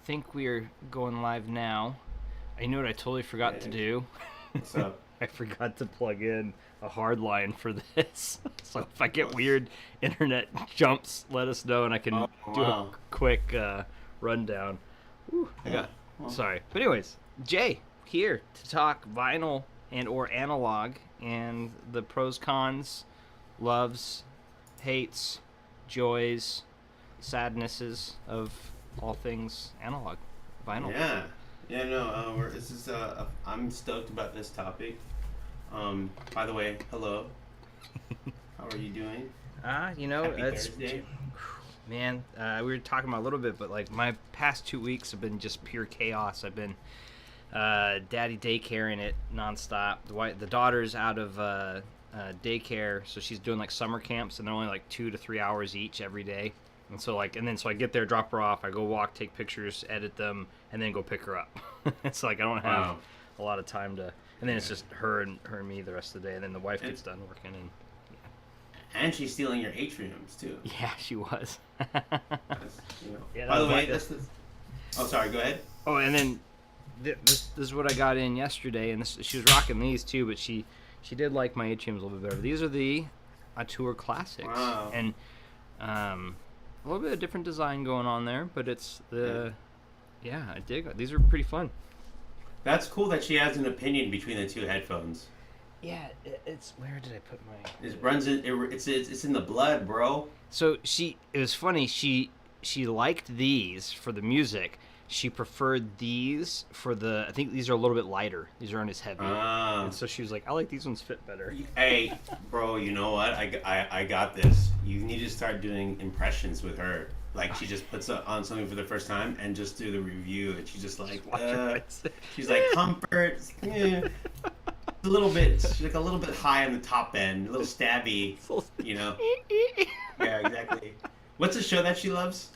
think we are going live now. I know what I totally forgot to do. What's up? I forgot to plug in a hard line for this. So if I get weird internet jumps, let us know and I can Oh, do a wow. quick rundown. Whew, Yeah. Well, sorry. But anyways, Jay here to talk vinyl and or analog and the pros, cons, loves, hates, joys, sadnesses of all things analog vinyl. yeah. Yeah, no, I'm stoked about this topic. By the way, hello. How are you doing? Happy It's Thursday. man. We were talking about a little bit, but like my past 2 weeks have been just pure chaos. I've been daddy daycaring it nonstop. The daughter's out of daycare, so she's doing like summer camps, and they're only like 2 to 3 hours each every day. And so so I get there, drop her off, I go walk, take pictures, edit them, and then go pick her up. It's like I don't have Wow. a lot of time to. And then it's just her and me the rest of the day, and then the wife And, gets done working, and and she's stealing your atriums too. yeah, she was. That's, Yeah, that By the was way, like this is. Oh, sorry. Go ahead. Oh, and then this is what I got in yesterday, and she was rocking these too, but she did like my atriums a little bit better. These are the Tour Classics, Wow. and a little bit of different design going on there, but it's I dig it. These are pretty fun. That's cool that she has an opinion between the two headphones. Yeah, it's where did I put my? It runs in. It's in the blood, bro. So it was funny. She liked these for the music. She preferred these for the. I think these are a little bit lighter. These aren't as heavy. And so she was like, "I like these ones fit better." Hey, bro, you know what? I got this. You need to start doing impressions with her. Like, she just puts on something for the first time and just do the review. And she's just like, Watch her face. she's like, comfort. A little bit, she's like a little bit high on the top end, a little stabby, you know? Yeah, exactly. What's the show that she loves?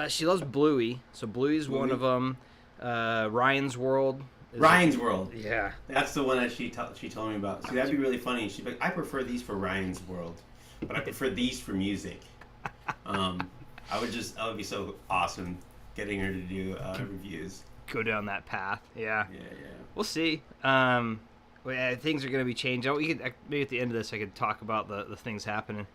She loves Bluey. So Bluey's one of them. Ryan's World. Ryan's World. Yeah. That's the one that she told me about. See, that'd be really funny. She's like, I prefer these for Ryan's World, but I prefer these for music. That would be so awesome getting her to do reviews. Go down that path. Yeah. Yeah, yeah. We'll see. Things are going to be changed. Maybe at the end of this, I could talk about the things happening.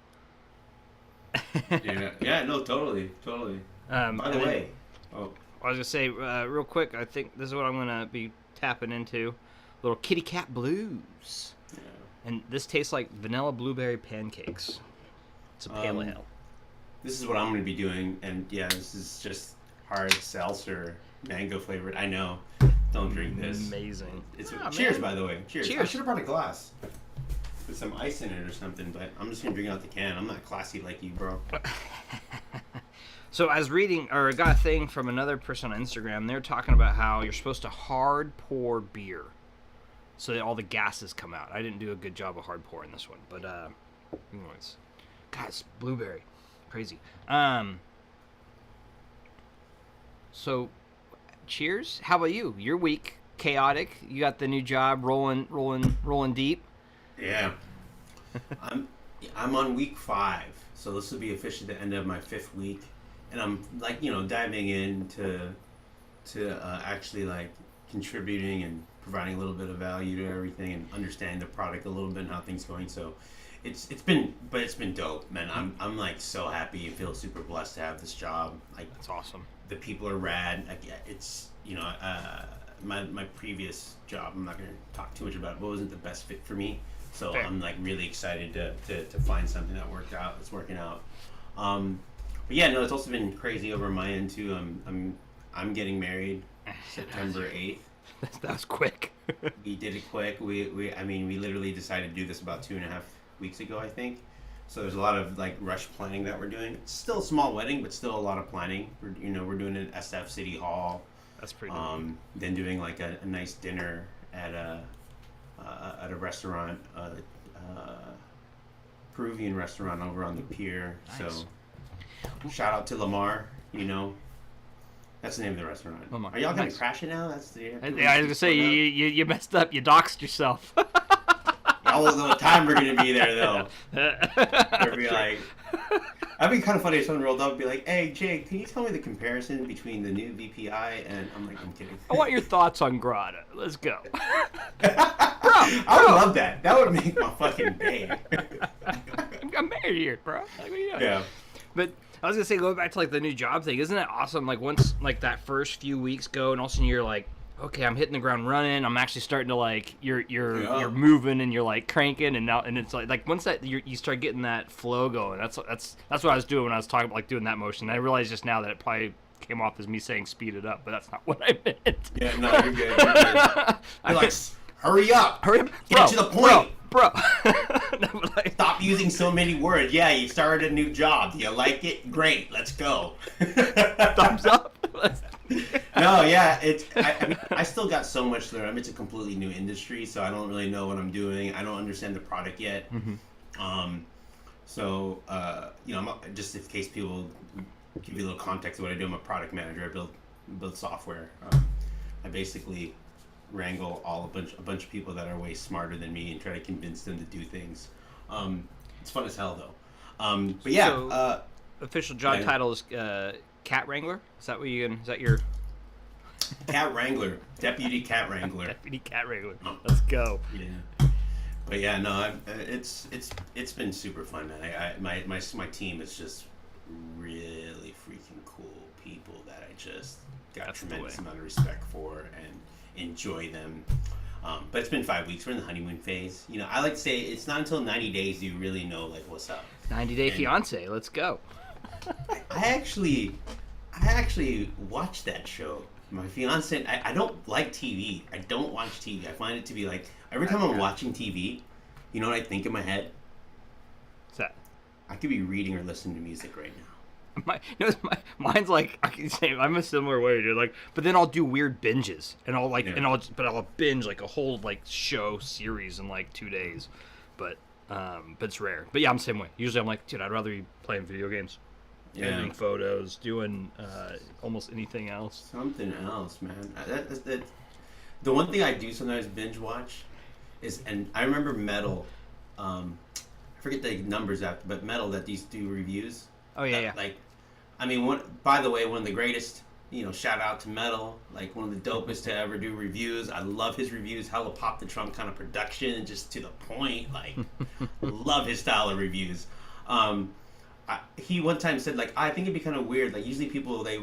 Yeah, no, totally. By the way, I was going to say, real quick, I think this is what I'm going to be tapping into. Little Kitty Cat Blues. yeah. And this tastes like vanilla blueberry pancakes. It's a pale ale. This is what I'm going to be doing, and yeah, this is just hard seltzer, mango flavored. I know. Don't drink this. Amazing. Cheers, man. by the way. Cheers. Cheers. I should have brought a glass with some ice in it or something, but I'm just going to drink it out the can. I'm not classy like you, bro. So I was reading, or got a thing from another person on Instagram. They're talking about how you're supposed to hard pour beer so that all the gases come out. I didn't do a good job of hard pouring this one, but anyways, guys, blueberry, crazy. So, cheers. How about you? Your week chaotic. You got the new job rolling deep. Yeah. I'm on week 5, so this will be officially the end of my 5th week, and I'm like, diving into actually like contributing and providing a little bit of value to everything and understanding the product a little bit and how things going. So it's been dope, man. I'm like so happy and feel super blessed to have this job. Like, That's awesome. the people are rad. Like, it's my previous job, I'm not going to talk too much about it, but wasn't the best fit for me. So Fair. I'm like really excited to find something that worked out. It's working out. But yeah, no, it's also been crazy over my end too. I'm getting married September 8th. That was quick. We did it quick. We literally decided to do this about 2.5 weeks ago, I think. So there's a lot of like rush planning that we're doing. It's still a small wedding, but still a lot of planning. We're doing it at SF City Hall. That's pretty cool. Then doing like a nice dinner at a restaurant, Peruvian restaurant over on the pier. Nice. So shout out to Lamar. That's the name of the restaurant. Lamar. Are y'all gonna Nice. crash it now? That's the. I was gonna say you messed up. You doxed yourself. all of the time we're gonna be there though. We'll be like, that'd be kind of funny if someone rolled up and be like, "Hey, Jake, can you tell me the comparison between the new VPI?" And I'm like, "I'm kidding." I want your thoughts on Grotto. Let's go. I would love that. That would make my fucking day. I'm married here, bro. Like, what are you doing? Yeah. But I was gonna say, going back to like the new job thing, isn't it awesome? Like once like that first few weeks go, and all of a sudden you're like, okay, I'm hitting the ground running. I'm actually starting to like you're moving and you're like cranking, and now and it's like once that you start getting that flow going. That's what I was doing when I was talking about like doing that motion. And I realized just now that it probably came off as me saying speed it up, but that's not what I meant. Yeah, no, you're good. You're good. You're like, hurry up, get to the point. Bro. No, like, stop using so many words. Yeah, you started a new job. Do you like it? Great, let's go. Thumbs up. No, yeah, I mean, I still got so much to learn. I mean, it's a completely new industry, so I don't really know what I'm doing. I don't understand the product yet. Mm-hmm. So you know, just in case people give you a little context of what I do, I'm a product manager. I build software. I basically wrangle a bunch of people that are way smarter than me and try to convince them to do things. It's fun as hell though. But yeah, so, official job title is cat wrangler. Is that what is that your cat wrangler, deputy cat wrangler? Deputy cat wrangler. Let's go. Yeah. But yeah, no, it's been super fun, man. My team is just really freaking cool people that I just got a tremendous amount of respect for and enjoy them. But it's been 5 weeks. We're in the honeymoon phase. You know, I like to say it's not until 90 days you really know like what's up. 90-day fiance. Let's go. I actually watched that show. My fiance, I don't like TV. I don't watch TV. I find it to be like every time I'm watching TV, you know what I think in my head? What's that? I could be reading or listening to music right now. Mine's like I can say I'm a similar way, dude. Like, but then I'll do weird binges, and I'll I'll binge like a whole like show series in like 2 days, but it's rare. But yeah, I'm the same way. Usually I'm like, dude, I'd rather be playing video games, editing photos, doing almost anything else. Something else, man. The one thing I do sometimes binge watch is, and I remember Metal. I forget the numbers after, but Metal that these do reviews. Oh yeah. Like, I mean, by the way, one of the greatest, you know, shout out to Metal, like one of the dopest to ever do reviews. I love his reviews, hella pop the trunk kind of production, just to the point. Like, love his style of reviews. He one time said, like, I think it'd be kind of weird. Like, usually people, they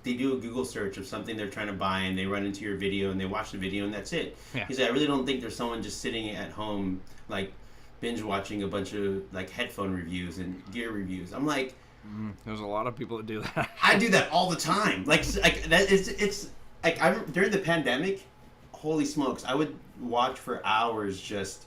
do a Google search of something they're trying to buy, and they run into your video, and they watch the video, and that's it. Yeah. He said, I really don't think there's someone just sitting at home, like, binge watching a bunch of, like, headphone reviews and gear reviews. I'm like, there's a lot of people that do that. I do that all the time. Like that. It's like during the pandemic. Holy smokes! I would watch for hours just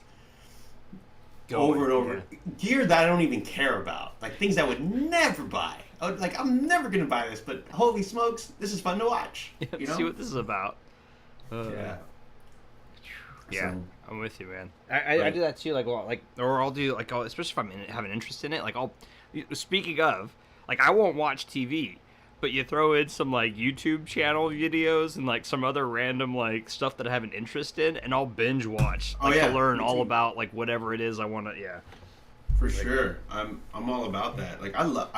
over and over gear that I don't even care about. Like things I would never buy. I'm never gonna buy this, but holy smokes, this is fun to watch. You know? See what this is about. Yeah. Yeah, so, I'm with you, man. I do that too. Or I'll do especially if I'm have an interest in it. Like speaking of, like I won't watch TV, but you throw in some like YouTube channel videos and like some other random like stuff that I have an interest in, and I'll binge watch to learn all about like whatever it is I want to. Yeah, for sure. I'm all about that. Like I love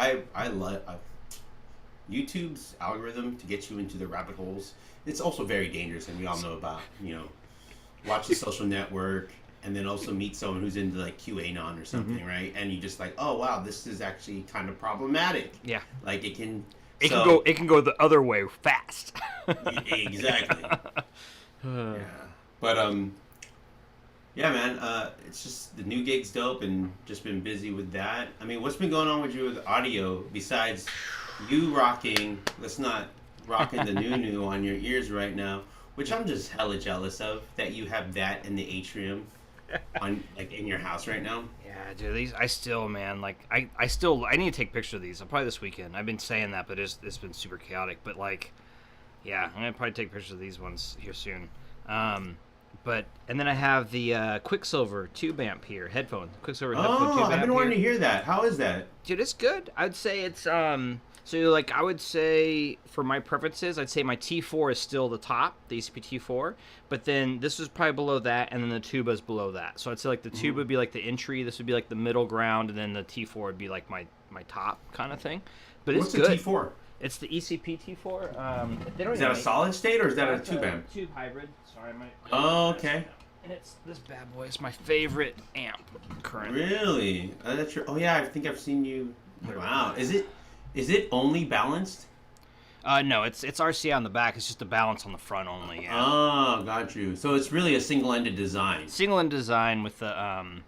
YouTube's algorithm to get you into the rabbit holes. It's also very dangerous, and we all know about watch the Social Network. And then also meet someone who's into like QAnon or something, right? And you just like, oh wow, this is actually kind of problematic. Yeah, like it can go the other way fast. Exactly. Yeah, but yeah, man. It's just the new gig's dope, and just been busy with that. I mean, what's been going on with you with audio besides you rocking? Let's not rocking the new on your ears right now, which I'm just hella jealous of that you have that in the atrium. On like in your house right now. Yeah, dude. These I still, man. Like I need to take pictures of these. I'll probably this weekend. I've been saying that, but it's been super chaotic. But like, yeah, I'm gonna probably take pictures of these ones here soon. But and then I have the Quicksilver tube amp here, headphone Quicksilver headphone Oh, tube I've amp been wanting here. to hear that. How is that? Dude, it's good. I'd say it's so like I would say for my preferences, I'd say my T4 is still the top, the ECP T4, but then this is probably below that, and then the tuba is below that. So I'd say like the tube would be like the entry, this would be like the middle ground, and then the T4 would be like my top kind of thing. But What's it's the good. T4? It's the ECP T4. They don't Is even that a make- solid state or is that a It's tube amp? Tube hybrid. Sorry, my. Oh, okay. And it's this bad boy. It's my favorite amp currently. Really? That's your, oh yeah, I think I've seen you. Wow. Is it only balanced? No, it's RCA on the back. It's just a balance on the front only. Yeah. Oh, got you. So it's really a single-ended design. Single end design with the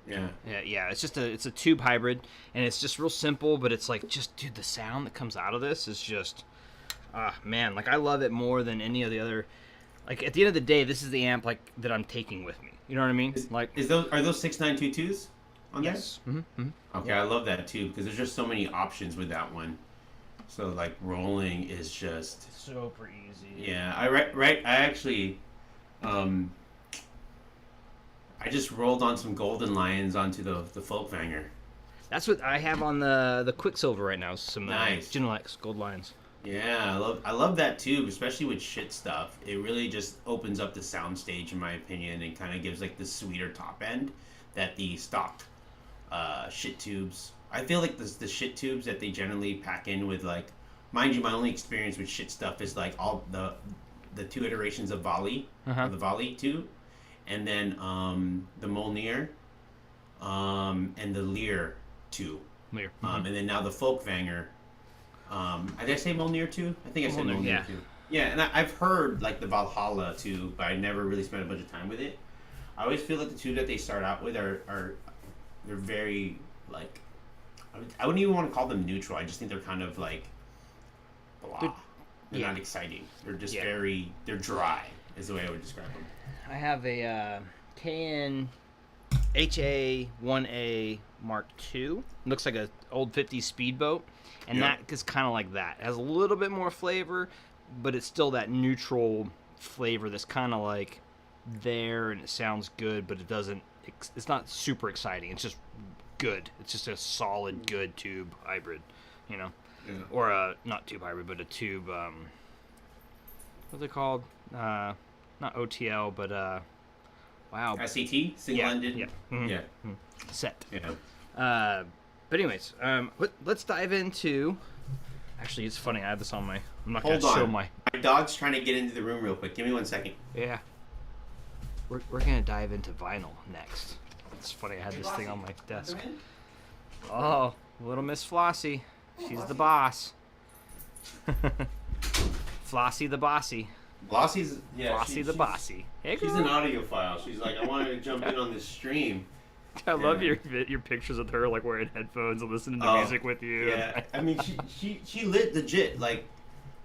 Yeah. yeah. It's a tube hybrid, and it's just real simple. But it's like just dude, the sound that comes out of this is just man, like I love it more than any of the other. Like at the end of the day, this is the amp like that I'm taking with me. You know what I mean? Are those 6922s on yes. there? Mm-hmm. Okay, I love that too because there's just so many options with that one. So like rolling is just Super easy. yeah. I actually I just rolled on some golden lions onto the Folkvanger. That's what I have on the Quicksilver right now. Some Nice. Genelex Gold Lions. Yeah, I love that too, especially with shit stuff. It really just opens up the soundstage, in my opinion, and kind of gives like the sweeter top end that the stock shit tubes. I feel like the shit tubes that they generally pack in with, like, mind you, my only experience with shit stuff is like all the two iterations of Volley, the Volley tube, and then the Molnir, and the Lear tube, and then now the Folkvanger. Did I say Molnir too? I think I said Molnir yeah. too. Yeah, and I've heard like the Valhalla too, but I never really spent a bunch of time with it. I always feel like the two that they start out with are they're very like I wouldn't even want to call them neutral. I just think they're kind of like blah. They're not exciting. They're just they're dry is the way I would describe them. I have a KN HA1A Mark II. Looks like an old 50s speedboat. And that is kind of like that. It has a little bit more flavor, but it's still that neutral flavor that's kind of like there, and it sounds good, but it doesn't. It's not super exciting. It's just good. It's just a solid, good tube hybrid, you know, or a not tube hybrid, but a tube. What's it called? Not OTL, but wow. SCT, single-ended. Yeah. Set. Yeah. But anyways, let's dive into. Actually, it's funny. I have this on my. I'm not going to Hold show on. my. My dog's trying to get into the room real quick. Give me 1 second. Yeah. We're going to dive into vinyl next. It's funny. I had this thing on my desk. Oh, little Miss Flossie. She's the boss. Flossie the bossy. Flossie's Flossie the bossy. Hey, She's girl. an audiophile. She's like, I wanted to jump in on this stream. I love your pictures of her like wearing headphones and listening to music with you. Yeah, I mean, she lit legit. Like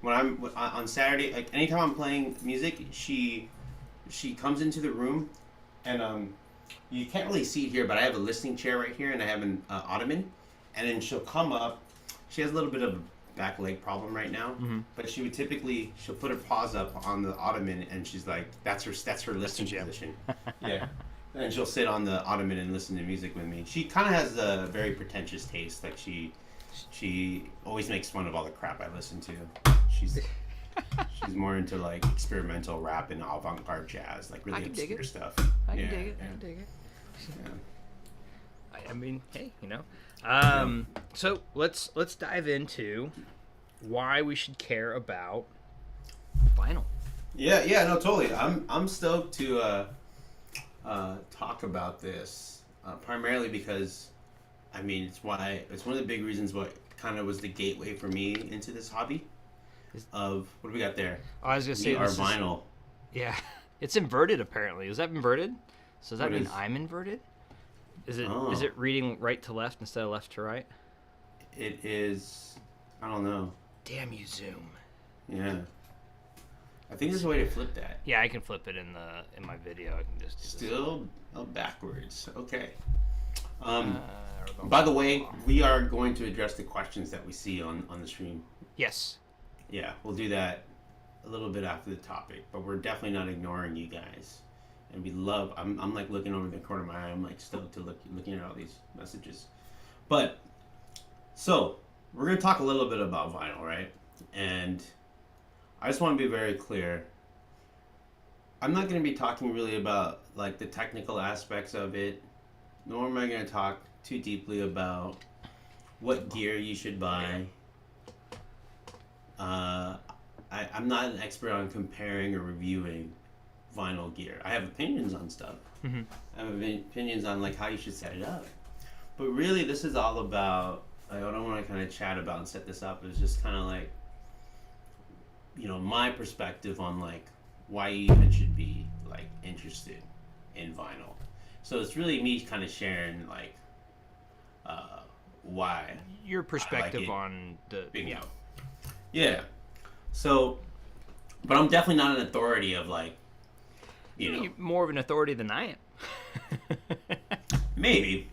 when I'm on Saturday, like anytime I'm playing music, she comes into the room, and you can't really see it here, but I have a listening chair right here, and I have an ottoman, and then she'll come up. She has a little bit of a back leg problem right now, but she'll put her paws up on the ottoman, and she's like, that's her listening position. Yeah. And she'll sit on the ottoman and listen to music with me. She kind of has a very pretentious taste. Like she always makes fun of all the crap I listen to. She's more into like experimental rap and avant-garde jazz, like really obscure stuff. I can dig it. I mean, hey, you know. So let's dive into why we should care about vinyl. Yeah, no, totally. I'm stoked to talk about this primarily because, I mean, it's one of the big reasons what kind of was the gateway for me into this hobby. Of what do we got there? Oh, I was gonna say our vinyl. Yeah, it's inverted apparently. Is that inverted? So does that mean is? I'm inverted? Is it reading right to left instead of left to right? It is. I don't know. Damn you, Zoom. Yeah. I think there's a way to flip that. Yeah, I can flip it in my video. I can just do Still backwards. Okay. By the way, we are going to address the questions that we see on the stream. Yes. Yeah, we'll do that a little bit after the topic, but we're definitely not ignoring you guys. and we love. I'm like looking over the corner of my eye. I'm like still looking at all these messages. But so we're gonna talk a little bit about vinyl, right? And I just want to be very clear. I'm not going to be talking really about like the technical aspects of it, nor am I going to talk too deeply about what gear you should buy. I'm not an expert on comparing or reviewing vinyl gear. I have opinions on stuff. Mm-hmm. I have opinions on like how you should set it up. But really, this is all about. Like, what I want to kind of chat about and set this up is just kind of like, my perspective on like why you even should be like interested in vinyl. So it's really me kind of sharing like why your perspective like on the yeah. So, but I'm definitely not an authority of like You're more of an authority than I am. maybe.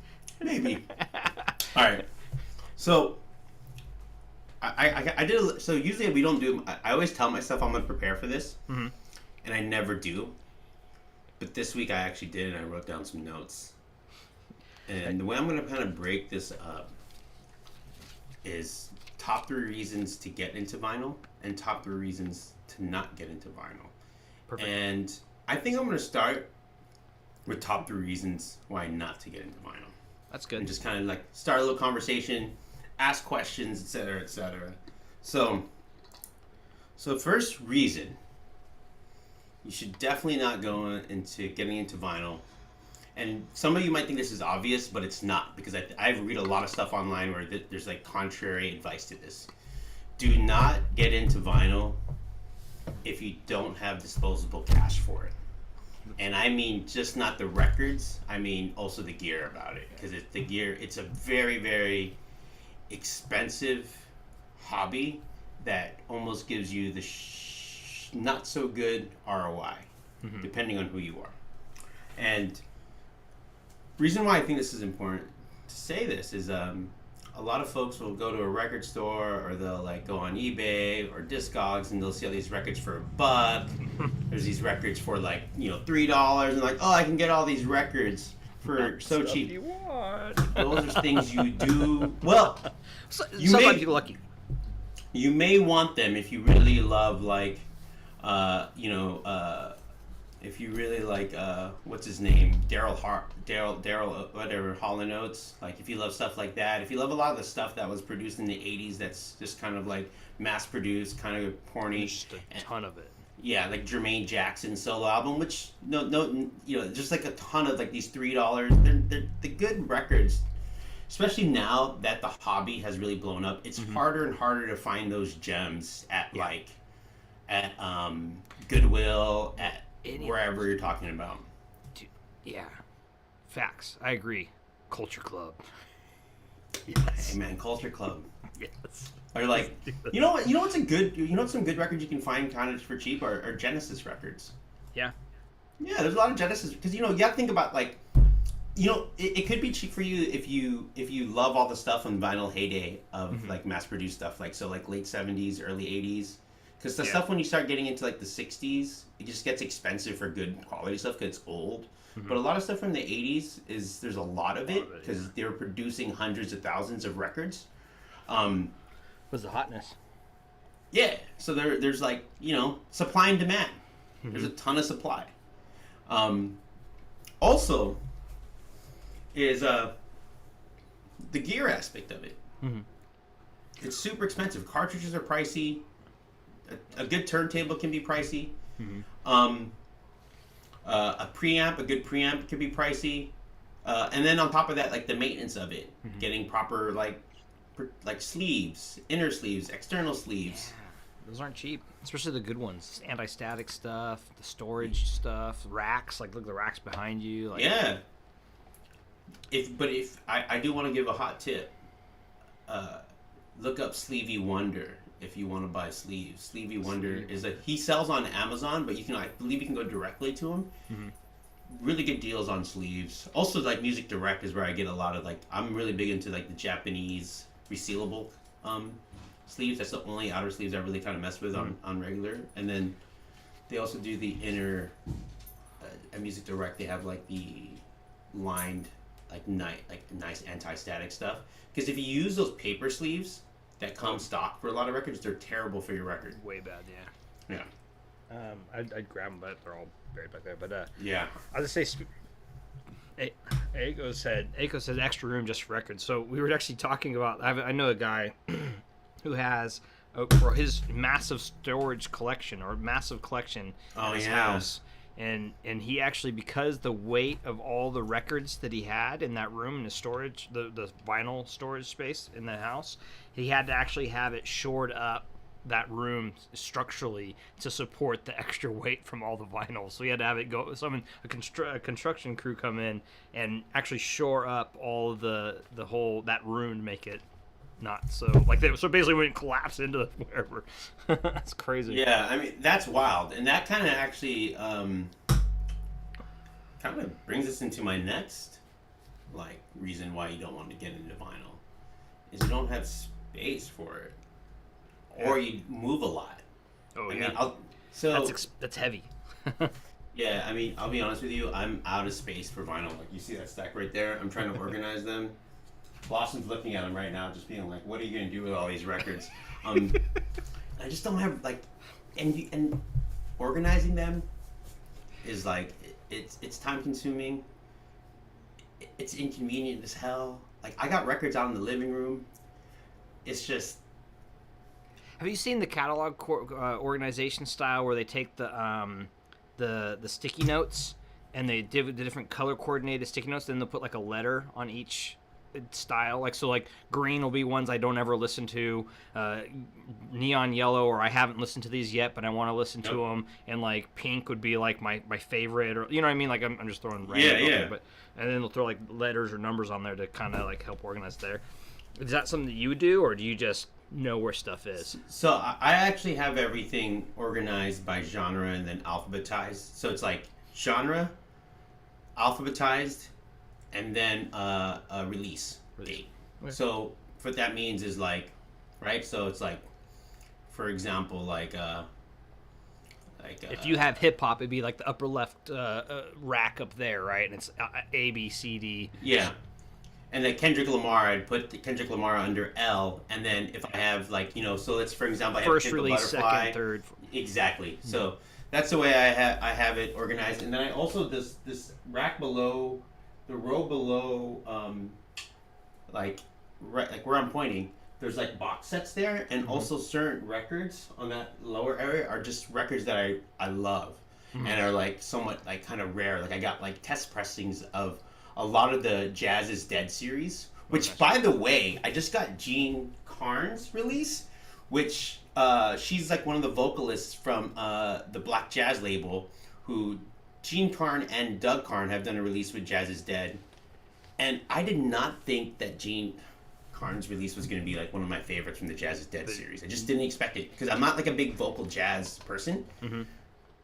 All right. So I did. So usually we don't do. I always tell myself I'm gonna prepare for this, Mm-hmm. and I never do. But this week I actually did, and I wrote down some notes. And the way I'm gonna kind of break this up is top 3 reasons to get into vinyl and top 3 reasons to not get into vinyl. Perfect. And I think I'm gonna start with top 3 reasons why not to get into vinyl. That's good. And just kind of like start a little conversation, ask questions, etc., etc. So first reason, you should definitely not go into getting into vinyl. And some of you might think this is obvious, but it's not, because I read a lot of stuff online where there's like contrary advice to this. Do not get into vinyl if you don't have disposable cash for it. And I mean just not the records, I mean also the gear about it. Because it's a very, very expensive hobby that almost gives you the not so good ROI, depending on who you are. And reason why I think this is important to say this is a lot of folks will go to a record store, or they'll like go on eBay or Discogs, and they'll see all these records for $1. There's these records for like $3, and like, oh, I can get all these records for so cheap. You want. Those are things you do well. Sometimes you're lucky. You may want them if you really love like, if you really like, what's his name, Daryl, whatever, Hall & Oates. Like if you love stuff like that, if you love a lot of the stuff that was produced in the '80s, that's just kind of like mass-produced, kind of porny. Just a ton of it. Yeah, like Jermaine Jackson's solo album, which just like a ton of like these $3. They're the good records. Especially now that the hobby has really blown up, it's harder and harder to find those gems at Goodwill, at wherever you're talking about. Yeah, facts. I agree. Culture Club. Yes. Hey man, Culture Club. Yes. Or like, what's some good records you can find kind of for cheap are Genesis records. Yeah. Yeah, there's a lot of Genesis, because you have to think about like, it could be cheap for you if you love all the stuff in vinyl heyday of like mass produced stuff, like late 70s, early 80s. Because the stuff when you start getting into like the 60s, it just gets expensive for good quality stuff because it's old. But a lot of stuff from the 80s there's a lot of it because they were producing hundreds of thousands of records. Was the hotness? Yeah, so there's like supply and demand. There's a ton of supply. Also, is the gear aspect of it. It's super expensive. Cartridges are pricey. A good turntable can be pricey. A good preamp can be pricey. And then on top of that, like the maintenance of it, getting proper like sleeves, inner sleeves, external sleeves. Yeah, those aren't cheap, especially the good ones. Anti-static stuff, the storage stuff, racks. Like look at the racks behind you. Like, yeah. If I do want to give a hot tip, look up Sleevey Wonder if you want to buy sleeves. Sleevey Wonder he sells on Amazon, but I believe you can go directly to him. Really good deals on sleeves. Also, like Music Direct is where I get a lot of I'm really big into like the Japanese resealable sleeves. That's the only outer sleeves I really kind of mess with on regular. And then they also do the inner at Music Direct they have like the lined like nice anti-static stuff. Because if you use those paper sleeves that come stock for a lot of records, they're terrible for your record. Way bad, yeah. Yeah. I'd grab them, but they're all buried back there. But yeah. I'll just say, Aiko said extra room just for records. So we were actually talking about. I know a guy who has for his massive storage collection or massive collection in his house. And he actually, because the weight of all the records that he had in that room in the storage, the vinyl storage space in the house, he had to actually have it shored up, that room structurally, to support the extra weight from all the vinyl. So he had to have it go. A construction crew come in and actually shore up all of the whole that room to make it not so like they so basically wouldn't collapse into wherever. That's crazy. Yeah, I mean that's wild, and that kind of actually kind of brings us into my next like reason why you don't want to get into vinyl is you don't have space for it, or you move a lot. Oh, I yeah. mean, that's heavy. Yeah, I mean, I'll be honest with you. I'm out of space for vinyl. Like you see that stack right there. I'm trying to organize them. Blossom's looking at them right now, just being like, "What are you gonna do with all these records?" I just don't have like, and organizing them is like it's time consuming. It's inconvenient as hell. Like I got records out in the living room. It's just. Have you seen the catalog organization style where they take the sticky notes and they do the different color coordinated sticky notes, then they'll put like a letter on each style, like so like green will be ones I don't ever listen to, neon yellow or I haven't listened to these yet but I want to listen to them, and like pink would be like my favorite, or you know what I mean, like I'm just throwing random there, but and then they'll throw like letters or numbers on there to kind of like help organize there. Is that something that you would do, or do you just know where stuff is? So I actually have everything organized by genre and then alphabetized, so it's like genre, alphabetized, and then a release date. Okay. So what that means is like, right? So it's like, for example, like if you have hip hop, it'd be like the upper left rack up there, right? And it's A, B, C, D. Yeah. And then Kendrick Lamar, I'd put Kendrick Lamar under L, and then if I have like, you know, so let's, for example, I have first release, second, third. Exactly. Mm-hmm. So that's the way I have it organized, and then I also this rack below. The row below, like where I'm pointing, there's like box sets there, and also certain records on that lower area are just records that I love, and are like somewhat like kind of rare. Like I got like test pressings of a lot of the Jazz is Dead series, which by the way, I just got Jean Carn's release, which she's like one of the vocalists from the Black Jazz label, who Jean Carn and Doug Carn have done a release with Jazz is Dead. And I did not think that Jean Carn's release was going to be like one of my favorites from the Jazz is Dead series. I just didn't expect it, because I'm not like a big vocal jazz person. Mm-hmm.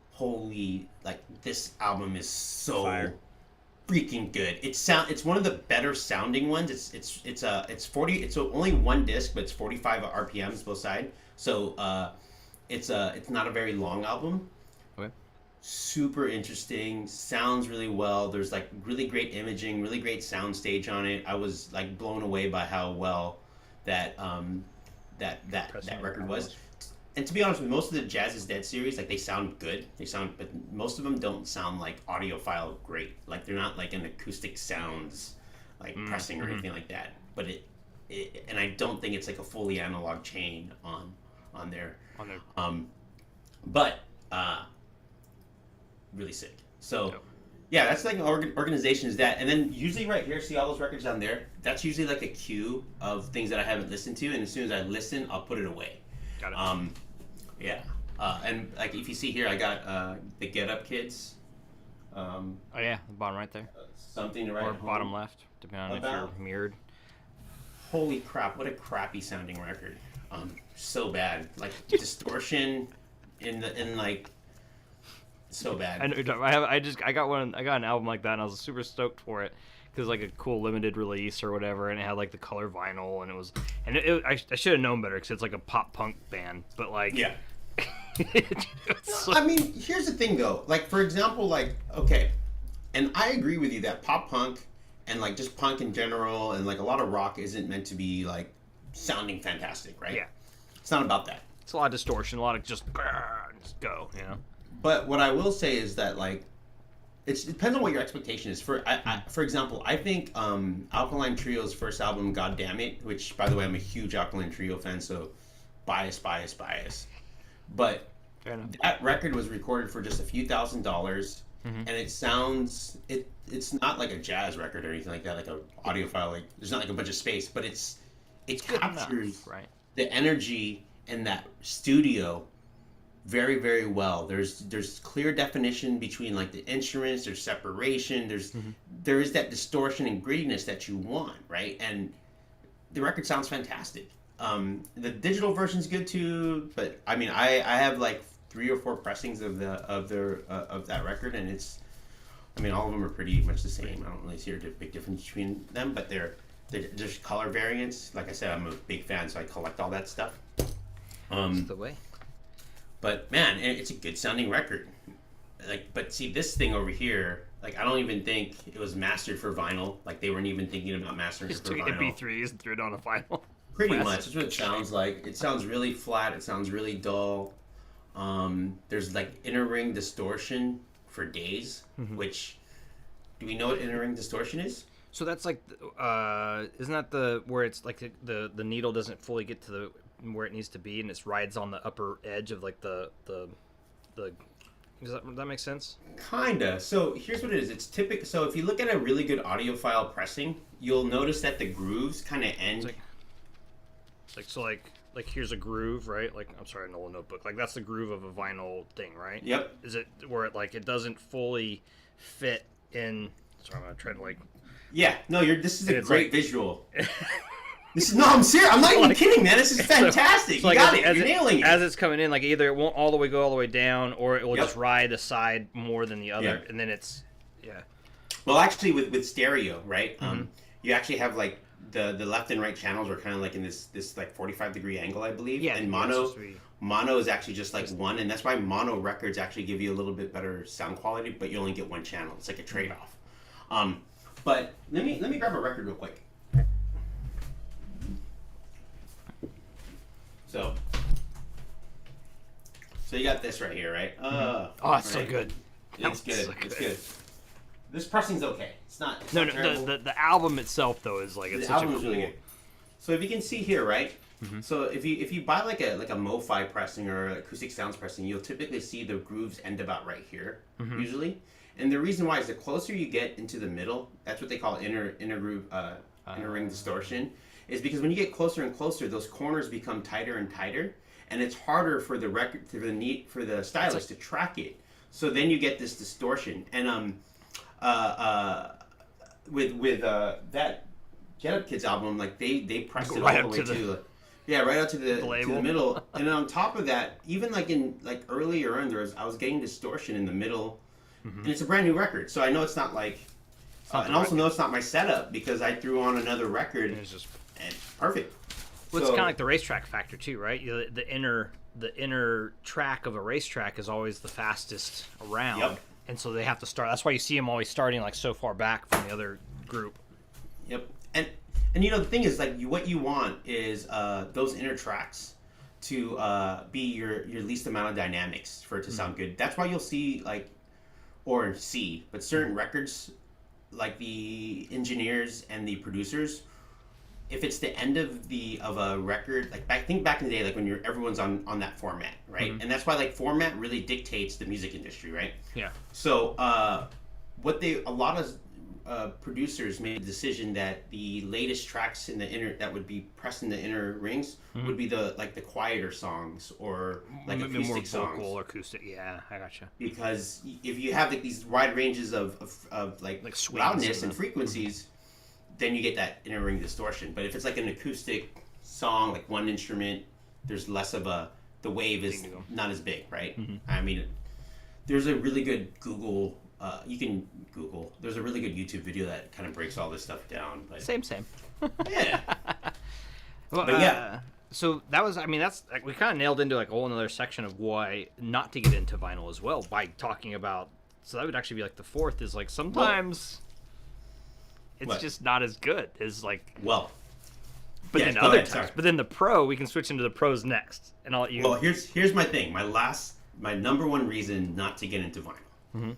Holy, like this album is so fire. Freaking good. It's one of the better sounding ones. It's 40. It's only one disc, but it's 45 RPMs both sides. So it's not a very long album. Okay. Super interesting, sounds really well. There's like really great imaging, really great sound stage on it. I was like blown away by how well that record was. And to be honest, with most of the Jazz is Dead series, like they sound good. But most of them don't sound like audiophile great. Like they're not like an acoustic sounds like pressing or anything like that. But it and I don't think it's like a fully analog chain on there. But really sick. So yeah, that's like an organization is that. And then usually right here, see all those records down there? That's usually like a queue of things that I haven't listened to, and as soon as I listen, I'll put it away. Got it. Yeah. And like if you see here, I got the Get Up Kids. Oh yeah, the bottom right there. Something to write or bottom left, depending on if you're mirrored. Holy crap! What a crappy sounding record. So bad. Like distortion in like. So bad. I know you're talking. I got an album like that, and I was super stoked for it because like a cool limited release or whatever, and it had like the color vinyl, and I should have known better because it's like a pop punk band, but like I mean, here's the thing though. Like for example, like okay, And I agree with you that pop punk and like just punk in general and like a lot of rock isn't meant to be like sounding fantastic, right? Yeah. It's not about that. It's a lot of distortion, a lot of just go, you know. But what I will say is that like it depends on what your expectation is. For example, I think Alkaline Trio's first album, God Damn It, which by the way I'm a huge Alkaline Trio fan, so bias. But that record was recorded for just a few $1,000s, and it's not like a jazz record or anything like that, like a audiophile. Like there's not like a bunch of space, but it captures right. the energy in that studio very, very well. There's clear definition between like the instruments. There's separation. There is that distortion and grittiness that you want, right? And the record sounds fantastic. The digital version's good too, but I mean, I have like 3 or 4 pressings of that record, and it's, I mean, all of them are pretty much the same. I don't really see a big difference between them, but there's color variants. Like I said, I'm a big fan, so I collect all that stuff. That's the way. But man, it's a good sounding record. Like, but see this thing over here, like I don't even think it was mastered for vinyl. Like they weren't even thinking about mastering it for vinyl. Just took MP3s and threw it on a vinyl. Pretty much, that's what it sounds like. It sounds really flat. It sounds really dull. There's like inner ring distortion for days, which, do we know what inner ring distortion is? So that's like, isn't that the where it's like the needle doesn't fully get to the where it needs to be, and it rides on the upper edge of like the does that make sense? Kinda. So here's what it is. It's typical. So if you look at a really good audiophile pressing, you'll notice that the grooves kind of end. Like here's a groove, right? Like I'm sorry, Nolan Notebook. Like that's the groove of a vinyl thing, right? Yep. Is it where it doesn't fully fit in? Sorry, I'm gonna try to like. Yeah. No, this is a great visual. I'm serious. I'm not even kidding, man. This is fantastic. You got it. You're nailing it. As it's coming in, like either it won't go all the way down, or it will just ride a side more than the other, and then it's, Well, actually, with stereo, right? You actually have like the left and right channels are kind of like in this like 45-degree angle, I believe. Yeah. And mono is actually just like one, and that's why mono records actually give you a little bit better sound quality, but you only get one channel. It's like a trade-off. But let me grab a record real quick. So you got this right here, right? It's so good. It's good. So it's good. This pressing's okay. It's not. No. Terrible. The album itself though is like it's such a cool. Really good. So if you can see here, right? So if you buy like a MoFi pressing or acoustic sounds pressing, you'll typically see the grooves end about right here, usually. And the reason why is the closer you get into the middle, that's what they call inner groove, inner ring distortion. Is because when you get closer and closer, those corners become tighter and tighter, and it's harder for the record for the stylus to track it. So then you get this distortion. And with that Get Up Kids album, like they pressed it all the way to right out to the middle. And on top of that, even like in like earlier on, I was getting distortion in the middle, and it's a brand new record, so I know it's not like. And also know it's not my setup because I threw on another record. And perfect. Well, it's kind of like the racetrack factor too, right? The inner track of a racetrack is always the fastest around, and so they have to start. That's why you see them always starting like so far back from the other group. Yep, and the thing is like what you want is those inner tracks to be your least amount of dynamics for it to sound good. That's why you'll see but certain records, like the engineers and the producers. If it's the end of a record, like think back in the day, like when everyone's on that format, right? And that's why like format really dictates the music industry, right? Yeah. So a lot of producers made the decision that the latest tracks in the inner that would be pressed in the inner rings would be the quieter songs or like acoustic more songs. Vocal or acoustic, yeah, I gotcha. Because if you have like these wide ranges of loudness and frequencies. Then you get that inner ring distortion. But if it's like an acoustic song, like one instrument, there's less of the wave is not as big, right? I mean, there's a really good you can Google. There's a really good YouTube video that kind of breaks all this stuff down. But same. Yeah. Well, but yeah. So that was, that's we kind of nailed into like a whole another section of why not to get into vinyl as well by talking about so that would actually be like the fourth. Is like sometimes it's what? just not as good as like. Well, But yes, then go other ahead, times, sorry. but then the pro, we can switch into the pros next, and I'll let you. Well, here's my thing. My number one reason not to get into vinyl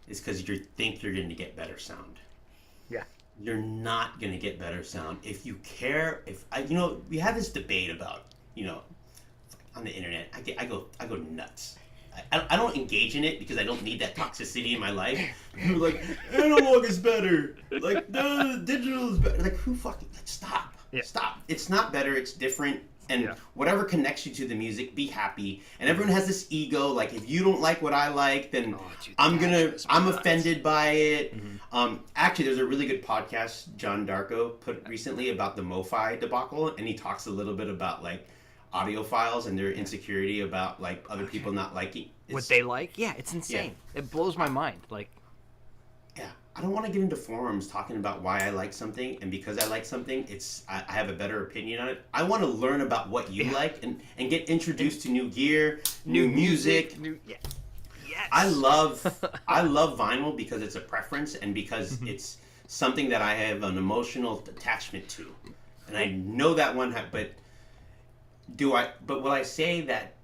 is because you think you're going to get better sound. Yeah. You're not going to get better sound if you care. We have this debate about, on the internet. I go nuts. I don't engage in it because I don't need that toxicity in my life. You're like, analog is better. Like, no, digital is better. Like, who fucking, like, stop. Yeah. Stop. It's not better. It's different. And Yeah. whatever connects you to the music, be happy. And everyone has this ego. Like, if you don't like what I like, then Dude, I'm offended by it. Actually, there's a really good podcast John Darko put recently about the MoFi debacle, and he talks a little bit about like audiophiles and their insecurity about like other people not liking what they like. Yeah, it's insane. It blows my mind. Like, yeah, I don't want to get into forums talking about why I like something, and because I like something, I have a better opinion on it. I want to learn about what you like and get introduced to new gear, new music. Yes. I love vinyl because it's a preference and because it's something that I have an emotional attachment to, and I know that one. But will I say that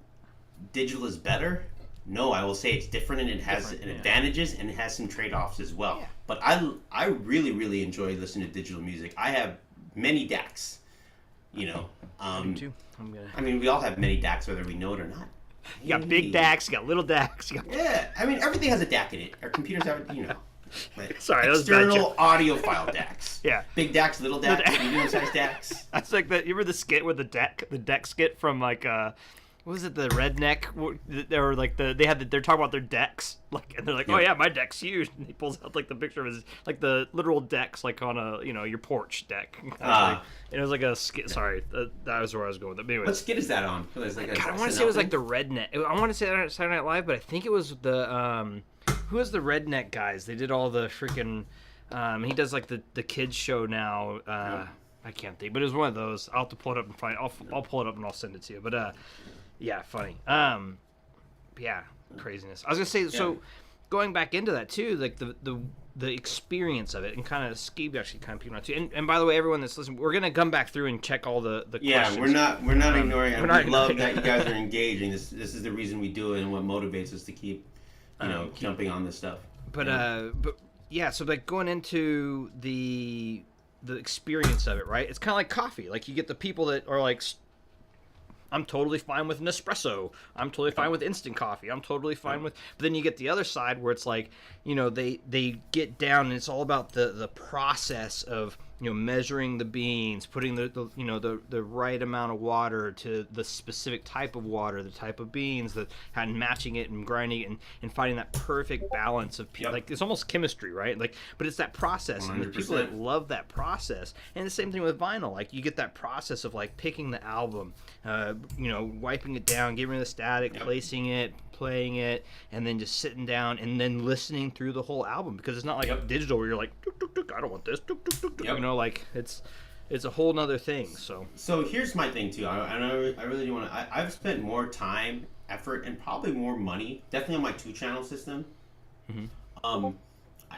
digital is better? No, I will say it's different and it has advantages and it has some trade-offs as well. Yeah. But I really, really enjoy listening to digital music. I have many DACs, Me too. I mean, we all have many DACs whether we know it or not. You got big DACs, you got little DACs. Yeah, I mean, everything has a DAC in it. Our computers have, like Sorry, that was a bad external joke. audiophile DACs. Yeah. Big DACs, little DACs, medium-sized DACs. That's like you remember the skit with the deck skit from like what was it, the redneck? They were like they're talking about their decks, like, and they're like, oh yeah, my deck's huge, and he pulls out like the picture of his like the literal decks, like on a your porch deck. And it was like a skit. Sorry, that was where I was going with it. But anyways, What skit is that on? Like God, I want to say it was like the redneck. I want to say Saturday Night Live, but I think it was the who was the redneck guys? They did all the freaking. He does like the kids show now. I can't think, but it was one of those. I'll have to pull it up and find. I'll pull it up and I'll send it to you. But yeah, funny. Yeah, craziness. I was gonna say, so going back into that too, like the experience of it, and kind of Skib actually kind of people out too. And by the way, everyone that's listening, we're gonna come back through and check all the questions. we're not ignoring it. We're not We love ignoring that you guys are engaging. This is the reason we do it and what motivates us to keep jumping on this stuff. But yeah, so like going into the experience of it, right? It's kind of like coffee. Like you get the people that are like, I'm totally fine with an espresso. I'm totally fine with instant coffee. I'm totally fine with. But then you get the other side where it's like, they get down and it's all about the process of measuring the beans, putting the right amount of water to the specific type of water, the type of beans, and matching it and grinding it and finding that perfect balance of like it's almost chemistry, right? Like, but it's that process, 100%. And there's people that love that process. And the same thing with vinyl. Like you get that process of like picking the album, wiping it down, getting rid of the static, placing it, playing it, and then just sitting down and then listening through the whole album, because it's not like digital where you're like, tuk, tuk, tuk, I don't want this, tuk, tuk, tuk, tuk. Like it's a whole nother thing. So here's my thing too. I really do want to. I've spent more time, effort, and probably more money, definitely on my 2-channel system.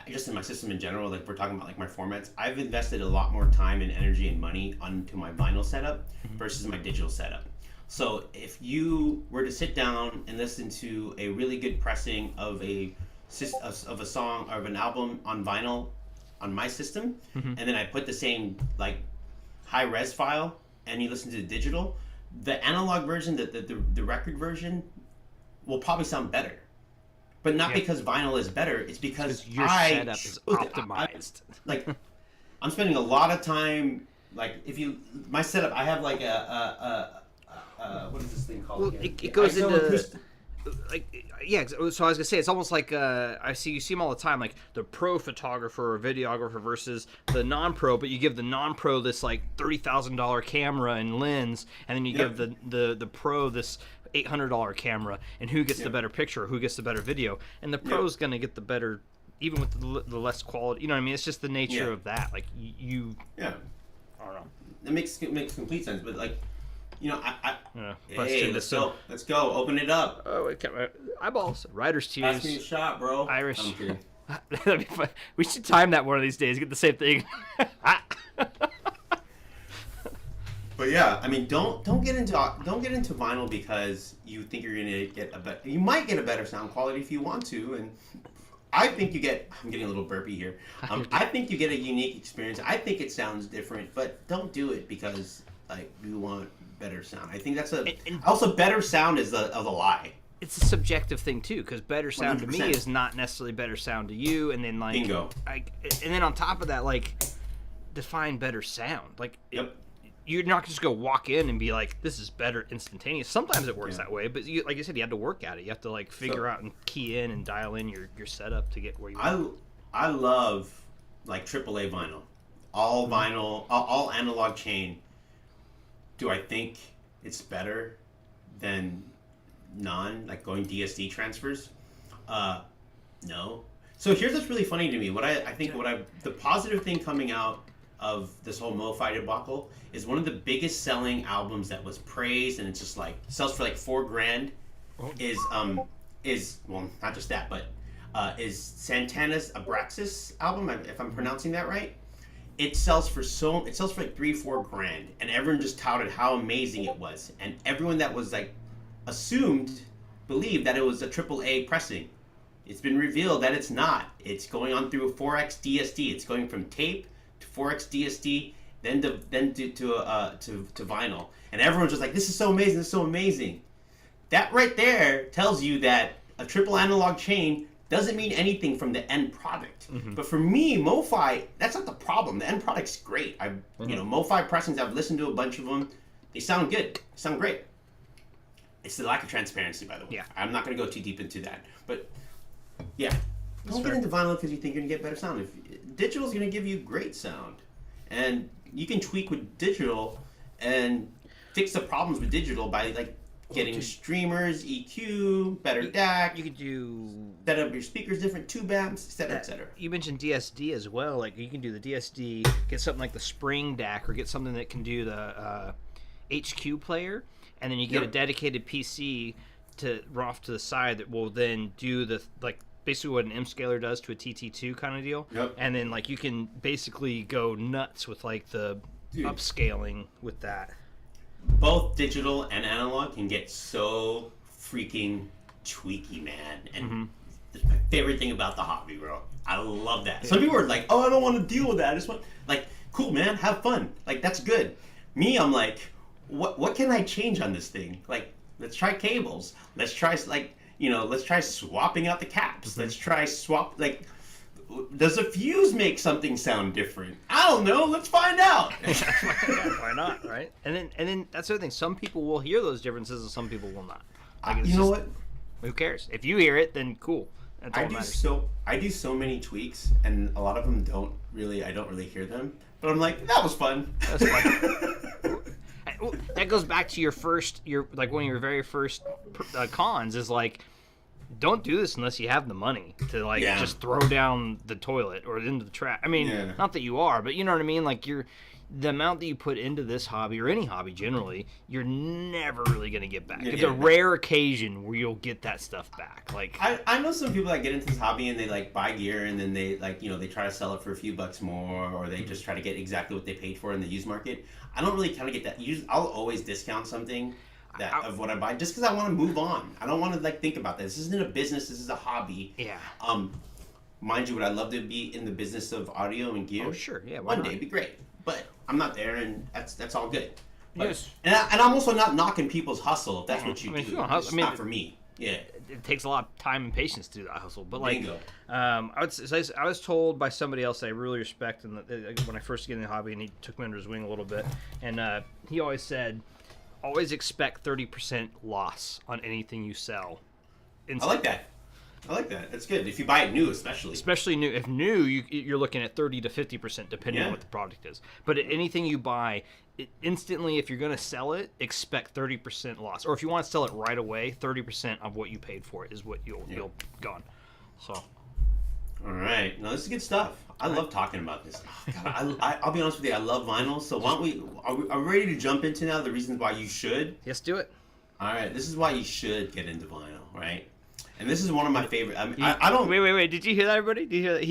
Just in my system in general, like we're talking about like my formats, I've invested a lot more time and energy and money onto my vinyl setup versus my digital setup. So if you were to sit down and listen to a really good pressing of a song or of an album on vinyl on my system, and then I put the same like high res file and you listen to the digital, the analog version, the record version will probably sound better. But not because vinyl is better, it's because your setup is optimized. Like I'm spending a lot of time, like my setup, I have like what is this thing called? Well, again? it goes into so I was gonna say it's almost like you see them all the time, like the pro photographer or videographer versus the non-pro, but you give the non-pro this like $30,000 camera and lens, and then you give the pro this $800 camera, and who gets the better picture, who gets the better video, and the pro's gonna get the better, even with the less quality. You know what I mean? It's just the nature of that. Like you. Yeah. I don't know. It makes complete sense, but like You know, Bust hey, into let's some. go. Let's go. Open it up. Oh, wait, eyeballs. Writer's Pass me a tears. shot, bro. Irish. I'm kidding. That'd be fun. We should time that one of these days. Get the same thing. But yeah, I mean, don't get into vinyl because you think you're gonna get you might get a better sound quality if you want to, and I think you get. I'm getting a little burpy here. I think you get a unique experience. I think it sounds different, but don't do it because like you want better sound. I think that's also better sound is a lie. It's a subjective thing too, because better sound 100%. to me is not necessarily better sound to you, and then like Bingo. And then on top of that, like define better sound. Like Yep. You're not just go walk in and be like, "This is better instantaneous." Sometimes it works that way, but like you said, you have to work at it. You have to like figure out and key in and dial in your setup to get where you want. I love like AAA vinyl, all vinyl, all analog chain. Do I think it's better than like going DSD transfers? No. So here's what's really funny to me. The positive thing coming out of this whole MoFi debacle is one of the biggest selling albums that was praised, and it's just like sells for like $4,000. Is well, not just that, but is Santana's Abraxas album, if I'm pronouncing that right. It sells for like $3-4 and everyone just touted how amazing it was, and everyone that was like believed that it was a AAA pressing. It's been revealed that it's not. It's going on through a 4X DSD. It's going from tape to 4X DSD, then to vinyl, and everyone's just like, "This is so amazing! This is so amazing!" That right there tells you that a triple analog chain doesn't mean anything from the end product. Mm-hmm. But for me, MoFi, that's not the problem. The end product's great. MoFi pressings, I've listened to a bunch of them. They sound good. They sound great. It's the lack of transparency, by the way. Yeah. I'm not going to go too deep into that. But, yeah. Don't get into vinyl because you think you're going to get better sound. Digital is going to give you great sound. And you can tweak with digital and fix the problems with digital by, like, getting streamers, EQ, better DAC. You could do set up your speakers different, tube amps, etc., etc. You mentioned DSD as well. Like you can do the DSD, get something like the Spring DAC, or get something that can do the HQ player, and then you get a dedicated PC off to the side that will then do the basically what an M scaler does to a TT2 kind of deal. Yep. And then like you can basically go nuts with like the upscaling with that. Both digital and analog can get so freaking tweaky, man. And it's my favorite thing about the hobby, bro. I love that. Some people are like, "Oh, I don't want to deal with that. I just want cool, man. Have fun. Like that's good." Me, I'm like, what can I change on this thing? Like, let's try cables. Let's try let's try swapping out the caps. Let's try does a fuse make something sound different? I don't know. Let's find out. Why not, right? And then that's the other thing. Some people will hear those differences, and some people will not. You know what? Who cares? If you hear it, then cool. That's all that matters. I do so many tweaks, and a lot of them I don't really hear them. But I'm like, that was fun. That's fun. That goes back to one of your very first cons is like, don't do this unless you have the money to just throw down the toilet or into the trash. I mean, not that you are, but you know what I mean? Like the amount that you put into this hobby or any hobby generally, you're never really going to get back. It's a rare occasion where you'll get that stuff back. Like I know some people that get into this hobby and they buy gear and then they they try to sell it for a few bucks more, or they just try to get exactly what they paid for in the used market. I don't really kind of get that. I'll always discount something of what I buy just because I want to move on. I don't want to think about this. This isn't a business. This is a hobby. Yeah. Mind you, would I love to be in the business of audio and gear? Oh sure, yeah. One day, it'd be great. But I'm not there, and that's all good. But, yes. And I'm also not knocking people's hustle if that's what you do. If you don't hustle, it's not for me. Yeah. It takes a lot of time and patience to do that hustle. But Bingo. I was told by somebody else that I really respect, and when I first get in the hobby, and he took me under his wing a little bit, and he always said, always expect 30% loss on anything you sell. I like that. That's good. If you buy it new, especially new. If new, you're looking at 30 to 50% depending on what the product is. But anything you buy, instantly, if you're going to sell it, expect 30% loss. Or if you want to sell it right away, 30% of what you paid for it is what you'll gone. So All right. No, this is good stuff. I love talking about this. Oh, God, I'll be honest with you. I love vinyl. So why don't are we ready to jump into now the reasons why you should? Yes, do it. All right. This is why you should get into vinyl, right? And this is one of my favorite. I don't. Wait. Did you hear that, everybody? Did you hear that?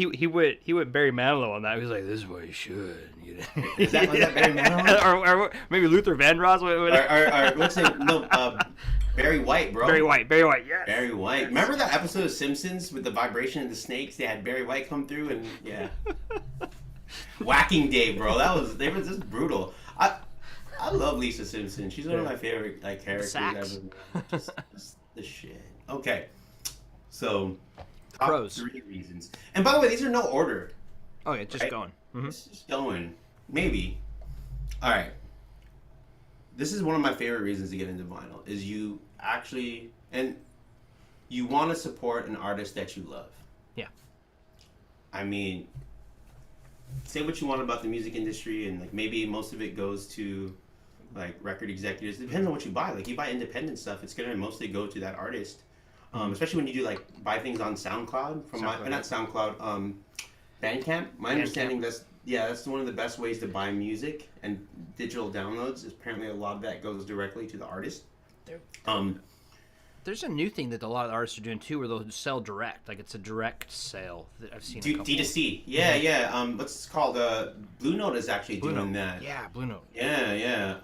He went Barry Manilow on that. He was like, "This is what you should." You know? Was that Barry Manilow? or maybe Luther Vandross? Or what's it? No, Barry White, bro. Barry White, yes. Barry White. Yes. Remember that episode of Simpsons with the vibration of the snakes? They had Barry White come through and yeah. Whacking Dave, bro. They were just brutal. I love Lisa Simpson. She's one of my favorite characters ever. Just the shit. Okay. So top Pros. 3 reasons. And by the way, these are no order. Oh yeah, just going. Mm-hmm. It's just going. Maybe. All right. This is one of my favorite reasons to get into vinyl is you actually and you want to support an artist that you love. Yeah. I mean, say what you want about the music industry and maybe most of it goes to record executives. It depends on what you buy. You buy independent stuff, it's going to mostly go to that artist. Especially when you do buy things on SoundCloud not SoundCloud, Bandcamp. My understanding that's one of the best ways to buy music and digital downloads. Apparently, a lot of that goes directly to the artist. There's a new thing that a lot of artists are doing too, where they'll sell direct. It's a direct sale that I've seen. D2C. Yeah. What's it called? Blue Note is actually doing that. Yeah, Blue Note. Yeah.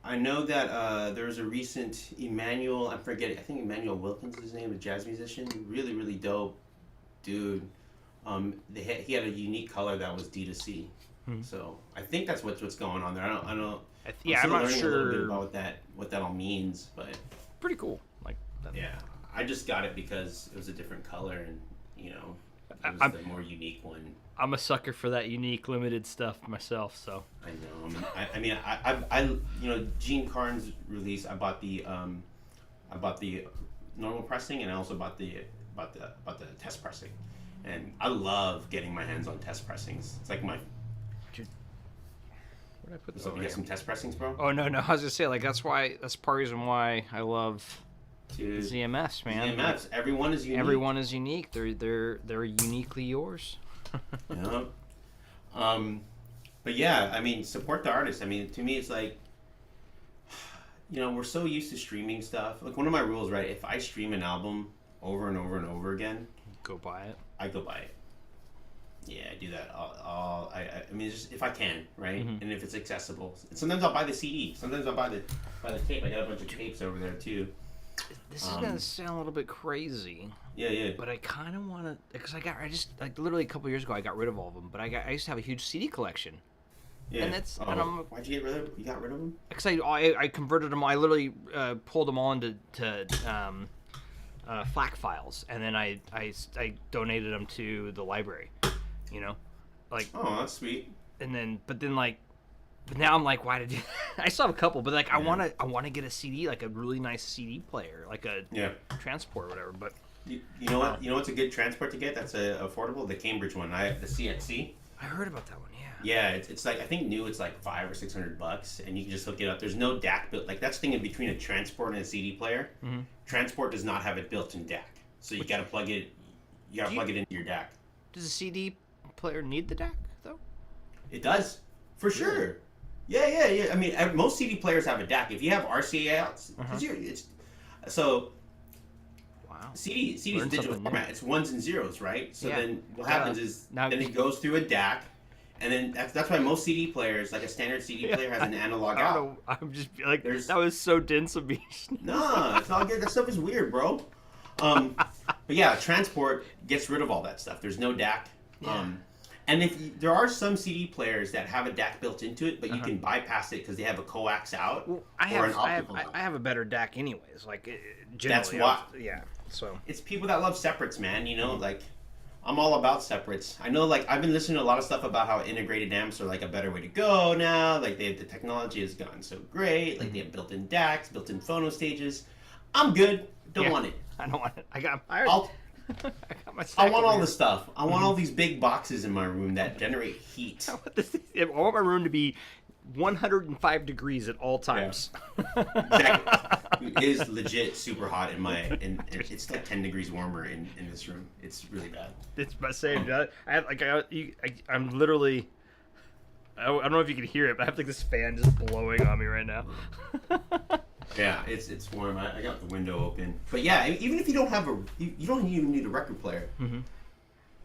I know that there's a recent Emmanuel. I think Emmanuel Wilkins is his name, a jazz musician. Really, really dope dude. He had a unique color that was D2C. So I think that's what's going on there. I don't. I'm not sure a little bit about what that all means, but pretty cool. Yeah, I just got it because it was a different color, and it was the more unique one. I'm a sucker for that unique, limited stuff myself. So I know. I mean, Gene Carnes release. I bought the normal pressing, and I also bought the test pressing. And I love getting my hands on test pressings. It's like my. Where did I put this? So you got some test pressings, bro? Oh no! I was gonna say that's part of the reason why I love ZMFs, man. ZMFs. Everyone is unique. Everyone is unique. They're uniquely yours. Yeah. But yeah, I mean, support the artist. I mean, to me, it's we're so used to streaming stuff. One of my rules, right? If I stream an album over and over and over again, go buy it. I go buy it. Yeah, I do that. I mean, just if I can, right? Mm-hmm. And if it's accessible. Sometimes I'll buy the CD. Sometimes I'll buy the tape. I got a bunch of tapes over there too. This is gonna sound a little bit crazy. Yeah. But I kind of want to, because I just literally a couple years ago I got rid of all of them. But I used to have a huge CD collection. Yeah. And that's why'd you get rid of them? You got rid of them? Because I converted them. I literally pulled them all into FLAC files, and then I donated them to the library. Oh, that's sweet. But now I'm like, why did you? I still have a couple, but I want to get a CD, a really nice CD player, a transport or whatever. But you know what? You know what's a good transport to get? That's affordable. The Cambridge one. The CXC. I heard about that one. Yeah. Yeah, it's I think new. It's $500 or $600, and you can just hook it up. There's no DAC built. That's the thing in between a transport and a CD player. Mm-hmm. Transport does not have a built-in DAC, so you got to plug it. You got to plug it into your DAC. Does a CD player need the DAC though? It does, for sure. Yeah. I mean, most CD players have a DAC. If you have RCA outs, so. Wow. CD is digital format. It's ones and zeros, right? So then what happens is then it goes through a DAC. And then that's why most CD players, a standard CD player, has an analog out. I'm just that was so dense of me. No, it's all good. That stuff is weird, bro. But yeah, transport gets rid of all that stuff. There's no DAC. Yeah. And there are some CD players that have a DAC built into it, but you can bypass it because they have a coax out or an optical out. I have a better DAC anyways. Generally. That's why. Yeah. So it's people that love separates, man. I'm all about separates. I know, I've been listening to a lot of stuff about how integrated amps are, a better way to go now. The technology has gotten so great. They have built-in DACs, built-in phono stages. I'm good. Don't want it. I don't want it. I got my I want all the stuff. I want all these big boxes in my room that generate heat. I want my room to be 105 degrees at all times. Exactly. It is legit super hot and it's like 10 degrees warmer in this room. It's really bad. It's my same. I'm literally. I don't know if you can hear it, but I have like this fan just blowing on me right now. Yeah, it's warm. I got the window open. But yeah, even if you don't have you don't even need a record player. Mm-hmm.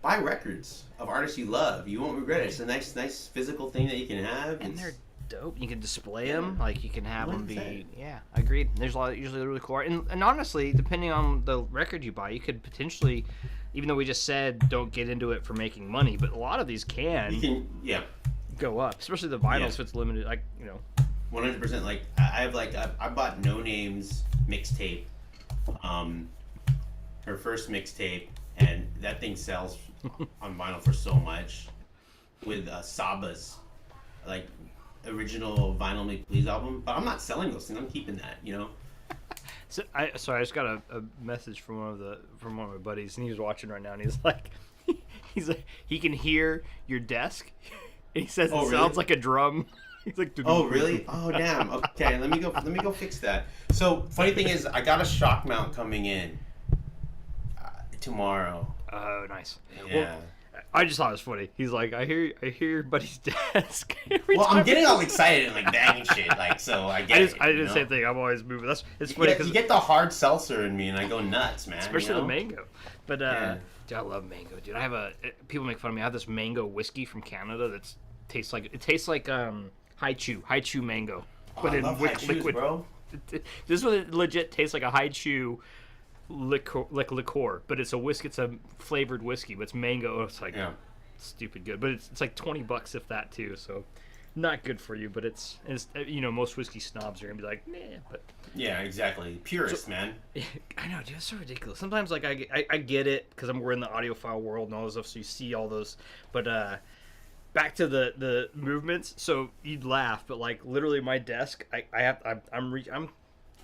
Buy records of artists you love. You won't regret it. It's a nice physical thing that you can have. And they're dope. You can display them. Like you can have them be. Yeah, agreed. There's a lot usually really cool art. And honestly, depending on the record you buy, you could potentially, even though we just said don't get into it for making money, but a lot of these can go up, especially the vinyl, so it's limited. 100%. Like I bought No Name's mixtape, her first mixtape, and that thing sells on vinyl for so much. With Saba's like original Vinyl Make Please album, but I'm not selling those things. I'm keeping that, So I just got a message from one of my buddies, and he was watching right now, and he's like, he can hear your desk, and he says it sounds like a drum. He's like, oh really? Oh damn. Okay, let me go fix that. So funny thing is, I got a shock mount coming in tomorrow. Oh, nice. Yeah. Well, I just thought it was funny. He's like, I hear your buddy's desk. I'm getting all excited and like banging shit. Like, so I get it. I did the same thing. I'm always moving. It's funny because you get the hard seltzer in me, and I go nuts, man. Especially the mango. But dude, I love mango, dude. People make fun of me. I have this mango whiskey from Canada that tastes like high chew mango, but in liquid. Bro. This one legit tastes like a high chew liqueur, but it's a whiskey. It's a flavored whiskey, but it's mango. It's like stupid good, but it's like $20 if that too. So not good for you, but it's most whiskey snobs are gonna be like, nah. But yeah, exactly, purist, man. I know, dude. It's so ridiculous. Sometimes like I get it because we're in the audiophile world and all this stuff, so you see all those, but back to the movements. So you'd laugh, but like literally my desk,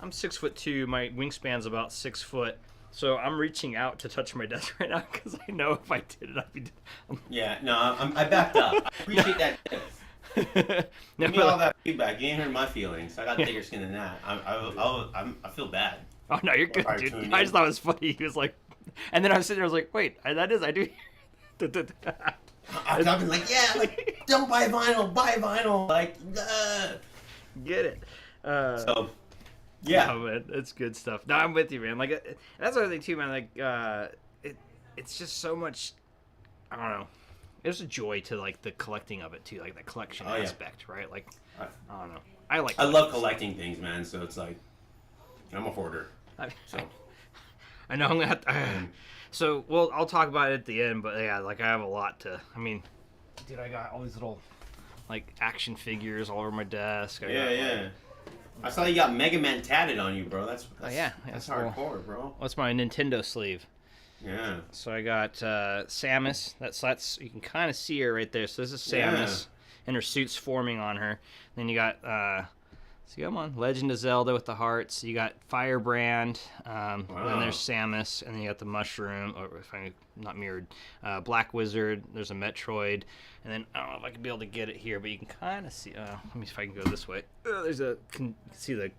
I'm 6'2". My wingspan's about 6 foot, so I'm reaching out to touch my desk right now because I know if I did it, I'd be. Yeah, no, I backed up. I appreciate that. Give me all that feedback. You ain't hurt my feelings. I got thicker skin than that. I feel bad. Oh no, you're good, dude. I just thought it was funny. He was like, and then I was sitting there. I was like, wait, I do. I'm like, yeah, like don't buy vinyl, like, get it. So. Yeah, oh, man, it's good stuff. No, I'm with you, man. Like that's the other thing too, man. Like it's just so much. I don't know. There's a joy to like the collecting of it too, like the collection aspect, right? Like I don't know. I love collecting things, man. So it's like I'm a hoarder. I know I'm gonna have to. So I'll talk about it at the end, but yeah, like I have a lot to. I mean, dude, I got all these little like action figures all over my desk. I saw you got Mega Man tatted on you, bro. That's hardcore, bro. That's my Nintendo sleeve. Yeah. So I got Samus. That's you can kind of see her right there. So this is Samus, and her suit's forming on her. Then you got come on, Legend of Zelda with the hearts. You got Firebrand. Then there's Samus, and then you got the mushroom. Or if I'm not mirrored, Black Wizard. There's a Metroid, and then I don't know if I can be able to get it here, but you can kind of see. Let me see if I can go this way. Can see the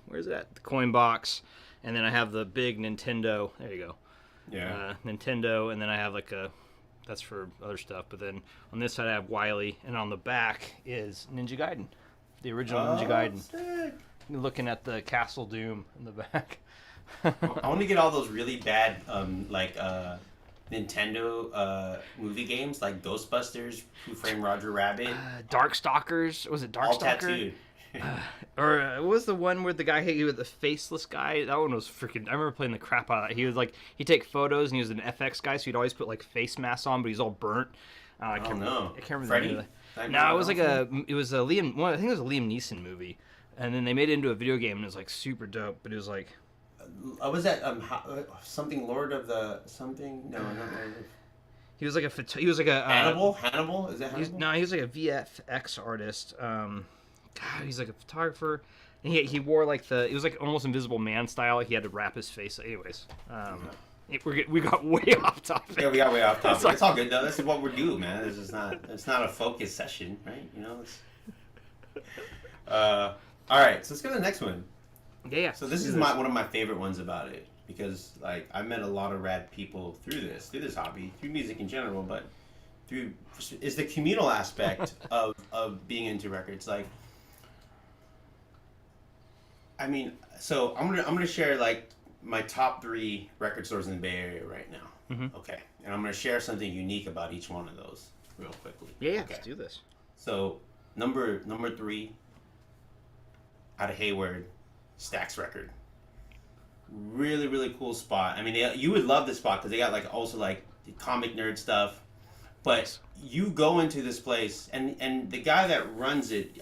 where's it at? The coin box, and then I have the big Nintendo. There you go. Yeah. Nintendo, and then I have like that's for other stuff. But then on this side I have Wily, and on the back is Ninja Gaiden. The original Ninja Gaiden. Sick. You're looking at the Castle Doom in the back. I want to get all those really bad, Nintendo movie games like Ghostbusters, Who Framed Roger Rabbit, Darkstalkers. Was it Darkstalker? All tattooed. Or what was the one where the guy hit you with the faceless guy? That one was freaking. I remember playing the crap out of that. He was like, he'd take photos and he was an FX guy, so he'd always put like face masks on, but he's all burnt. I can't remember Freddy? The name of it. No, it was like I think it was a Liam Neeson movie, and then they made it into a video game, and it was like super dope. But it was like, was that something Lord of the something? No, not Lord of. He was like a Hannibal. Hannibal, is that Hannibal? He was like a VFX artist. God, he's like a photographer. And he wore like it was like almost Invisible Man style. Like he had to wrap his face. Anyways, we got way off topic. Yeah, we got way off topic. It's all good though. This is what we're doing, man. It's not a focused session, right? You know. All right, so let's go to the next one. Yeah. So this is one of my favorite ones about it because like I met a lot of rad people through this hobby, through music in general, but through is the communal aspect of being into records. Like, I mean, so I'm gonna share like my top 3 record stores in the Bay Area right now. Mm-hmm. Okay, and I'm gonna share something unique about each one of those real quickly. Yeah, okay. let's do this. So number 3 out of Hayward, Stax Record. Really, really cool spot. I mean, you would love this spot because they got like also like comic nerd stuff. But you go into this place, and the guy that runs it,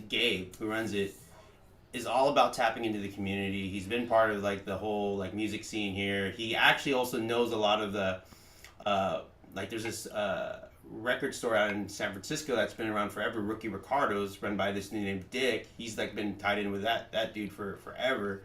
Gabe, who runs it, is all about tapping into the community. He's been part of like the whole like music scene here. He actually also knows a lot of the like there's this record store out in San Francisco that's been around forever, Rookie Ricardo's, run by this dude named Dick. He's like been tied in with that dude for forever.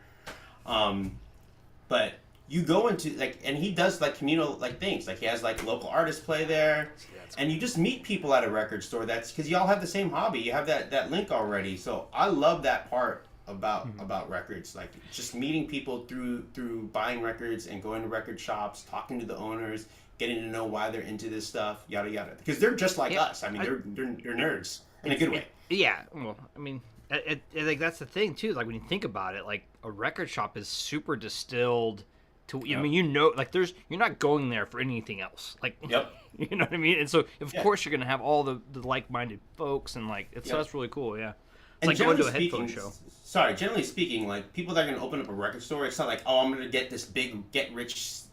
But you go into like, and he does like communal like things. Like he has like local artists play there, and you just meet people at a record store. That's because y'all have the same hobby. You have that link already. So I love that part about records. Like just meeting people through buying records and going to record shops, talking to the owners, getting to know why they're into this stuff, yada yada. Because they're just like us. I mean, they're nerds in a good way. Yeah. Well, I mean, like that's the thing too. Like when you think about it, like a record shop is super distilled. I mean, you know, like you're not going there for anything else. Like, yep. You know what I mean? And so, of course, you're going to have all the like-minded folks, and like, so that's really cool, yeah. It's like going to a headphone show. Sorry, generally speaking, like people that are going to open up a record store, it's not like, oh, I'm going to get this big get-rich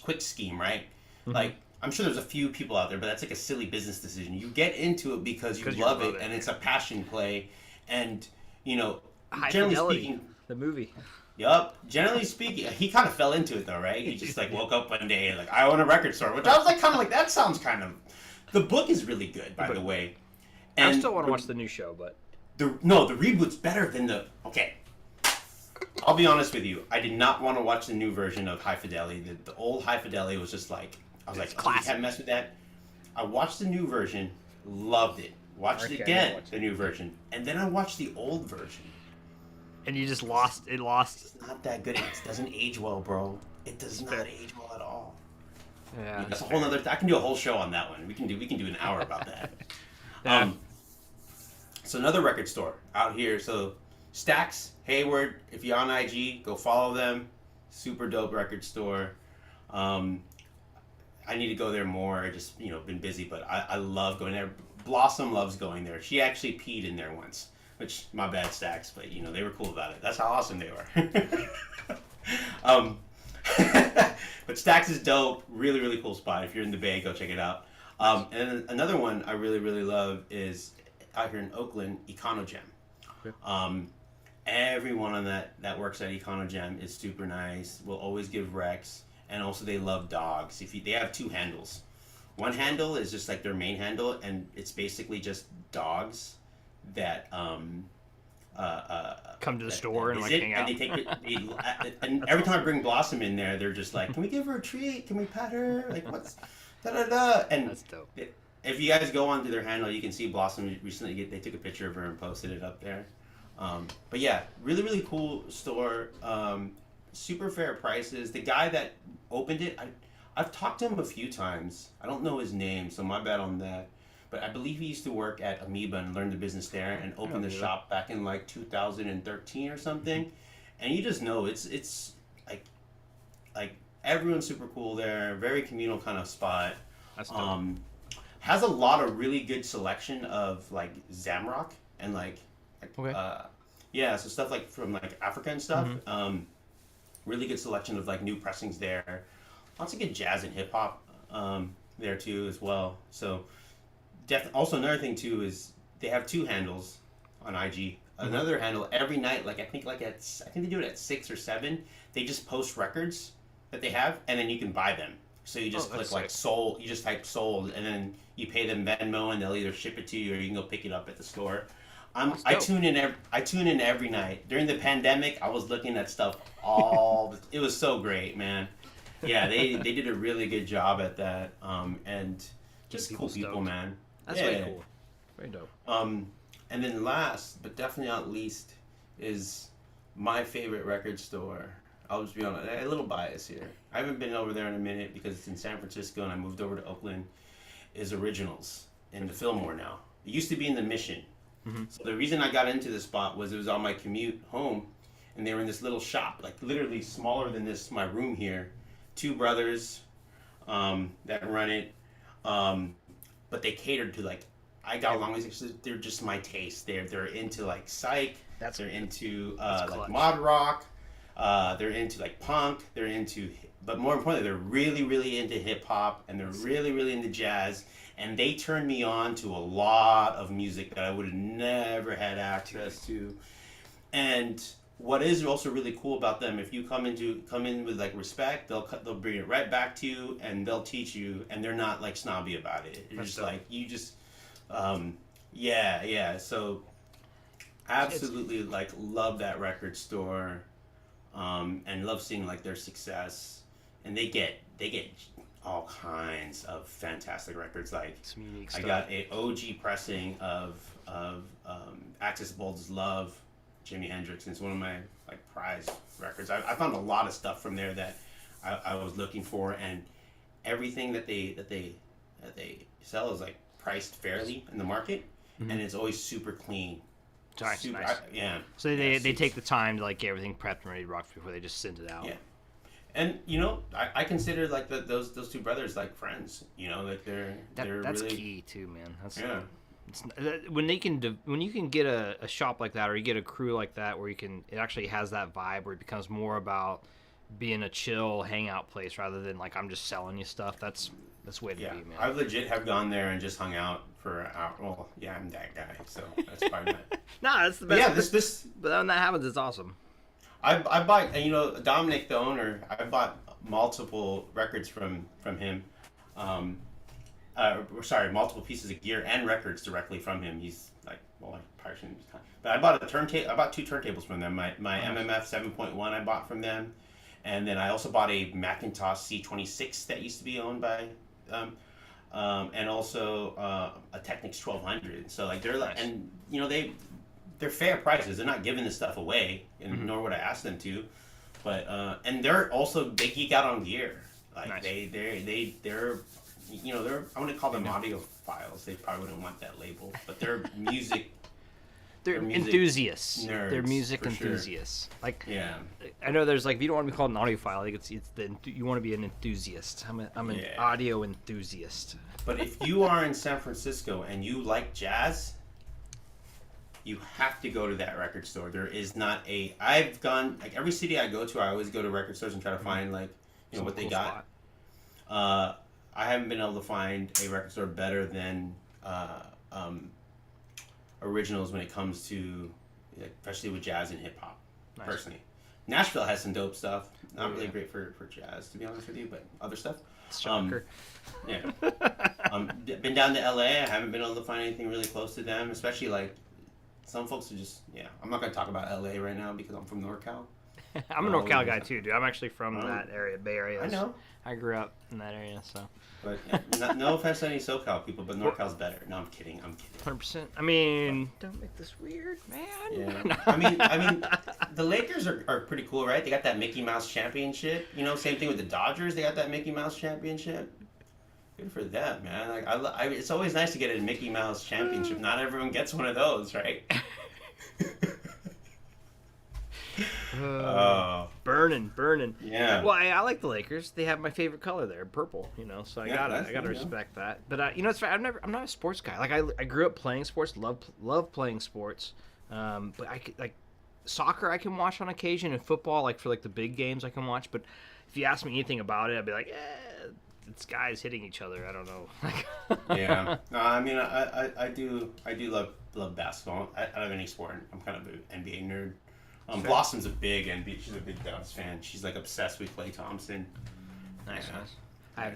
quick scheme, right? Mm-hmm. Like, I'm sure there's a few people out there, but that's like a silly business decision. You get into it because you love it, and it's a passion play, and, you know, High generally Fidelity, speaking... the movie. Yup. Generally speaking, he kind of fell into it though, right? He just like woke up one day and like, I own a record store, which I was like kind of like, that sounds kind of... The book is really good, by the way. And I still want to watch the new show, but... The reboot's better than the... Okay. I'll be honest with you. I did not want to watch the new version of High Fidelity. The old High Fidelity was just like... I was like, oh, you can't mess with that. I watched the new version, loved it. Watched it again, the new version. And then I watched the old version. And you just lost. It's not that good. It doesn't age well, bro. It does not age well at all. Yeah, that's a whole other. I can do a whole show on that one. We can do an hour about that. Yeah. So another record store out here. So Stax Hayward. If you're on IG, go follow them. Super dope record store. I need to go there more. I just been busy, but I love going there. Blossom loves going there. She actually peed in there once. Which, my bad, Stax, but, they were cool about it. That's how awesome they were. But Stax is dope. Really, really cool spot. If you're in the Bay, go check it out. And then another one I really, really love is out here in Oakland, Econogem. Okay. Everyone on that works at Econogem is super nice. Will always give recs. And also they love dogs. They have 2 handles. One handle is just like their main handle, and it's basically just dogs that come to the store and like hang out. And they take it, and every time I bring Blossom in there, they're just like, "Can we give her a treat? Can we pet her? Like what's da da da?" And that's dope. If you guys go onto their handle, you can see Blossom recently. They took a picture of her and posted it up there. But yeah, really really cool store. Super fair prices. The guy that opened it, I've talked to him a few times. I don't know his name, so my bad on that. But I believe he used to work at Amoeba and learn the business there and opened the shop back in like 2013 or something. And you just know it's like everyone's super cool there. Very communal kind of spot. That's dope. Has a lot of really good selection of like Zamrock and like so stuff like from like Africa and stuff. Mm-hmm. Really good selection of like new pressings there. Lots of good jazz and hip hop there too as well. So. Also, another thing too is they have 2 handles on IG. Mm-hmm. Another handle every night, I think they do it at 6 or 7. They just post records that they have, and then you can buy them. So you just click like sold. You just type sold, and then you pay them Venmo, and they'll either ship it to you or you can go pick it up at the store. I tune in every night. During the pandemic, I was looking at stuff it was so great, man. Yeah, they did a really good job at that, and just cool people, man. That's really cool. Very dope. And then last, but definitely not least, is my favorite record store. I'll just be honest, a little bias here. I haven't been over there in a minute because it's in San Francisco and I moved over to Oakland. Is Originals in the Fillmore now. It used to be in the Mission. Mm-hmm. So the reason I got into this spot was it was on my commute home, and they were in this little shop, like literally smaller than this my room here. Two brothers that run it, but they catered to like I got along with it. They're just my taste. They're into like psych. They're into like mod rock. They're into like punk. They're into, but more importantly, they're really into hip hop, and they're really into jazz. And they turned me on to a lot of music that I would have never had access to. And what is also really cool about them, if you come in with like respect, they'll bring it right back to you, and they'll teach you, and they're not like snobby about it. It's just like you just, yeah. So absolutely like love that record store, and love seeing like their success, and they get all kinds of fantastic records. Like Some unique I stuff. got a OG pressing of Axis Bold's Love, Jimi Hendrix, and it's one of my like prized records. I found a lot of stuff from there that I was looking for, and everything that they sell is like priced fairly in the market, and it's always super clean. Nice. Yeah. So they take the time to like get everything prepped and ready to rock before they just send it out. Yeah. And you know, I consider like those two brothers like friends. You know, like they're That's really key too, man. That's yeah. when you can get a shop like that, or you get a crew like that where it actually has that vibe where it becomes more about being a chill hangout place rather than like I'm just selling you stuff. That's the way to be, man. I legit have gone there and just hung out for an hour. Well, yeah, I'm that guy, so that's probably not. Nah, that's the best. Yeah, this. But when that happens, it's awesome. I bought, and you know, Dominic, the owner, I bought multiple records from him. Multiple pieces of gear and records directly from him. He's like, well, I probably shouldn't use time. But I bought I bought two turntables from them. My MMF 7.1 I bought from them, and then I also bought a Macintosh C26 that used to be owned by, and also a Technics 1200. So like they're like, and you know they're fair prices. They're not giving this stuff away, and nor would I ask them to. But and they geek out on gear. Like they're you know, I wouldn't call them audiophiles. They probably wouldn't want that label, but they're music. They're enthusiasts. Nerds, they're music for enthusiasts. Sure. Like Yeah. I know there's like if you don't want to be called an audiophile, I think you want to be an enthusiast. I'm an audio enthusiast. But if you are in San Francisco and you like jazz, you have to go to that record store. There is not I've gone like every city I go to, I always go to record stores and try to find like what they got. I haven't been able to find a record store better than Originals when it comes to, especially with jazz and hip hop. Nice. Personally, Nashville has some dope stuff. Not really great for jazz, to be honest with you, but other stuff. Shocker. Yeah. Been down to LA. I haven't been able to find anything really close to them, especially like some folks are just I'm not gonna talk about LA right now because I'm from NorCal. I'm a NorCal guy too, dude. I'm actually from that area, Bay Area. I know. I grew up in that area, so. But no offense to any SoCal people, but NorCal's better. No, I'm kidding. 100%. I mean, don't make this weird, man. Yeah. I mean, the Lakers are pretty cool, right? They got that Mickey Mouse championship. You know, same thing with the Dodgers. They got that Mickey Mouse championship. Good for them, man. Like it's always nice to get a Mickey Mouse championship. Not everyone gets one of those, right? Burning. Yeah. Well, I like the Lakers. They have my favorite color there, purple. You know, so I gotta respect that. But you know, it's I'm not a sports guy. Like I grew up playing sports, love playing sports. But like soccer, I can watch on occasion, and football, like for like the big games, I can watch. But if you ask me anything about it, I'd be like, it's guys hitting each other. I don't know. Yeah. No, I mean, I do love basketball. Out of any sport, I'm kind of an NBA nerd. Blossom's a big NBA. She's a big Dallas fan. She's like obsessed with Klay Thompson. Nice.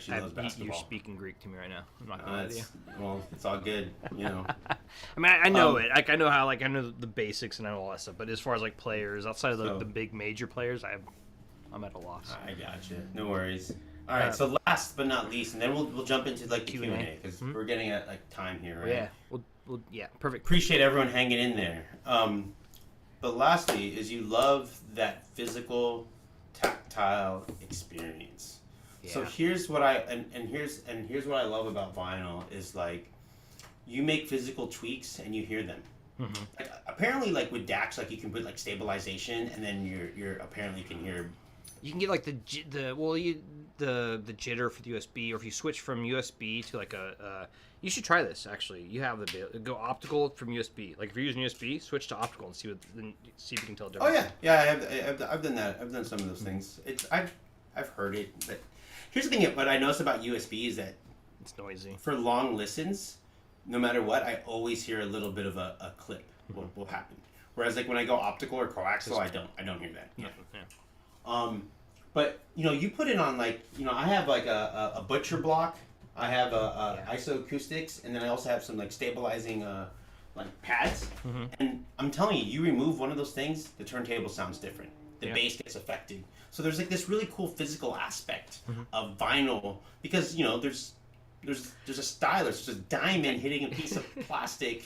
She loves basketball. You're speaking Greek to me right now. I'm not gonna lie to you. Well, it's all good, you know. I mean, I know it. Like I know how. Like I know the basics and I know all that stuff. But as far as like players outside of the big major players, I'm at a loss. I gotcha. No worries. All right. So last but not least, and then we'll jump into like the Q&A because we're getting at like time here, right? Yeah. Well, yeah, perfect. Appreciate everyone hanging in there. But lastly, is you love that physical, tactile experience. So Yeah. here's what here's what I love about vinyl is like you make physical tweaks and you hear them. Mm-hmm. Like apparently, like with DAX, like you can put like stabilization and then you're apparently can hear. You can get like the jitter for the USB, or if you switch from USB to like you should try this actually. You have the go optical from USB. Like if you're using USB, switch to optical and see if you can tell the Oh difference. I've done that. I've done some of those things. I've heard it, but here's the thing. What I notice about USB is that It's noisy. for long listens, no matter what, I always hear a little bit of a clip will happen. Whereas like when I go optical or coaxial, I don't hear that. Yeah. Yeah. But you put it on like I have like a butcher block. I have a ISO acoustics, and then I also have some like stabilizing like pads. Mm-hmm. And I'm telling you, you remove one of those things, the turntable sounds different. The Yeah. bass gets affected. So there's like this really cool physical aspect Mm-hmm. of vinyl because there's a stylus, there's a diamond hitting a piece of plastic.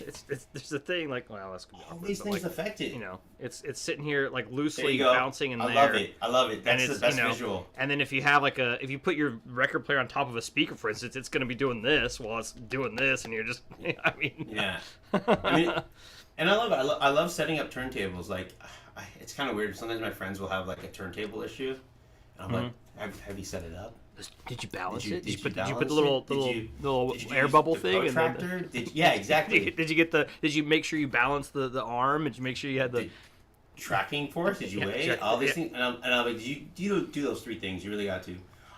There's a thing like, well, that's gonna be All awkward, these but, things like, affect it. it's sitting here like There loosely you go. bouncing in I there. love it. That's And the it's best visual. And then if you have if you put your record player on top of a speaker, for instance, it's gonna be doing this while it's doing this, and you're just, I mean, Yeah. I mean, and I love it. I love setting up turntables. Like, it's kind of weird. Sometimes my friends will have like a turntable issue, and I'm like, have you set it up? did you balance Did it? you Did you put balance the little it? little Did you air use bubble the thing? And then, protractor? Yeah, exactly. Did you make sure you balanced the arm? Did you make sure you had the Tracking force? Did you Yeah, weigh? check- All these yeah. things? And I'm like, you do those three things. You really got to.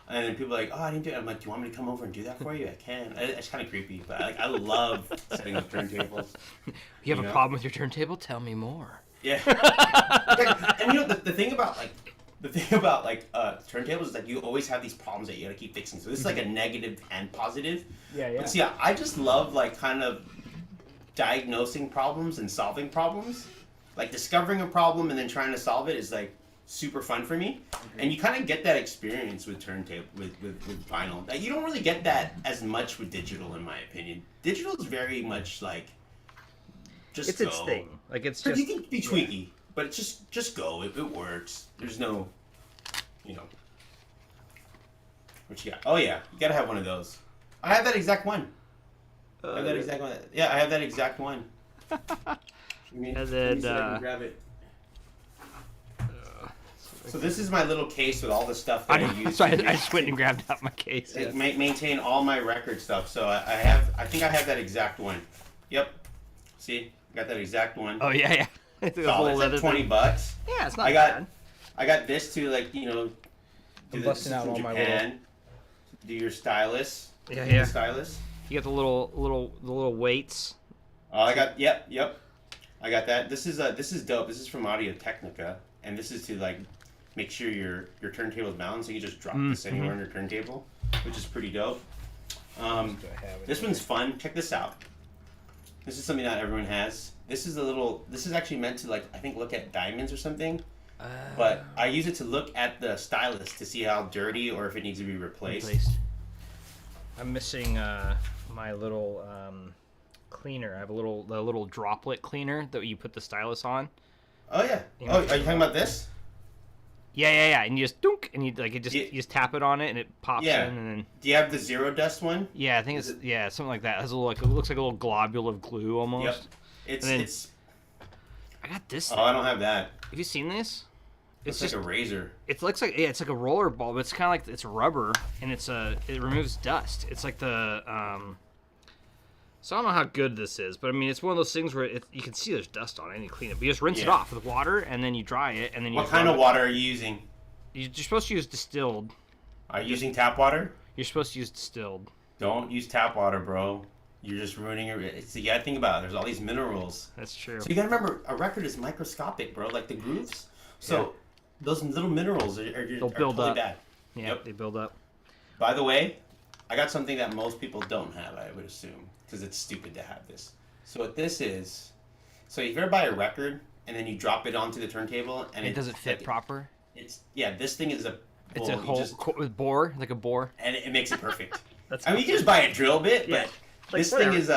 And then people are like, oh, I didn't do it. I'm like, do you want me to come over and do that for you? I can. It's kind of creepy, but I love setting up turntables. You have You a know? problem with your turntable? Tell me more. Yeah. And the thing about turntables is that you always have these problems that you gotta keep fixing. So this is like a negative and positive. Yeah. But see, I just love like kind of diagnosing problems and solving problems. Like discovering a problem and then trying to solve it is like super fun for me. And you kind of get that experience with turntable with vinyl. That you don't really get that as much with digital, in my opinion. Digital is very much like just It's go. its thing. Like it's But just you can be tweaky, but it's just go. It works. There's no, What you got? Oh yeah, you gotta have one of those. I have that exact one. I have that exact one. Yeah, I have that exact one. And Let then me see if I can grab it. So this is my little case with all the stuff that I use. So I just went and grabbed out my case. Like, Yeah. maintain all my record stuff. So I think I have that exact one. Yep. See, I got that exact one. Oh yeah. It's a Solid. little It's leather like thing. $20. Yeah, it's not I got bad. I got this to like do I'm the- busting this out from all my Japan. Do your stylus. Yeah, Do the yeah. stylus. You got the little weights. Oh, I got yep. I got that. This is dope. This is from Audio Technica, and this is to like make sure your turntable is balanced. So you just drop this anywhere on your turntable, which is pretty dope. This one's fun. Check this out. This is something not everyone has. This is actually meant to like I think look at diamonds or something. But I use it to look at the stylus to see how dirty or if it needs to be replaced. I'm missing my little cleaner. I have a little droplet cleaner that you put the stylus on. Oh yeah. Oh, are you talking about this? Yeah. And you just dunk, and you like it just Yeah. you just tap it on it, and it pops Yeah. in, and then Do you have the zero dust one? yeah, I think Is it's something like that. It has a little, it looks like a little globule of glue almost. Yep. And then- It's. I got this. Oh, I don't have that. Have you seen this? It's like a razor. It looks like it's like a roller ball, but it's kind of like it's rubber, and it removes dust. It's like the So I don't know how good this is, but I mean it's one of those things where you can see there's dust on it, and you clean it. But you just rinse it Yeah. off with water, and then you dry it, and then you. What kind of water are you using? You're supposed to use distilled. Are you using tap water? You're supposed to use distilled. Don't use tap water, bro. You're just ruining it. So you gotta think about it. There's all these minerals. That's true. So you gotta remember, a record is microscopic, bro. Like the grooves. So those little minerals are They'll build totally up. bad. Yeah, Yep. they build up. By the way, I got something that most people don't have, I would assume, because it's stupid to have this. So what this is, so if you ever buy a record and then you drop it onto the turntable and It doesn't fit proper. This thing is a It's a well, you whole just- with bore, like a bore. and it makes it perfect. That's I mean, you can just buy a drill bit, Yeah. but Like, this whatever. thing is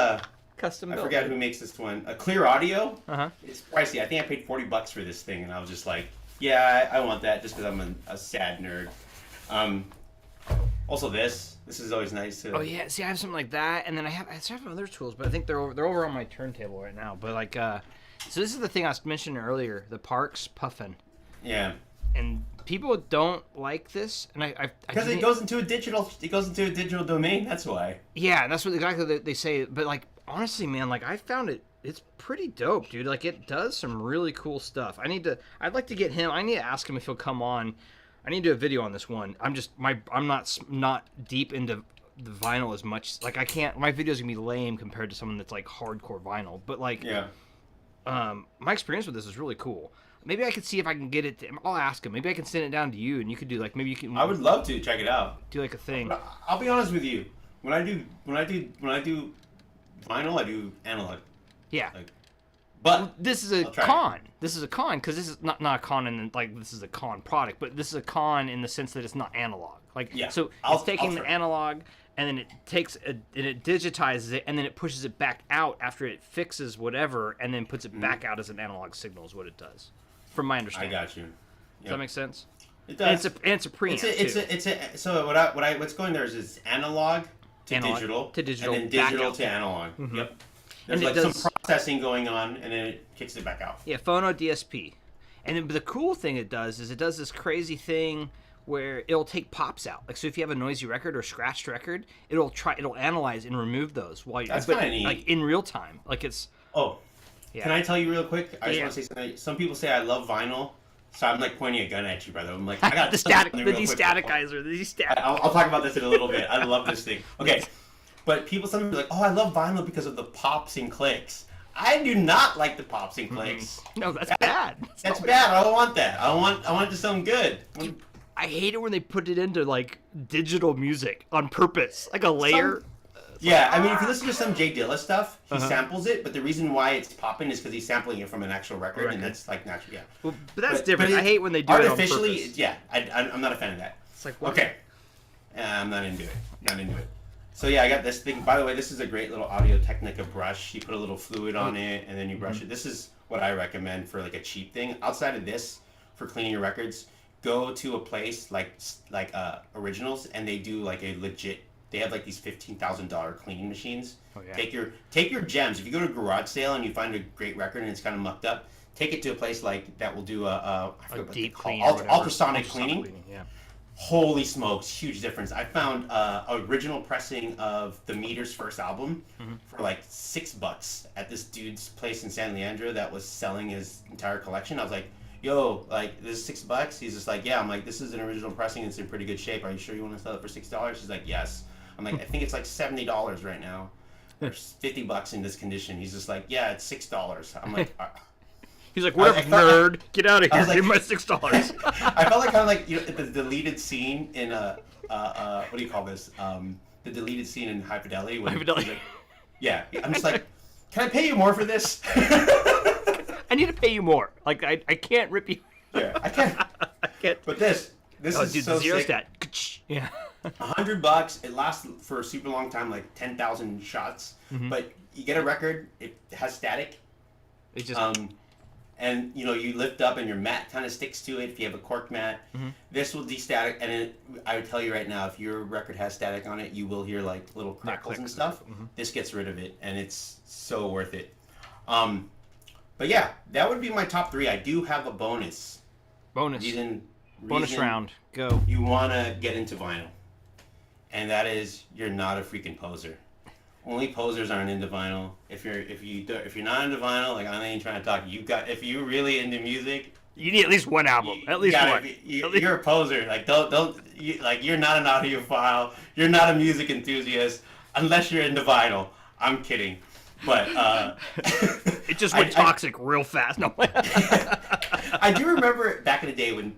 Custom I built. forgot who makes this one. A Clear Audio. Uh-huh. It's pricey. I think I paid $40 for this thing, and I was just like, yeah, I want that just because I'm a sad nerd. Also, this is always nice too. Oh yeah, see, I have something like that, and then I have other tools, but I think they're over on my turntable right now. But like, so this is the thing I was mentioning earlier, the Parks Puffin. Yeah. And people don't like this, and because it goes into a digital domain. That's why. Yeah, and that's what exactly they say. But like, honestly, man, like I found it's pretty dope, dude. Like it does some really cool stuff. I'd like to get him. I need to ask him if he'll come on. I need to do a video on this one. I'm not deep into the vinyl as much. Like I can't. My videos gonna be lame compared to someone that's like hardcore vinyl. But like, yeah. My experience with this is really cool. Maybe I could see if I can get it. I'll ask him. Maybe I can send it down to you, and you could do like maybe you can. I would love to check it out. Do like a thing. But I'll be honest with you. When I do vinyl, I do analog. Yeah. But this is a con. This is a con because this is not a con in like this is a con product, but this is a con in the sense that it's not analog. Like so, it's taking the analog and then it takes and it digitizes it and then it pushes it back out after it fixes whatever and then puts it back out as an analog signal is what it does, from my understanding. I got you. Yep. Does that make sense? It does. And it's a preamp. So what's going there is analog to digital, and then digital to analog. Mm-hmm. Yep. There's like some processing going on, and then it kicks it back out. Yeah, phono DSP. And then the cool thing it does is it does this crazy thing where it'll take pops out. Like so, if you have a noisy record or scratched record, it'll analyze and remove those while you're. That's kind of neat. Like in real time, like it's. Oh. Yeah. Can I tell you real quick? I just want to say something. Some people say I love vinyl, so I'm like pointing a gun at you, brother. I'm like, I got the destatizer. I'll talk about this in a little bit. I love this thing. Okay. But people sometimes are like, oh, I love vinyl because of the pops and clicks. I do not like the pops and clicks. No, that's bad. That's bad. I don't want that. I want it to sound good. I hate it when they put it into like digital music on purpose, like a layer. Yeah, I mean, if you listen to some Jay Dilla stuff, he samples it, but the reason why it's popping is because he's sampling it from an actual record, and that's like natural. Yeah. Well, but that's different. I hate when they do it on purpose. Yeah, I'm not a fan of that. It's like what? Okay. I'm not into it. Not into it. So yeah, I got this thing. By the way, this is a great little Audio Technica brush. You put a little fluid on it, and then you brush it. This is what I recommend for like a cheap thing. Outside of this, for cleaning your records, go to a place like Originals, and they do like a legit. They have like these $15,000 cleaning machines. Oh, yeah. Take your gems. If you go to a garage sale and you find a great record and it's kind of mucked up, take it to a place like that will do a deep clean, ultrasonic cleaning. Yeah. Holy smokes, huge difference. I found original pressing of the Meters' first album for like $6 at this dude's place in San Leandro that was selling his entire collection. I was like, yo, like, this is $6? He's just like, yeah. I'm like, this is an original pressing. It's in pretty good shape. Are you sure you want to sell it for $6? He's like, yes. I'm like, I think it's like $70 right now. Or $50 in this condition. He's just like, yeah, it's $6. I'm like... He's like, whatever, nerd. Get out of here. Give me my $6. I felt like kind of like the deleted scene in what do you call this? The deleted scene in High Fidelity. High Fidelity. Like, yeah, I'm just like, can I pay you more for this? I need to pay you more. Like I can't rip you. Yeah, I can't. I can't. But this is dude, so the zero sick. stat. Yeah. $100. It lasts for a super long time, like 10,000 shots. But you get a record. It has static. It just. And you lift up and your mat kind of sticks to it if you have a cork mat. This will de-static, and I would tell you right now, if your record has static on it, you will hear like little crackles and stuff. This gets rid of it, and it's so worth it. But yeah, that would be my top 3. I do have a bonus. Bonus round. Go. You want to get into vinyl, and that is you're not a freaking poser. Only posers aren't into vinyl. If you're not into vinyl, like I ain't trying to talk. If you're really into music, you need at least one album. At least one. You're a poser. Like you're not an audiophile. You're not a music enthusiast unless you're into vinyl. I'm kidding, but it just went toxic real fast. No. I do remember back in the day when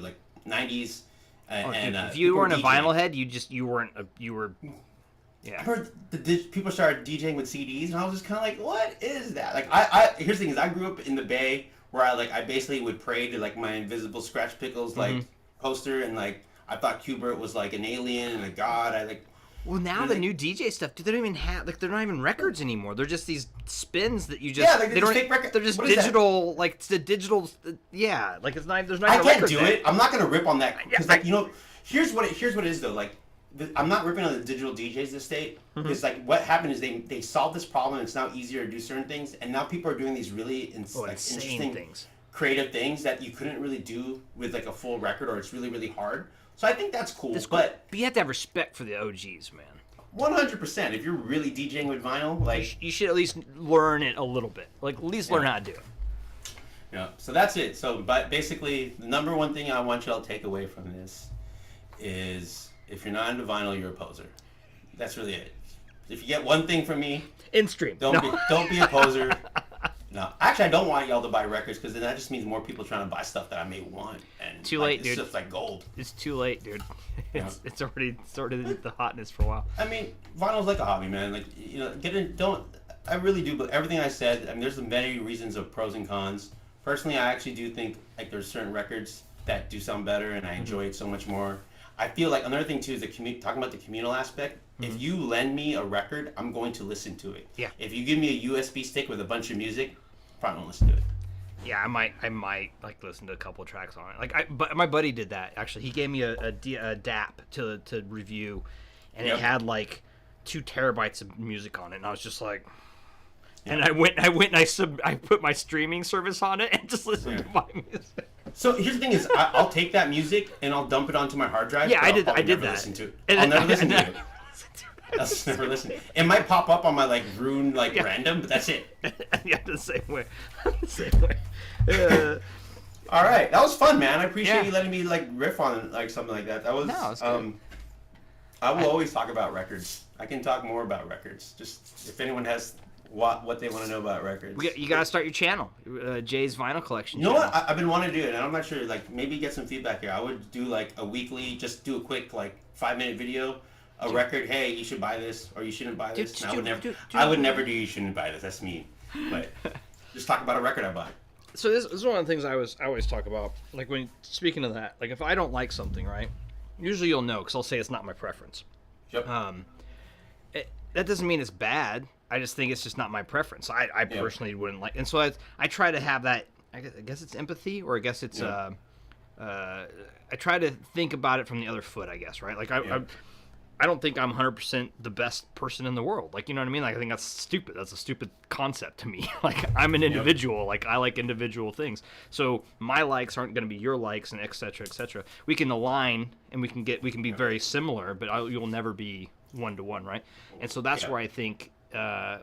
like 90s. If you weren't a vinyl head, you were. Yeah. I heard people started DJing with CDs, and I was just kind of like, "What is that?" Like, here's the thing: is I grew up in the Bay, where I basically would pray to like my Invisible Scratch Pickles like poster, and like I thought Kubert was like an alien and a god. Well, now the new DJ stuff, dude, they don't even have they're not even records anymore. They're just these spins that you just they don't fake records. They're just digital, like it's the digital. Yeah, like it's not. There's not. I can't do it. I'm not gonna rip on that because here's what it is though. Like I'm not ripping on the digital DJs this day because like what happened is they solved this problem and it's now easier to do certain things and now people are doing these really interesting things, creative things that you couldn't really do with like a full record or it's really really hard. So I think that's cool. But you have to have respect for the OGs, man. 100%. If you're really DJing with vinyl, like you should at least learn it a little bit. Like at least learn how to do it. Yeah. So that's it. So, but basically, the number one thing I want y'all to take away from this is if you're not into vinyl, you're a poser. That's really it. If you get one thing from me, in stream, don't be a poser. No, actually, I don't want y'all to buy records because then that just means more people trying to buy stuff that I may want. And too late, dude. It's just like gold. It's too late, dude. It's already the hotness for a while. I mean, vinyl's like a hobby, man. Like I really do. But everything I said, I mean, there's many reasons of pros and cons. Personally, I actually do think like there's certain records that do sound better, and I enjoy it so much more. I feel like another thing too is talking about the communal aspect. If you lend me a record, I'm going to listen to it. Yeah. If you give me a USB stick with a bunch of music, probably won't listen to it. Yeah, I might like listen to a couple tracks on it. But my buddy did that actually. He gave me a DAP to review, and it had like 2 terabytes of music on it, and I was just like. Yeah. And I put my streaming service on it and just listened to my music. So here's the thing: is I'll take that music and I'll dump it onto my hard drive. Yeah, I did that. Listen to it. I'll never listen to it. I'll never listen. It might pop up on my like Rune random, but that's it. Yeah, the same way. The same way. All right, that was fun, man. I appreciate you letting me like riff on like something like that. That was. No, it's good. I will always talk about records. I can talk more about records. Just if anyone has. What they want to know about records. You gotta start your channel, Jay's Vinyl Collection. You know what? I've been wanting to do it, and I'm not sure. Like maybe get some feedback here. I would do like a weekly, just do a quick like 5-minute video, record. Hey, you should buy this, or you shouldn't buy this. I would never do. You shouldn't buy this. That's mean. But just talk about a record I bought. So this is one of the things I always talk about. Like when speaking of that, like if I don't like something, right? Usually you'll know because I'll say it's not my preference. Yep. That doesn't mean it's bad. I just think it's just not my preference. I personally wouldn't like, and so I try to have that. I guess it's empathy, or I guess it's I try to think about it from the other foot. I guess right. Like I don't think I'm 100% the best person in the world. Like you know what I mean? Like I think that's stupid. That's a stupid concept to me. Like I'm an individual. Yep. Like I like individual things. So my likes aren't going to be your likes, and et cetera, et cetera. We can align and we can be very similar, but you'll never be 1-to-1, right? And so that's where I think.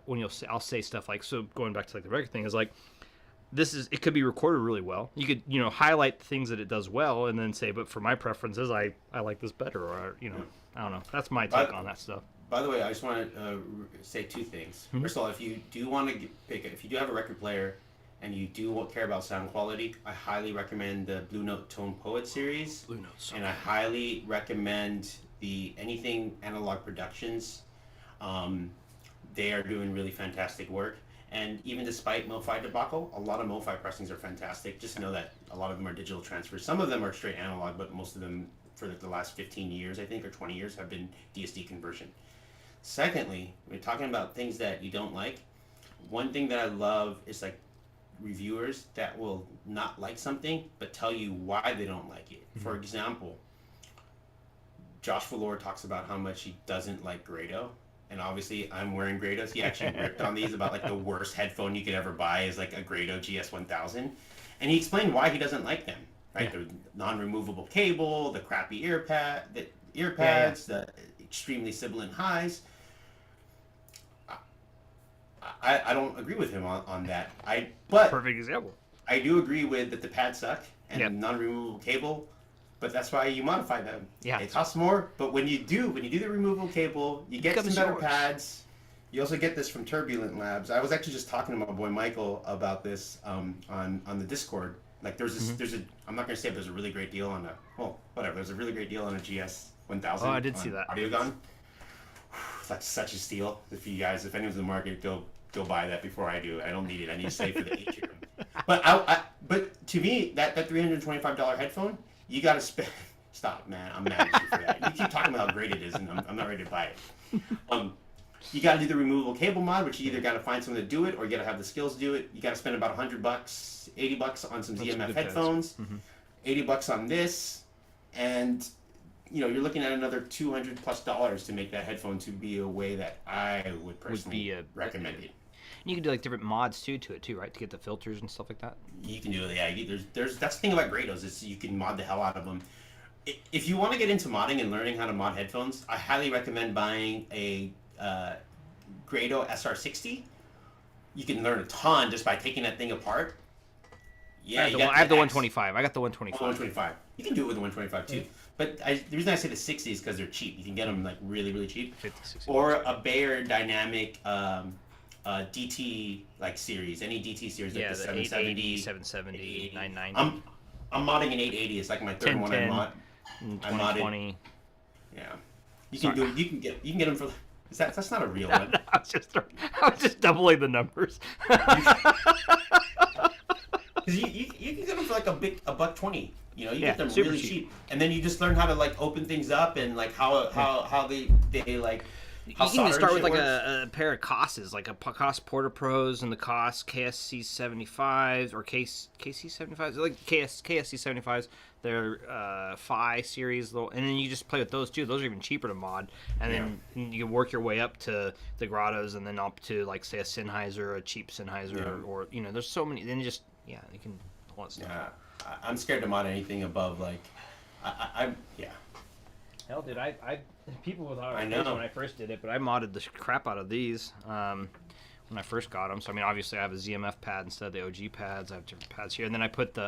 When I'll say stuff like, so going back to like the record thing is like, it could be recorded really well. You could, highlight the things that it does well and then say, but for my preferences, I like this better, or, I don't know. That's my take on that stuff. By the way, I just want to say 2 things. Mm-hmm. First of all, if you do want to if you do have a record player and you do care about sound quality, I highly recommend the Blue Note Tone Poet series. Blue Note. And I highly recommend the Anything Analog Productions. They are doing really fantastic work. And even despite MoFi debacle, a lot of MoFi pressings are fantastic. Just know that a lot of them are digital transfers. Some of them are straight analog, but most of them, for the last 15 years, I think, or 20 years, have been DSD conversion. Secondly, when you're talking about things that you don't like, one thing that I love is like reviewers that will not like something, but tell you why they don't like it. Mm-hmm. For example, Josh Valor talks about how much he doesn't like Grado. And obviously, I'm wearing Grados. He actually ripped on these about like the worst headphone you could ever buy is like a Grado GS1000. And he explained why he doesn't like them. Right, the non-removable cable, the crappy earpads, the extremely sibilant highs. I don't agree with him on that. But perfect example. I do agree with that the pads suck and non-removable cable. But that's why you modify them. Yeah, it costs more. But when you do the removable cable, you get some better pads. You also get this from Turbulent Labs. I was actually just talking to my boy Michael about this on the Discord. Like there's I'm not gonna say there's a really great deal on there's a really great deal on a GS1000. Oh, I did see that. Audiogun. That's such a steal. If anyone's in the market, go buy that before I do. I don't need it. I need to save for the Atrium. But but to me, that $325 headphone, you got to Stop, man. I'm mad at you for that. You keep talking about how great it is, and I'm not ready to buy it. You got to do the removable cable mod, which you either got to find someone to do it, or you got to have the skills to do it. You got to spend about $100, $80 on some ZMF headphones, $80 on this, and you're looking at another $200+ to make that headphone to be a way that I would personally recommend it. You can do like different mods to it too, right? To get the filters and stuff like that. You can do it. Yeah, there's that's the thing about Grados is you can mod the hell out of them. If you want to get into modding and learning how to mod headphones, I highly recommend buying a Grado SR60. You can learn a ton just by taking that thing apart. Yeah, I have the 125. I got the 125. 125. You can do it with the 125 too. But the reason I say the 60 is because they're cheap. You can get them like really, really cheap. 50, 60 or a Bayer Dynamic DT like series, any DT series, like the 770, 770, 990. I'm modding an 880. It's like my third 10, one 10, I mod. 2020. Yeah, you can do it. You can get them for. That's not a real one. I was just doubling the numbers. Because you can get them for like $1.20. You get them super really cheap, and then you just learn how to like open things up and like how they like. You can even start with like a pair of Kosses, like a Koss Porta Pros and the Koss KSC 75s or KC 75s, like KSC 75s. They're Phi series, and then you just play with those too. Those are even cheaper to mod, and then you work your way up to the Grottos, and then up to like say a Sennheiser, a cheap Sennheiser, or there's so many. Then you can pull that stuff. Yeah, I'm scared to mod anything above like, yeah. Hell, dude, I people without I know when I first did it, but I modded the crap out of these when I first got them. So I mean, obviously I have a ZMF pad instead of the OG pads. I have different pads here, and then I put the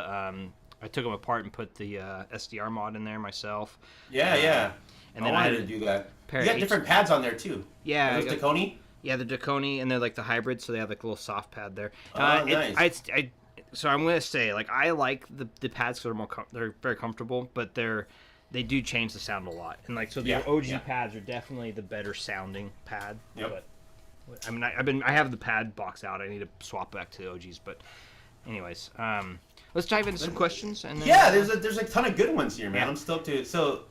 I took them apart and put the SDR mod in there myself. Yeah. And then I wanted to do that. You got different pads on there too. Yeah, those Dakoni. Yeah, the Dakoni, and they're like the hybrid, so they have like a little soft pad there. Nice. So I'm gonna say like I like the pads because they're very comfortable, but they do change the sound a lot, and like so the OG pads are definitely the better sounding pad. Yep. But I mean I have the pad box out. I need to swap back to the OGs, but anyways, let's dive into some questions. And then, there's a ton of good ones here, man. I'm stoked to. So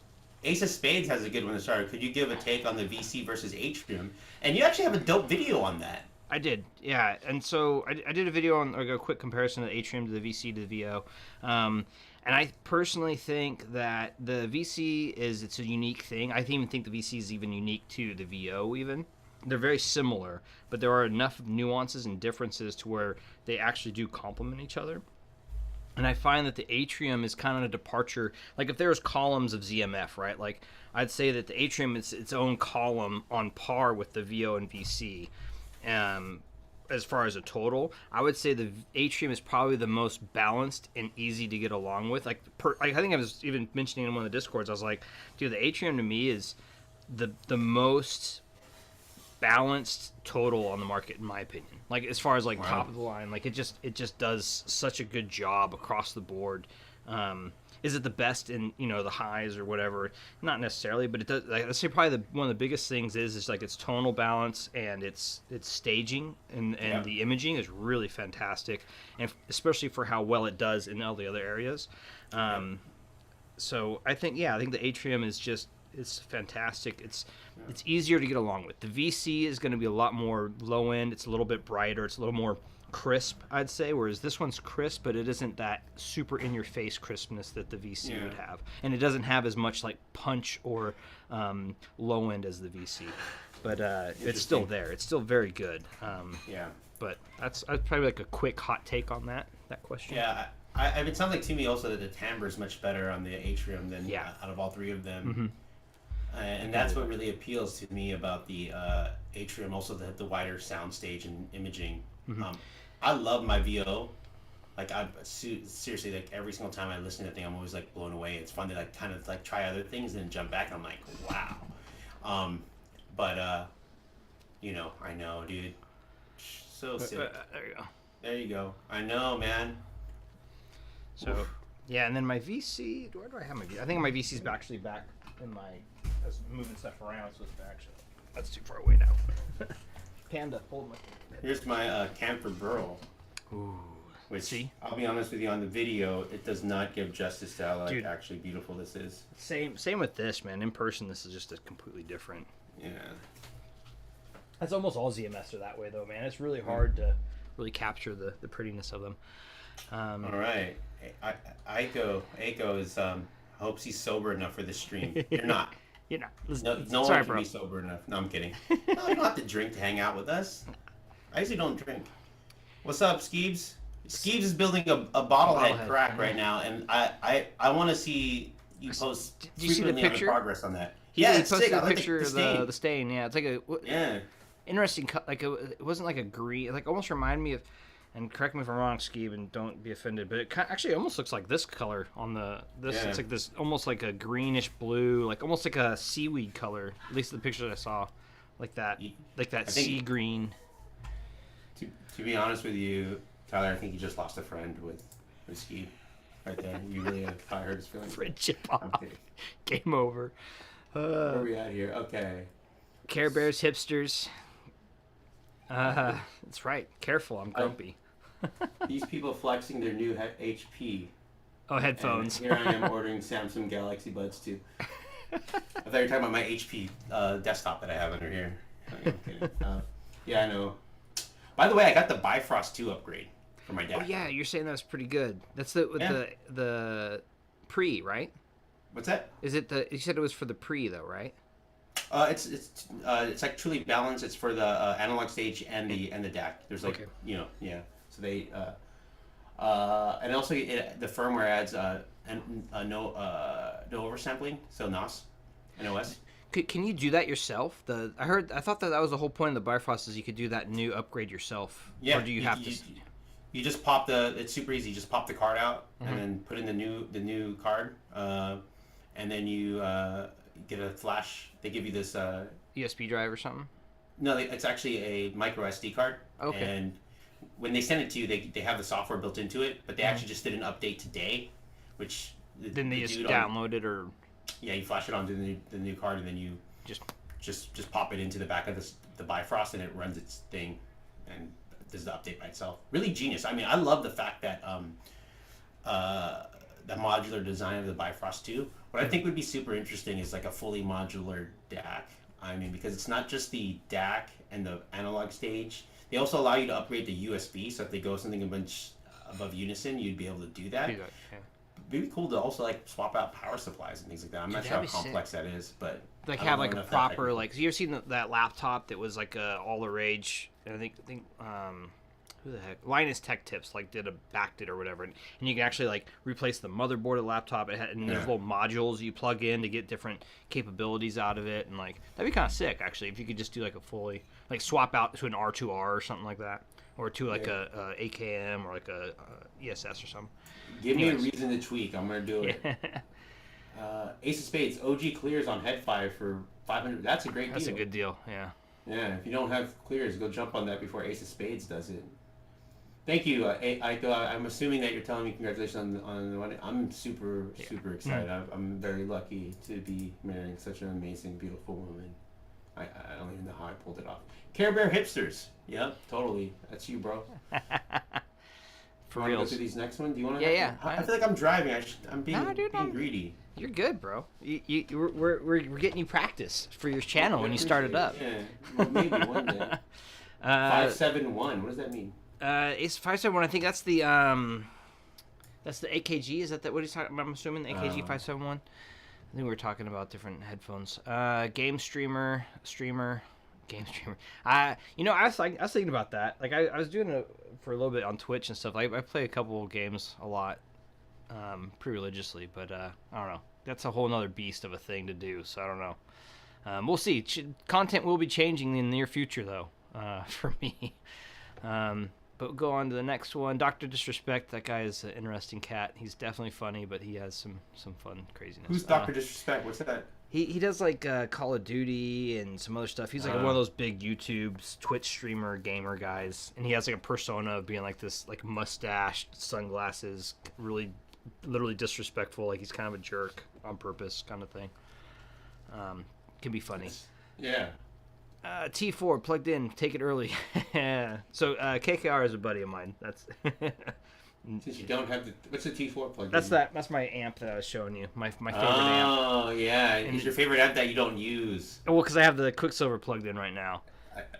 Ace of Spades has a good one to start. Could you give a take on the VC versus Atrium? And you actually have a dope video on that. I did, yeah. And so I did a video on like a quick comparison of the Atrium to the VC to the VO. And I personally think that the VC it's a unique thing. I even think the VC is even unique to the VO even. They're very similar, but there are enough nuances and differences to where they actually do complement each other. And I find that the Atrium is kind of a departure. Like if there's columns of ZMF, right? Like I'd say that the Atrium is its own column on par with the VO and VC. As far as a total, I would say the Atrium is probably the most balanced and easy to get along with. Like I think I was even mentioning in one of the Discords, I was like, dude, the Atrium to me is the most balanced total on the market in my opinion. Like as far as like top of the line, like it just does such a good job across the board. Is it the best in the highs or whatever? Not necessarily, but it does. Like, I'd say probably one of the biggest things is like its tonal balance and its staging and the imaging is really fantastic, and especially for how well it does in all the other areas. So I think the Atrium is it's fantastic. It's easier to get along with. The VC is going to be a lot more low end. It's a little bit brighter. It's a little more crisp, I'd say, whereas this one's crisp, but it isn't that super in your face crispness that the VC would have, and it doesn't have as much like punch or low end as the VC, but it's still there. It's still very good. But that's probably like a quick hot take on that question. It sounds like to me also that the timbre is much better on the Atrium than out of all three of them. And that's what really appeals to me about the Atrium, also the wider sound stage and imaging. I love my VO. Like seriously, like every single time I listen to that thing, I'm always like blown away. It's fun to like kind of like try other things and jump back. And I'm like, wow. But I know, dude. So sick. There you go. There you go. I know, man. So and then my VC. Where do I have my VC? I think my VC's actually back in my. I was moving stuff around, so it's actually that's too far away now. Panda, hold my. Here's my Camphor Burl. Ooh, which See? I'll be honest with you, on the video, it does not give justice to how like Dude. actually beautiful this is. Same with this, man. In person, this is just a completely different. Yeah. That's almost all ZMS are that way, though, man. It's really hard to really capture the prettiness of them. All right. Aiko is hopes he's sober enough for this stream. You're not. You know, No sorry, one can bro. be sober enough. No, I'm kidding. No, you don't have to drink to hang out with us. I usually don't drink. What's up, Skeebs? Skeebs is building a bottlehead crack right now, and I want to see you post Did you see the frequently on picture? progress on that. He It's posted sick. I a like picture of stain. the stain. Yeah, it's like a Yeah. interesting cut. Like it wasn't like a green. It like almost reminded me of. And correct me if I'm wrong, Skeeb, and don't be offended, but it actually almost looks like this color on this. Yeah. It's like this, almost like a greenish blue, like almost like a seaweed color. At least the picture that I saw, like that I think- sea green. To be honest with you, Tyler, I think you just lost a friend with Skeeb. Right there. You really have probably hurt his feelings. Friendship I'm off. kidding. Game over. Where are we at here? Okay. Care Bears hipsters. That's right. Careful, I'm grumpy. These people flexing their new HP. Oh, headphones. And here I am ordering Samsung Galaxy Buds too. I thought you were talking about my HP desktop that I have under here. I'm kidding. Yeah, I know. By the way, I got the Bifrost 2 upgrade for my dad. Oh yeah, you're saying that was pretty good. That's the pre, right? What's that? Is it the? You said it was for the pre though, right? It's like truly balanced. It's for the analog stage and the DAC. There's like yeah. So they and also the firmware adds no oversampling, so NOS and OS. Can you do that yourself? I thought that was the whole point of the Bifrost is you could do that new upgrade yourself. Yeah. Or do you have to? You just pop it's super easy. You just pop the card out and then put in the new card, and then you get a flash. They give you this USB drive or something. No, it's actually a micro SD card. Okay. And when they send it to you, they have the software built into it, but they actually just did an update today, which Then they just download it or. Yeah, you flash it onto the new card, and then you just pop it into the back of the Bifrost, and it runs its thing, and does the update by itself. Really genius. I mean, I love the fact that the modular design of the Bifrost 2. What I think would be super interesting is like a fully modular DAC. I mean, because it's not just the DAC and the analog stage. They also allow you to upgrade the USB, so if they go something a bunch above unison, you'd be able to do that. Yeah. It'd be cool to also like swap out power supplies and things like that. I'm not sure how complex that is, but like have like a proper like. So you ever seen that laptop that was like all the rage? And I think who the heck? Linus Tech Tips like backed it or whatever, and you can actually like replace the motherboard of the laptop. And there's little modules you plug in to get different capabilities out of it, and like that'd be kind of sick actually if you could just do like a fully like swap out to an R2R or something like that, or to like a AKM or like a ESS or something. Give me a reason to tweak. I'm gonna do it. Ace of Spades OG clears on Head5 for 500. That's a great deal. That's a good deal. Yeah. Yeah. If you don't have clears, go jump on that before Ace of Spades does it. Thank you, Aiko. I'm assuming that you're telling me congratulations on the wedding. I'm super excited. I'm very lucky to be marrying such an amazing, beautiful woman. I don't even know how I pulled it off. Care Bear hipsters. Yep, totally. That's you, bro. For real. real. Go through these next one. Do you want to? Yeah. I feel like I'm driving. I'm being greedy. You're good, bro. We're getting you practice for your channel when you start it up. Yeah, well, maybe one day. 571. What does that mean? It's 571. I think that's the AKG. Is that what he's talking about? I'm assuming the AKG 571. I think we were talking about different headphones. Game streamer. I was thinking about that. Like I was doing it for a little bit on Twitch and stuff. I play a couple of games a lot, pretty religiously. But I don't know. That's a whole nother beast of a thing to do. So I don't know. We'll see. Content will be changing in the near future, though, for me. But we'll go on to the next one. Dr. Disrespect. That guy is an interesting cat. He's definitely funny, but he has some fun craziness. Who's Dr. Disrespect? What's that? He does like Call of Duty and some other stuff. He's like one of those big YouTube's Twitch streamer gamer guys, and he has like a persona of being like this like mustached, sunglasses, really, literally disrespectful. Like he's kind of a jerk on purpose, kind of thing. Can be funny. Yeah. T4 plugged in. Take it early. So KKR is a buddy of mine. That's Since you don't have the, what's the T4 plug-in? That's my amp that I was showing you. My favorite amp. Oh yeah, it's your favorite amp that you don't use. Well, because I have the Quicksilver plugged in right now.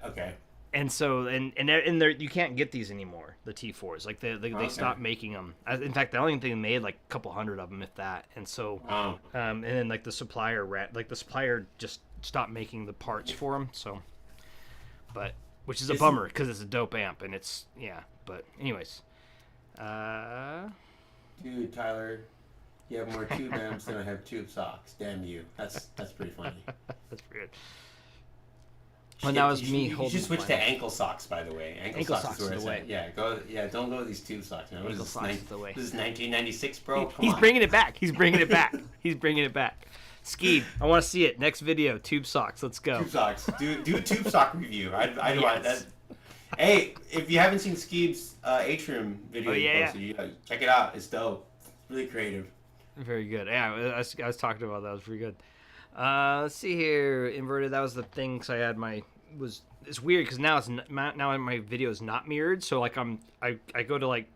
Okay. And so and there you can't get these anymore. The T4s, like they stopped making them. In fact, the only thing they made like a couple hundred of them, if that. And so, and then like the supplier just stopped making the parts for them. So, but which is a bummer because it's a dope amp and it's But anyways, dude, Tyler, you have more tube amps than I have tube socks. Damn you. That's pretty funny. That's weird. Well, that was me holding. You should switch to ankle socks, by the way. Ankle socks is the way. Yeah, don't go with these tube socks. Man. Ankle socks is the way. This is 1996, bro. He's bringing it back. He's bringing it back. He's bringing it back. Skeeb, I want to see it. Next video, tube socks. Let's go. Tube socks. Do a tube sock review. I want that. Hey, if you haven't seen Skeeb's Atrium video, check it out. It's dope. It's really creative. Very good. Yeah, I was talking about that. It was pretty good. Let's see here. Inverted. That was the thing. Cause I had it's weird because now my video is not mirrored. So like I go to like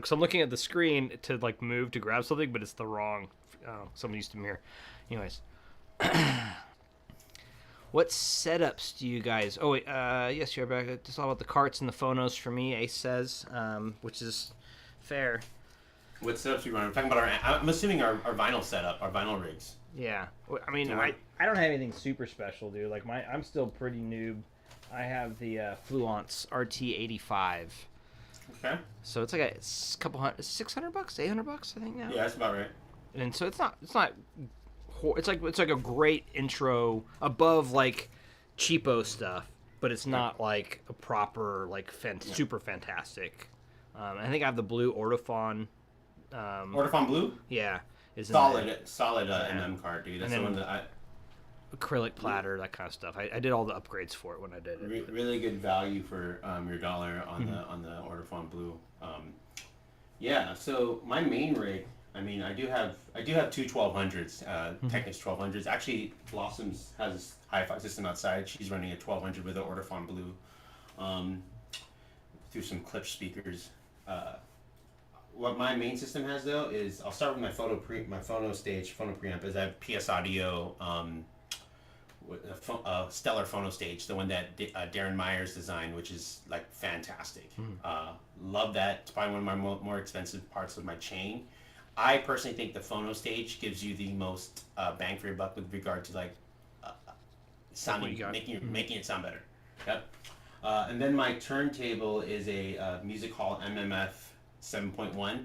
so I'm looking at the screen to like move to grab something, but it's the wrong. Someone used to mirror. Anyways, what setups do you guys? Oh wait, yes, you're back. It's all about the carts and the phonos for me. Ace says, which is fair. What setups we run? I'm talking about I'm assuming our vinyl setup, our vinyl rigs. Yeah, I mean, I don't have anything super special, dude. Like I'm still pretty noob. I have the Fluence RT85. Okay. So it's like a couple $600, $800, I think now. Yeah, that's about right. And so it's like a great intro above like cheapo stuff, but it's not like a proper like super fantastic. I think I have the blue Ortophon. Ortophon blue? Yeah. Solid MM card, dude. That's the one that I... Acrylic platter, that kind of stuff. I did all the upgrades for it when I did it. Really good value for your dollar on the Ortophon blue. Yeah, so my main rig, I mean, I do have two 1200s, Technics 1200s. Actually, Blossoms has a hi-fi system outside. She's running a 1200 with an Ortophon blue through some Klipsch speakers. What my main system has though is, I'll start with my phono preamp, is I have PS Audio Stellar Phono Stage, the one that Darren Myers designed, which is like fantastic. Love that. It's probably one of my more expensive parts of my chain. I personally think the Phono Stage gives you the most bang for your buck with regard to like sounding, making it sound better. Yep. And then my turntable is a Music Hall MMF 7.1.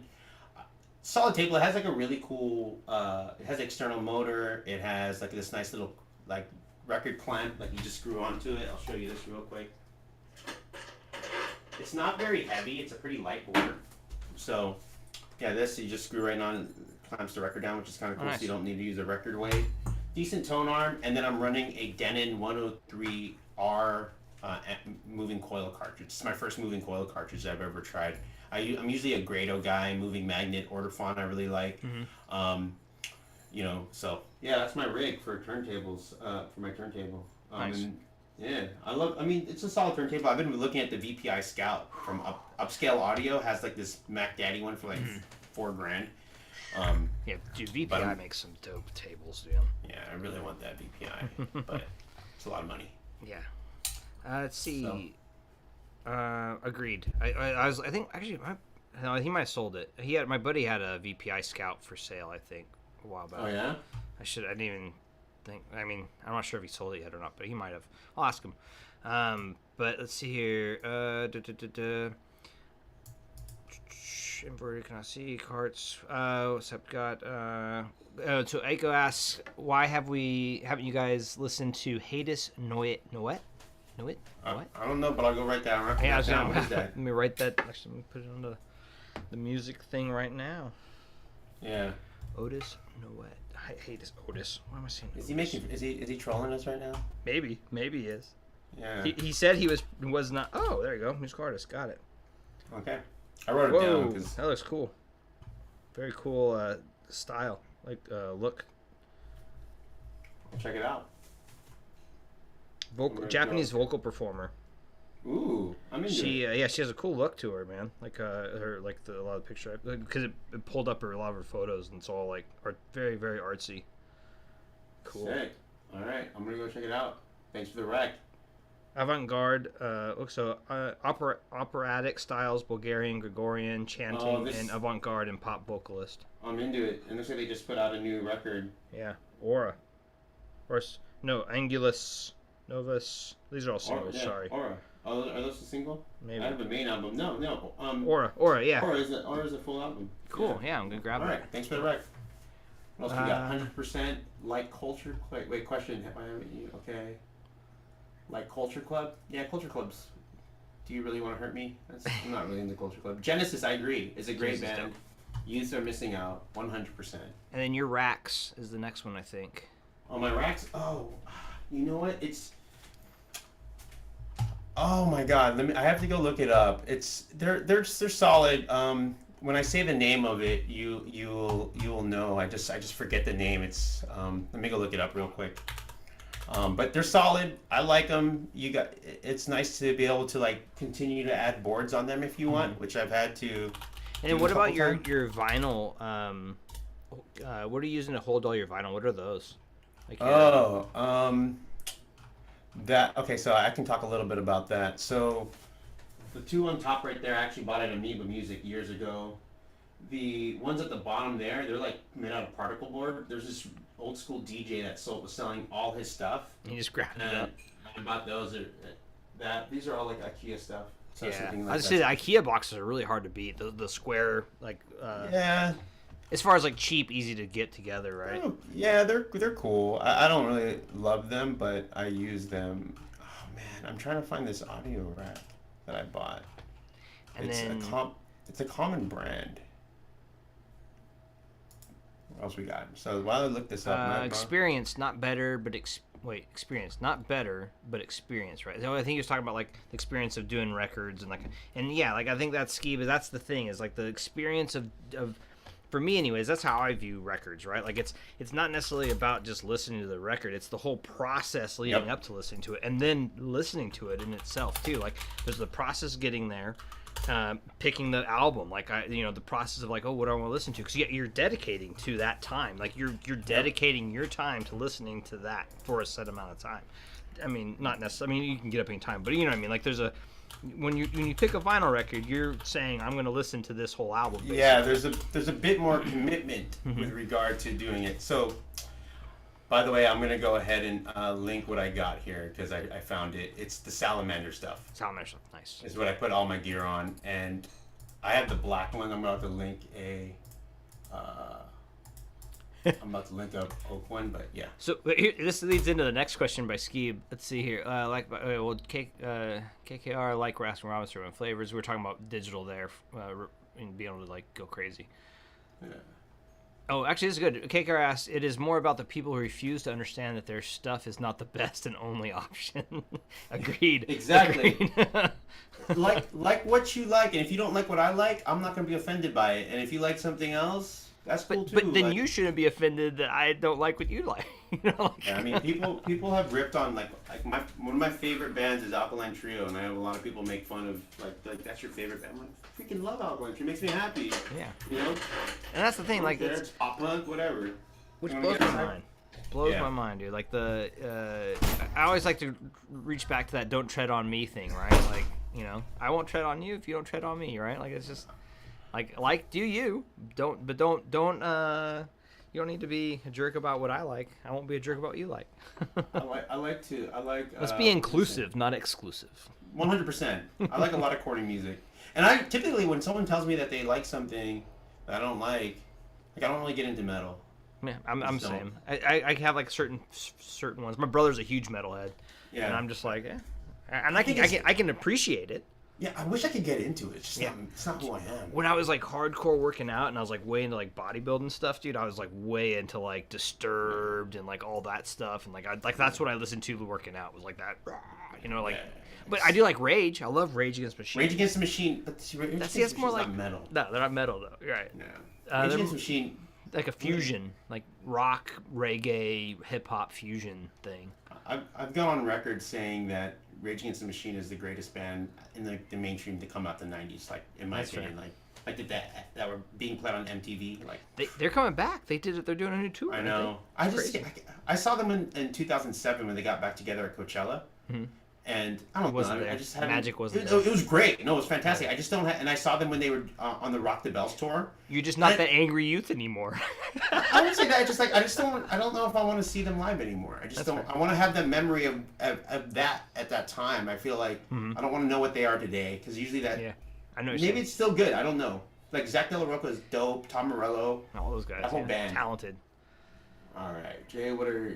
Solid table. It has like a really cool. It has external motor. It has like this nice little like record clamp, like you just screw onto it. I'll show you this real quick. It's not very heavy. It's a pretty light board. So yeah, this you just screw right on, clamps the record down, which is kind of cool. Nice. So you don't need to use a record weight. Decent tone arm, and then I'm running a Denon 103R moving coil cartridge. It's my first moving coil cartridge I've ever tried. I'm usually a Grado guy, moving magnet, Ortophon I really like. You know, so yeah, that's my rig for turntables, for my turntable. Nice. And yeah, I mean, it's a solid turntable. I've been looking at the VPI Scout from Upscale Audio, has like this Mac Daddy one for like $4,000. Yeah, dude, VPI makes some dope tables, dude. Yeah, I really want that VPI, but it's a lot of money. Yeah. Let's see. Agreed. I think actually, he might have sold it. My buddy had a VPI Scout for sale, I think, a while back. Oh yeah. I didn't even think. I mean, I'm not sure if he sold it yet or not, but he might have. I'll ask him. But let's see here. Inverted, can I see carts? What's up? Got so Aiko asks, why haven't you guys listened to Hades Noet? I don't know, but I'll go write that down. Hey, let me write that. Actually, let me put it on the music thing right now. Yeah. Otis Noet. I hate this Otis. Why am I saying? Is he trolling us right now? Maybe he is. Yeah. He said he was not. Oh, there you go. Music artist. Got it. Okay. I wrote it down because that looks cool. Very cool style, like look. Check it out. Japanese vocal performer. Ooh, I'm into She it. yeah, she has a cool look to her, man. Like her like a lot of picture because it pulled up a lot of her photos and it's all like very very artsy. Cool. Sick. All right, I'm gonna go check it out. Thanks for the rec. Avant-garde, operatic styles, Bulgarian, Gregorian, Oh, chanting, and this avant-garde and pop vocalist. I'm into it. And looks like they just put out a new record. Yeah, Aura, or no, Angulus Novus. These are all Aura, singles. yeah, Sorry, Aura. Oh, are those a single? I maybe have the main album. No, no. Aura. Yeah, Aura is a full album. cool. Yeah, I'm gonna grab All right. that. Thanks for the rec. What else we got? Uh, 100% like culture. Wait, question. Okay. Like culture club? Yeah, culture clubs. Do you really want to hurt me? I'm not really in the culture club. Genesis, I agree, is a great Genesis band. Youth are missing out, 100%. And then your Racks is the next one, I think. Oh, my racks. Oh, you know what? Oh my God. I have to go look it up. They're solid. When I say the name of it, you'll know. I just forget the name. Let me go look it up real quick. But they're solid. I like them. It's nice to be able to like continue to add boards on them if you want, which I've had to. And then what about your vinyl? What are you using to hold all your vinyl? What are those? Like okay. So I can talk a little bit about that. So the two on top right there, I actually bought at Amoeba Music years ago. The ones at the bottom there, they're like made out of particle board. There's this old school DJ that was selling all his stuff. You just grab it up. I bought those. These are all like IKEA stuff. So Yeah, like I just say the IKEA boxes are really hard to beat. The square like. Yeah. As far as like cheap, easy to get together, right? Yeah, they're cool. I don't really love them, but I use them. Oh man, I'm trying to find this audio rack that I bought. And it's a common brand. What else we got? So while I look this up, experience, not better, but experience, not better, but experience, right? So I think he was talking about like the experience of doing records and yeah, like I think that's ski, but that's the thing is like the experience of for me anyways, that's how I view records, right? Like it's not necessarily about just listening to the record, it's the whole process leading up to listening to it and then listening to it in itself too. Like there's the process getting there, picking the album, like the process of like, oh, what do I want to listen to? Because you're dedicating to that time, like you're dedicating your time to listening to that for a set amount of time. I mean, not necessarily. I mean, you can get up any time, but you know what I mean. Like there's when you pick a vinyl record, you're saying I'm going to listen to this whole album. Basically. Yeah, there's a bit more commitment with regard to doing it. So, by the way, I'm going to go ahead and link what I got here because I found it. It's the Salamander stuff. Salamander stuff, nice. Is what I put all my gear on, and I have the black one. I'm about to link I'm about to link up Oak one, but yeah. So this leads into the next question by Skeeb. Let's see here. KKR like Raskin Robinson and flavors. We were talking about digital there and being able to like go crazy. Yeah. Oh, actually, this is good. KKR asks, it is more about the people who refuse to understand that their stuff is not the best and only option. Agreed. Exactly. Agreed. like what you like, and if you don't like what I like, I'm not gonna be offended by it. And if you like something else, that's cool too. But then you shouldn't be offended that I don't like what you like. Yeah, I mean, people have ripped on like one of my favorite bands is Alkaline Trio, and I have a lot of people make fun of like that's your favorite band. I'm like, I freaking love Alkaline Trio. It makes me happy. Yeah. You know. And that's the thing, like it's pop punk, whatever. Which blows my mind. Blows my mind, dude. Like I always like to reach back to that "don't tread on me" thing, right? Like I won't tread on you if you don't tread on me, right? Like it's just. Like do you don't you don't need to be a jerk about what I like. I won't be a jerk about what you like. I like Let's be inclusive, not exclusive. 100%. I like a lot of chording music, and I typically when someone tells me that they like something that I don't like I don't really get into metal. Yeah, I'm same. I have like certain ones. My brother's a huge metalhead. Yeah, and I'm just like, and I can appreciate it. Yeah, I wish I could get into it. It's just it's not who I am. When I was like hardcore working out and I was like way into like bodybuilding stuff, dude, I was like way into like Disturbed and like all that stuff, and like that's what I listened to working out was like that, like. Yeah. But I do like Rage. I love Rage Against the Machine. Rage Against the Machine, but that's more like metal. No, they're not metal though. You're right. No. Rage Against the Machine, like a fusion, like rock, reggae, hip hop fusion thing. I've gone on record saying that Rage Against the Machine is the greatest band in the mainstream to come out the '90s. Like in my That's opinion, fair. like that were being played on MTV. Like They're coming back. They did it. They're doing a new tour. I I think. know. It's crazy. I saw them in 2007 when they got back together at Coachella. Mhm. And I It don't know. wasn't I there. just haven't. Magic wasn't It, there. it was great. No, it was fantastic. I just don't. And I saw them when they were on the Rock the Bells tour. You're just not And that angry youth anymore. I would say that. I just don't. I don't know if I want to see them live anymore. I just That's don't. fair. I want to have the memory of that at that time. I feel like I don't want to know what they are today because usually that Yeah, I know. What you're maybe saying. it's still good. I don't know. Like Zach De La Rocca is dope. Tom Morello. All those guys. That whole Yeah. band. Talented. All right, Jay. What are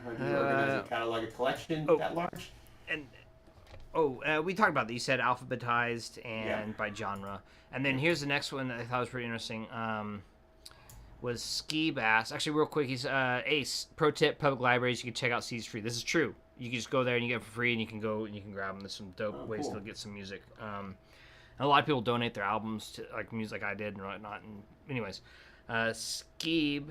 how do you organize a catalog, a collection oh. that large? And we talked about that. You said alphabetized and by genre. And then here's the next one that I thought was pretty interesting. Was Ski Bass. Actually, real quick, he's Ace. Pro tip: public libraries. You can check out CDs free. This is true. You can just go there and you get it for free, and you can go and you can grab them. There's some dope ways cool. to get some music. And a lot of people donate their albums to like music I did and whatnot. And anyways, Skeeb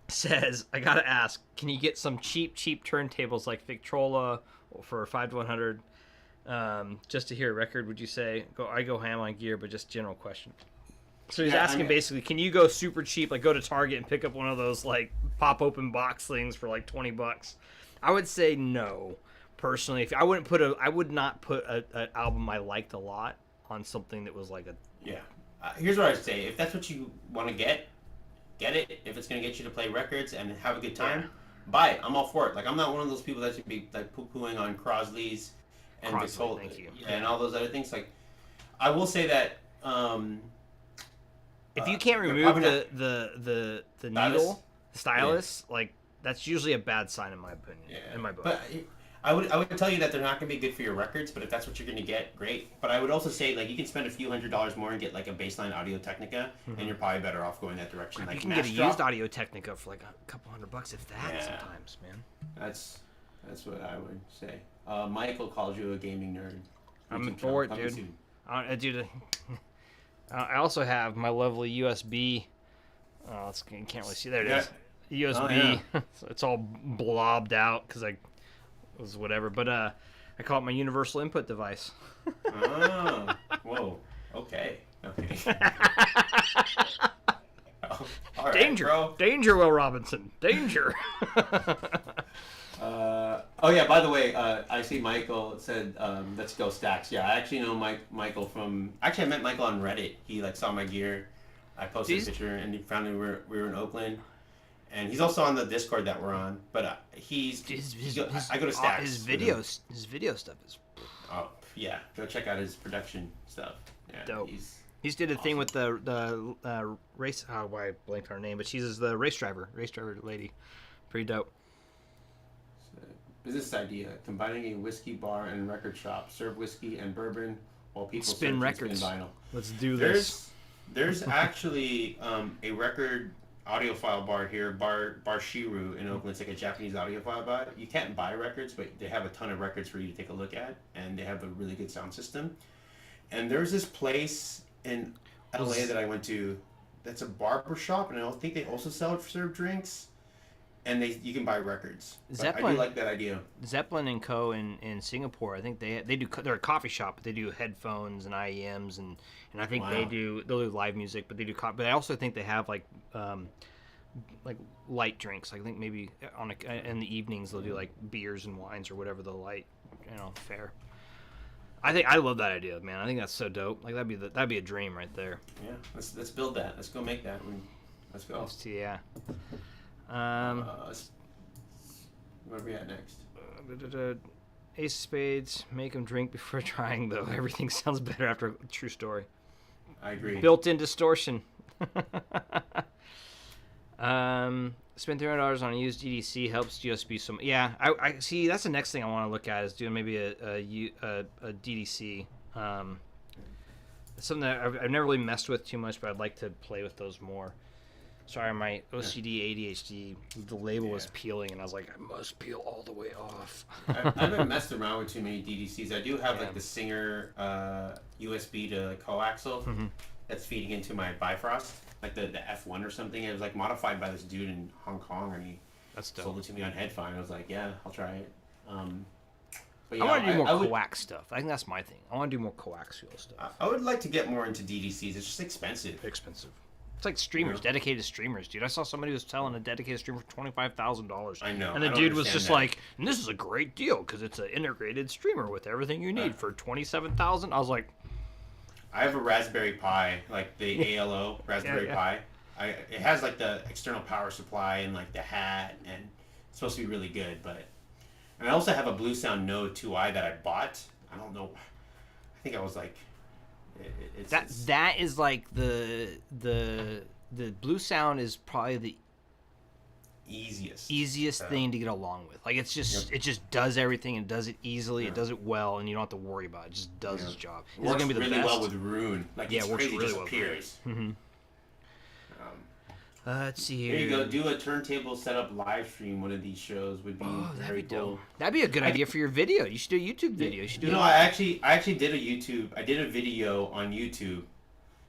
says, I gotta ask, can you get some cheap turntables like Victrola for 5 to 100 just to hear a record? Would you say I go ham on gear, but just general question. So he's asking basically, can you go super cheap, like go to Target and pick up one of those like pop open box things for like $20? I would say no, personally. If I would not put an album I liked a lot on something that was like a Yeah. Here's what I'd say: if that's what you want to get it. If it's gonna get you to play records and have a good time, buy it. I'm all for it. Like I'm not one of those people that should be like poo-pooing on Crosley's and Crosley, thank you. and all those other things. Like I will say that if you can't remove the needle stylus, like that's usually a bad sign in my opinion. Yeah. In my book. But I would tell you that they're not going to be good for your records, but if that's what you're going to get, great. But I would also say like you can spend a few $100s more and get like a baseline Audio Technica, and you're probably better off going that direction. Like you can get a used Audio Technica for like a couple $100 if that sometimes, man. That's what I would say. Michael calls you a gaming nerd. I'm for it, dude. Dude, I also have my lovely USB. Oh, you can't really see. There it is. USB. Oh, So it's all blobbed out because I was whatever. But I call it my universal input device. Oh, whoa. Okay. Oh, all right, Danger, bro. Danger, Will Robinson, danger. Oh yeah. By the way, I see Michael said, "Let's go Stacks." Yeah, I actually know Michael from. Actually, I met Michael on Reddit. He like saw my gear. I posted a picture, and he found we were in Oakland. And he's also on the Discord that we're on. But I go to Stacks. His video stuff is Oh yeah, go check out his production stuff. Yeah, dope. He's did a awesome. thing with the race. Oh, I blanked on her name, but she's the race driver lady. Pretty dope. Business idea: combining a whiskey bar and record shop, serve whiskey and bourbon while people Spin search records. and spin vinyl. Let's do this. There's actually a record audiophile bar here, Bar Shiru in Oakland. It's like a Japanese audiophile bar. You can't buy records, but they have a ton of records for you to take a look at, and they have a really good sound system. And there's this place in LA that I went to that's a barber shop, and I think they also serve drinks. And you can buy records. I do like that idea. Zeppelin and Co. in Singapore. I think they do. They're a coffee shop, but they do headphones and IEMs, and I think they'll do live music, but they do. But I also think they have like light drinks. I think maybe in the evenings they'll do like beers and wines or whatever the light fare. I love that idea, man. I think that's so dope. Like that'd be a dream right there. Yeah, let's build that. Let's go make that. Let's go. Yeah. Where are we at next? Ace of Spades. Make them drink before trying, though. Everything sounds better after a true story. I agree. Built-in distortion. Spend $300 on a used EDC helps USB some. Yeah, I see. That's the next thing I want to look at is doing maybe a DDC. Something that I've never really messed with too much, but I'd like to play with those more. Sorry, my OCD ADHD, the label was peeling, and I was like, I must peel all the way off. I haven't messed around with too many DDCs. I do have like the Singer USB to coaxial that's feeding into my Bifrost, like the F1 or something. It was like modified by this dude in Hong Kong, and he That's dope. sold it to me on Headphone. I was like, yeah, I'll try it. But I want to do more I would coax stuff. I think that's my thing. I want to do more coaxial stuff. I would like to get more into DDCs. It's just expensive. Expensive. It's like streamers, dedicated streamers, dude. I saw somebody was selling a dedicated streamer for $25,000. I know. And the I don't dude was understand just that. like, and this is a great deal because it's an integrated streamer with everything you need for $27,000. I was like, I have a Raspberry Pi, like the ALO Raspberry yeah. Pi. It has like the external power supply and like the hat, and it's supposed to be really good. And I also have a Blue Sound Node 2i that I bought. I don't know. I think I was like, that is like the Blue Sound is probably the easiest thing to get along with. Like it's just it just does everything and does it easily. It does it well, and you don't have to worry about it. It just does its job. It works really well with Rune. Like it's it works crazy, really just well. appears. Mm-hmm. Let's see here. There you go. Do a turntable setup live stream. One of these shows would be very cool. That'd be a good idea for your video. You should do a YouTube video. You should do. I actually did a YouTube. I did a video on YouTube,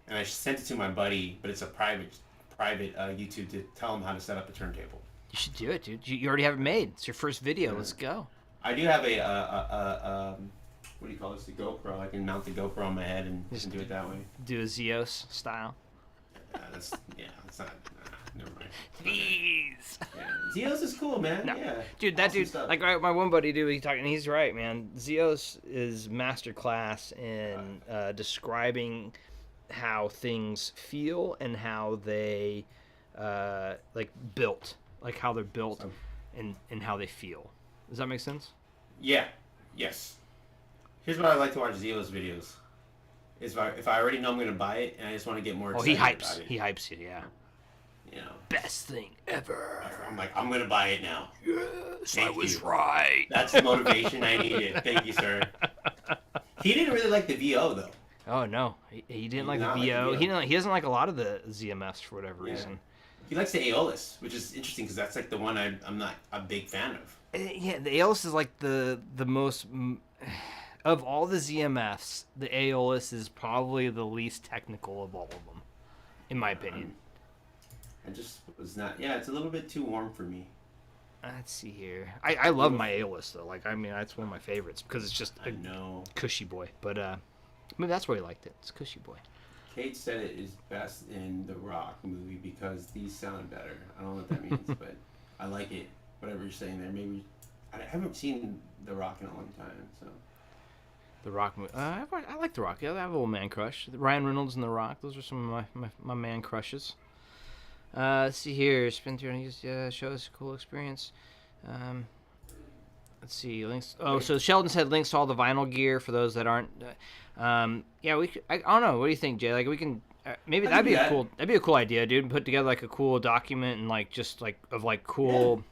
and I sent it to my buddy. But it's a private YouTube to tell him how to set up a turntable. You should do it, dude. You already have it made. It's your first video. Let's go. I do have a what do you call this? The GoPro. I can mount the GoPro on my head and just do it that way. Do a Zeos style. That's not. Never mind. Please. Yeah. Zeos is cool, man. No. Yeah. Dude, that awesome dude, stuff. like my one buddy, dude, he's right, man. Zeos is masterclass in describing how things feel and how they like built, like how they're built and how they feel. Does that make sense? Yeah. Yes. Here's what I like to watch Zeos videos. Is if I already know I'm gonna buy it and I just want to get more excited about it. He hypes it, yeah. You know, best thing ever. I'm like, I'm gonna buy it now. Yes, Thank I was you. right. That's the motivation I needed. Thank you, sir. He didn't really like the VO though. Oh no, he didn't like the not VO. like the VO. He doesn't like a lot of the ZMFs for whatever reason. He likes the Aeolus, which is interesting because that's like the one I'm not a big fan of. Yeah, the Aeolus is like the most of all the ZMFs. The Aeolus is probably the least technical of all of them, in my opinion. I just was not. Yeah, it's a little bit too warm for me. Let's see here. I love my Aeolus though. Like I mean, that's one of my favorites because it's just a cushy boy. But maybe that's why he liked it. It's a cushy boy. Kate said it is best in the Rock movie because these sound better. I don't know what that means, but I like it. Whatever you're saying there. Maybe I haven't seen The Rock in a long time, so. The Rock movie. I like The Rock. Yeah, I have a little man crush. Ryan Reynolds and The Rock. Those are some of my man crushes. Let's see here. Spin through and use shows cool experience. Let's see links. Oh, so Sheldon said links to all the vinyl gear for those that aren't. Yeah, we. I don't know. What do you think, Jay? Like we can. Maybe that'd be a cool idea, dude. Put together like a cool document and like just like of like cool. Yeah.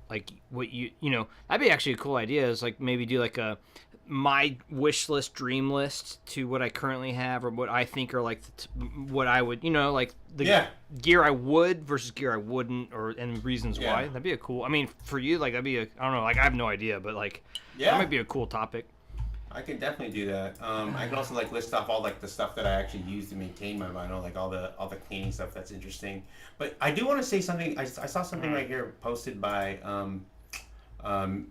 Like what you know that'd be actually a cool idea. Is like maybe do like a my wish list, dream list to what I currently have or what I think are like what I would, like the gear I would versus gear I wouldn't, and reasons why. That'd be a cool. I mean, for you, like that'd be I don't know, like I have no idea, but like that might be a cool topic. I can definitely do that. I can also like list off all like the stuff that I actually use to maintain my vinyl, like all the cleaning stuff that's interesting. But I do want to say something. I saw something right here posted by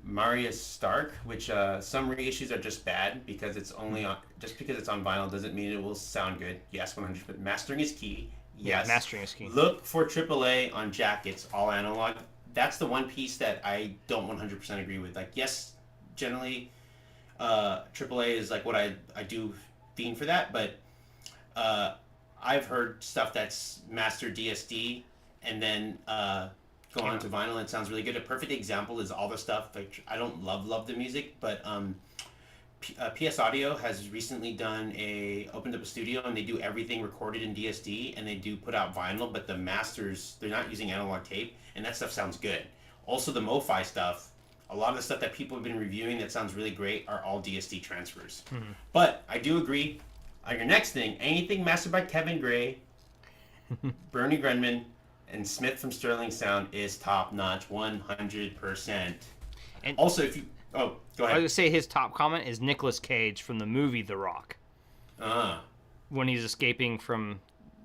Marius Stark, which some reissues are just bad because it's only on just because it's on vinyl doesn't mean it will sound good. Yes, 100%. But mastering is key. Yes, mastering is key. Look for AAA on jackets, all analog. That's the one piece that I don't 100% agree with. Like, yes, generally, AAA is like what I do fiend for that, but I've heard stuff that's master DSD and then go on to vinyl and it sounds really good. A perfect example is all the stuff, like I don't love the music, but PS Audio has recently opened up a studio and they do everything recorded in DSD and they do put out vinyl, but the masters, they're not using analog tape and that stuff sounds good. Also the MoFi stuff, a lot of the stuff that people have been reviewing that sounds really great are all DSD transfers. Mm-hmm. But I do agree, on your next thing, anything mastered by Kevin Gray, Bernie Grenman, and Smith from Sterling Sound is top notch, 100%. And also, if you go ahead. I was gonna say his top comment is Nicolas Cage from the movie The Rock. When he's escaping from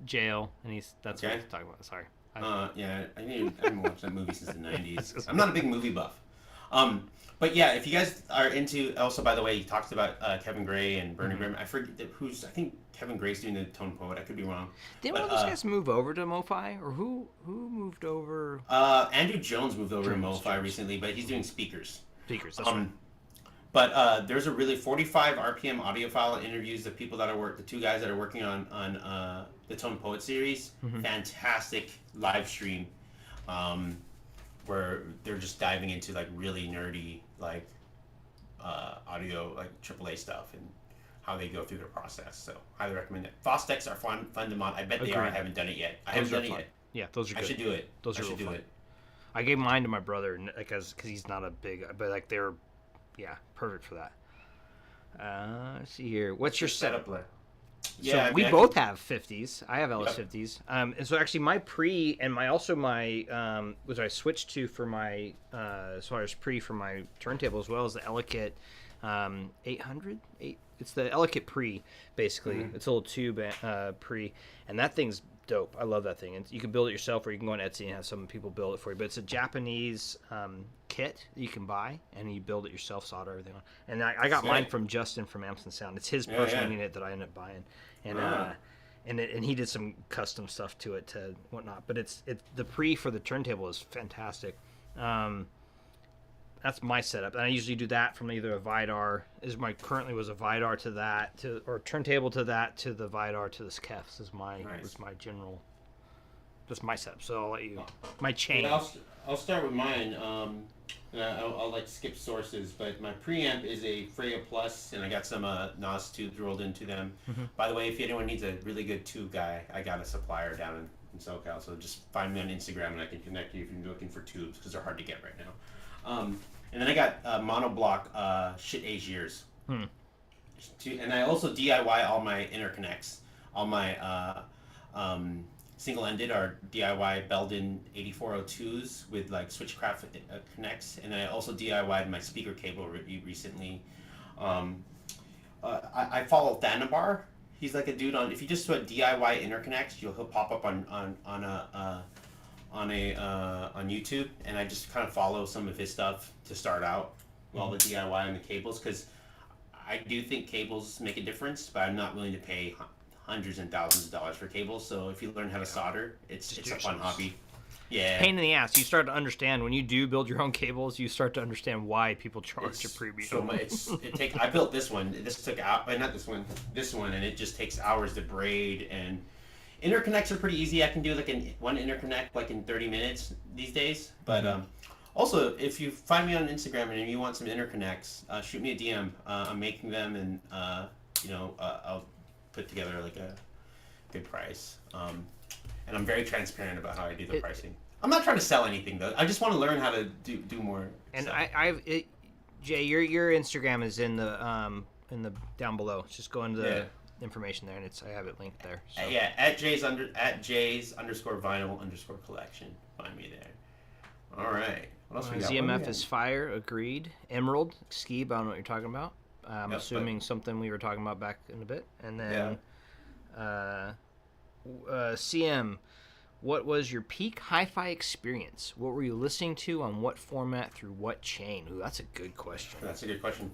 jail, and that's what he's talking about. Sorry. I haven't watched that movie since the 90s. I'm not a big movie buff. But yeah, if you guys are into, also by the way, he talks about Kevin Gray and Bernie Mm-hmm. Grimm. I forget who's. I think Kevin Gray's doing the Tone Poet. I could be wrong, Didn't one but of those guys move over to MoFi, or who moved over? Andrew Jones moved over to MoFi Jones. recently, but he's doing speakers. Speakers. That's right. Um, but there's a really 45 RPM audio file interviews of people that are the two guys that are working on the Tone Poet series. Mm-hmm. Fantastic live stream, um, where they're just diving into like really nerdy like audio like AAA stuff and how they go through their process. So highly recommend it. Fostex are fun to mod. I bet they are. I Agreed. haven't done it yet. I Those haven't are done it fun. yet. Yeah, those are I good. should do it. Those I are should real do fun. it. I gave mine to my brother because he's not a big, but like they're, yeah, perfect for that. Let's see here. What's your setup? like? So Yeah, we I both have 50s. I have LS Yep. 50s. And so actually my pre and my also my was I switched to for my as far as pre for my turntable as well as the Ellicott 800. It's the Ellicott pre basically. Mhm. It's a little tube pre, and that thing's dope. I love that thing. And you can build it yourself, or you can go on Etsy and have some people build it for you. But it's a Japanese kit that you can buy, and you build it yourself, solder everything on. And I got mine Sick. from Justin from Amazon Sound. It's his Yeah, personal yeah. unit that I ended up buying, and Ah. and he did some custom stuff to it to whatnot. But it's the pre for the turntable is fantastic. That's my setup, and I usually do that from either a Vidar currently was a Vidar to that to or turntable to that to the Vidar to the Skeffs is my Nice. was my general. That's my setup. So I'll let you my chain. Yeah, I'll start with mine. And I'll like skip sources, but my preamp is a Freya Plus, and I got some NOS tubes rolled into them. Mm-hmm. By the way, if anyone needs a really good tube guy, I got a supplier down in SoCal, so just find me on Instagram and I can connect you if you're looking for tubes because they're hard to get right now. And then I got monoblock shit Agiers. And I also DIY all my interconnects. All my single-ended are DIY Belden 8402s with like switchcraft connects, and then I also DIY'd my speaker cable recently. I follow Thanabar. He's like a dude on. If you just put DIY interconnects, he'll pop up on YouTube, and I just kind of follow some of his stuff to start out with all the DIY and the cables because I do think cables make a difference, but I'm not willing to pay hundreds and thousands of dollars for cables. So if you learn how to solder, it's a fun hobby. Yeah. Pain in the ass. You start to understand when you do build your own cables. You start to understand why people charge a premium. So much. I built this one. This took out, not this one. This one, and it just takes hours to braid. And interconnects are pretty easy. I can do like one interconnect like in 30 minutes these days. But also, if you find me on Instagram and you want some interconnects, shoot me a DM. I'm making them, and I'll put together like a good price. And I'm very transparent about how I do the pricing. I'm not trying to sell anything though. I just want to learn how to do more. And stuff. Jay, your Instagram is in the down below. Just go into the information there, and I have it linked there. So. Yeah, at Jay's _vinyl _ collection. Find me there. All right. What else we got? ZMF is fire. Agreed. Emerald Ski. I don't know what you're talking about. I'm assuming something we were talking about back in a bit, and then CM. What was your peak hi-fi experience? What were you listening to on what format through what chain? Ooh, that's a good question. That's a good question.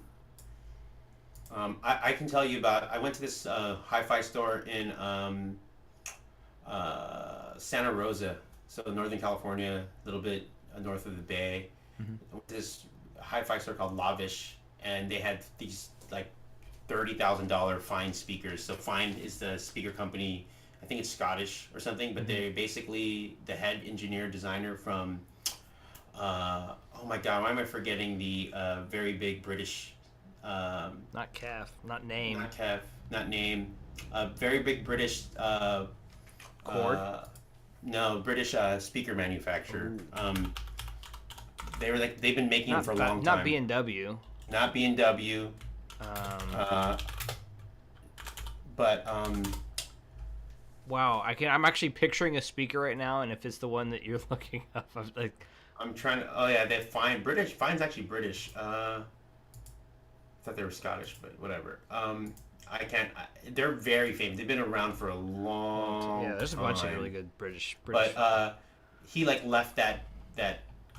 I can tell you about. I went to this hi-fi store in Santa Rosa, so Northern California, a little bit north of the Bay. Mm-hmm. This hi-fi store called Lavish, and they had these like $30,000 Fine speakers. So Fine is the speaker company. I think it's Scottish or something, but they're basically the head engineer designer from. Oh my God, why am I forgetting the very big British? Not calf, not name. Not calf, not name. Very big British. Chord. No, British speaker manufacturer. They've been making them for a long time. Not B&W. Not B&W. But wow, I'm actually picturing a speaker right now, and if it's the one that you're looking up, I'm trying to. Oh yeah, they're Fine. British. Fine's actually British. I thought they were Scottish, but whatever. I can't. They're very famous. They've been around for a long. Yeah, there's a bunch of really good British. But he left that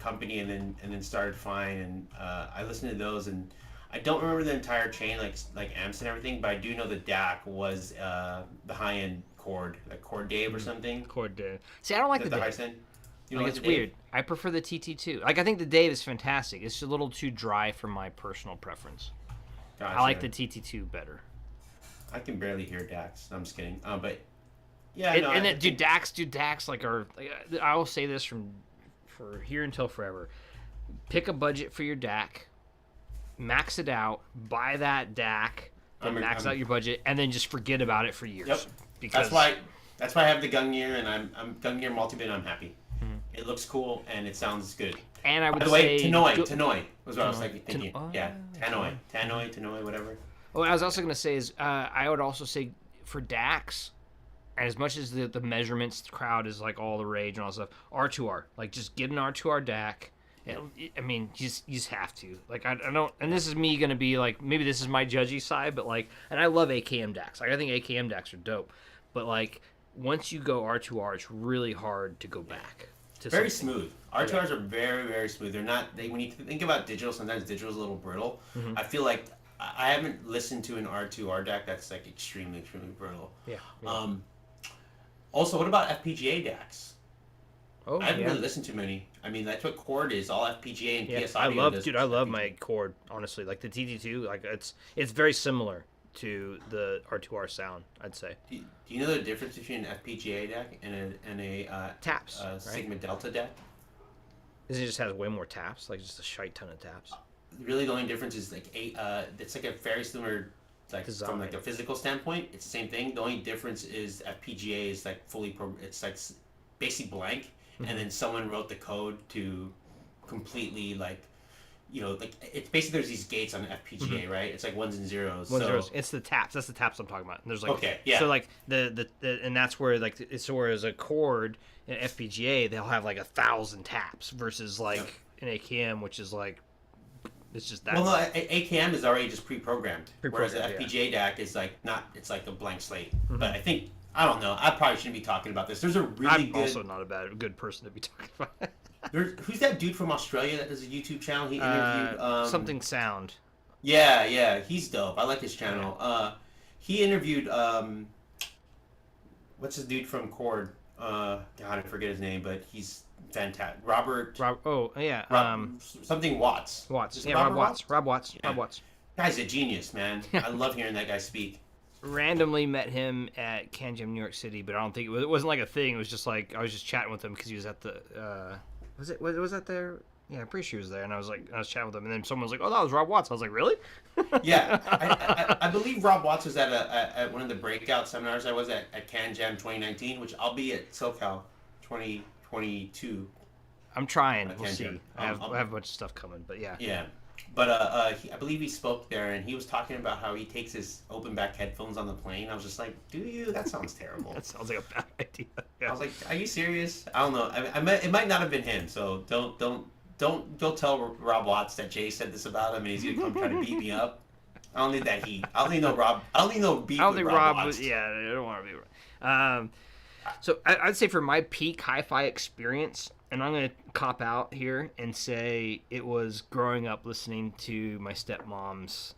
company, and then started fine, and I listened to those, and I don't remember the entire chain like amps and everything, but I do know the DAC was the high end chord, like Chord Dave or something. Chord Dave. See, I don't like the high Dave. end. You Like like it's the Dave? weird. I prefer the TT2. Like I think the Dave is fantastic. It's a little too dry for my personal preference. Gotcha. I like the TT2 better. I can barely hear DACs. I'm just kidding. But yeah, Do DACs like are? Like, I will say this for here until forever. Pick a budget for your DAC, max it out, buy that DAC, then max out your budget, and then just forget about it for years. Yep. Because that's why I have the Gungear, and I'm Gungear multi-bit. I'm happy. It looks cool and it sounds good. And I would By the way, Tannoy was what I was thinking. Yeah, Tannoy, whatever. What I was also going to say is I would also say for DACs, and as much as the measurements crowd is like all the rage and all that stuff, R2R. Like just get an R2R DAC. I mean, you just have to. Like I don't, and this is me going to be like, maybe this is my judgy side, but like, and I love AKM DACs. Like I think AKM DACs are dope. But like, once you go R2R, it's really hard to go back. Very smooth. R2Rs are very, very smooth. They're not. When you think about digital, sometimes digital is a little brittle. I feel like I haven't listened to an R2R DAC that's like extremely, extremely brittle. Yeah. Also, what about FPGA DACs? Oh, I haven't really listened to many. I mean, that's what Chord is. All FPGA and PS Audio. I love my Chord. Honestly, like the TT2, like it's very similar to the R2R sound, I'd say. Do you know the difference between an FPGA DAC and a taps, right? Sigma Delta DAC? It just has way more taps, like just a shite ton of taps. Really, the only difference is like it's like a very similar, like design. From like a physical standpoint, it's the same thing. The only difference is FPGA is like it's like basically blank, and then someone wrote the code to completely like. Like it's basically there's these gates on FPGA, right? It's like ones and zeros. Zeros. It's the taps. That's the taps I'm talking about. And there's like So like the and that's where like it's whereas a chord in FPGA they'll have like 1,000 taps versus like an AKM which is like it's just that. Well, no, AKM is already just pre-programmed, whereas the FPGA DAC is like not. It's like a blank slate. But I don't know. I probably shouldn't be talking about this. There's a really I'm also not a good person to be talking about. Who's that dude from Australia that does a YouTube channel? He interviewed something sound. Yeah, he's dope. I like his channel. He interviewed what's this dude from Chord? God, I forget his name, but he's fantastic. Robert. Oh yeah. Something Watts. Yeah, Rob Watts. Rob Watts. Yeah. Rob Watts. Guy's a genius, man. I love hearing that guy speak. Randomly met him at Can Jam New York City, but I don't think it wasn't like a thing. It was just like I was just chatting with him because he was at the. Was that there? Yeah, I'm pretty sure he was there, and I was chatting with him, and then someone was like, "Oh, that was Rob Watts." I was like, "Really?" Yeah, I believe Rob Watts was at one of the breakout seminars I was at Can Jam 2019, which I'll be at SoCal 2022. I'm trying. We'll see. I have a bunch of stuff coming, but yeah. Yeah, but I believe he spoke there, and he was talking about how he takes his open back headphones on the plane. I was just like, "Do you? That sounds terrible." That sounds like a bad idea. Yeah. I was like, "Are you serious?" I don't know. It might not have been him, so don't tell Rob Watts that Jay said this about him, and he's gonna come try to beat me up. I don't need that heat. I don't need no Rob. I don't need no beef. I don't think Rob Watts. Yeah, I don't want to be. So I'd say for my peak hi-fi experience, and I'm gonna cop out here and say it was growing up listening to my stepmom's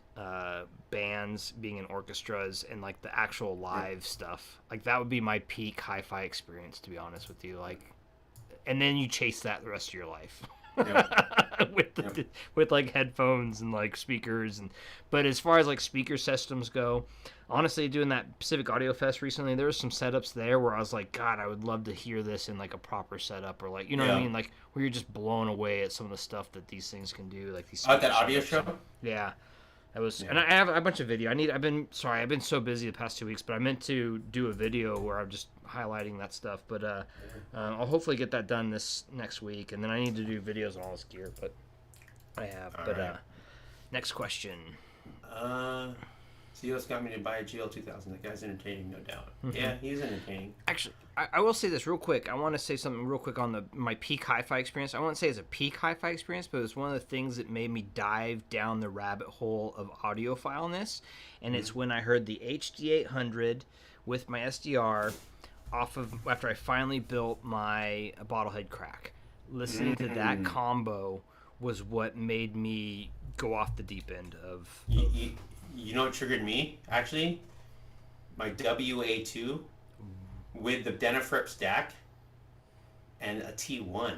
bands, being in orchestras, and like the actual live stuff. Like that would be my peak hi-fi experience, to be honest with you. Like, and then you chase that the rest of your life. With like headphones and like speakers but as far as like speaker systems go, honestly, doing that Pacific Audio Fest recently, there was some setups there where I was like, God, I would love to hear this in like a proper setup, or like, you know what I mean, like where you're just blown away at some of the stuff that these things can do, like these. That audio show. Yeah. That was, and I have a bunch of video. I've been so busy the past 2 weeks, but I meant to do a video where I'm just highlighting that stuff. But I'll hopefully get that done this next week, and then I need to do videos on all this gear. But I have. Next question. CEO's got me to buy a GL2000. That guy's entertaining, no doubt. Yeah, he's entertaining. Actually, I will say this real quick. I want to say something real quick on my peak hi-fi experience. I won't say it's a peak hi-fi experience, but it's one of the things that made me dive down the rabbit hole of audiophileness. And it's when I heard the HD800 with my SDR after I finally built my bottlehead crack. listening to that combo was what made me go off the deep end of. You know what triggered me actually? My WA2 with the Denafrip stack and a T1.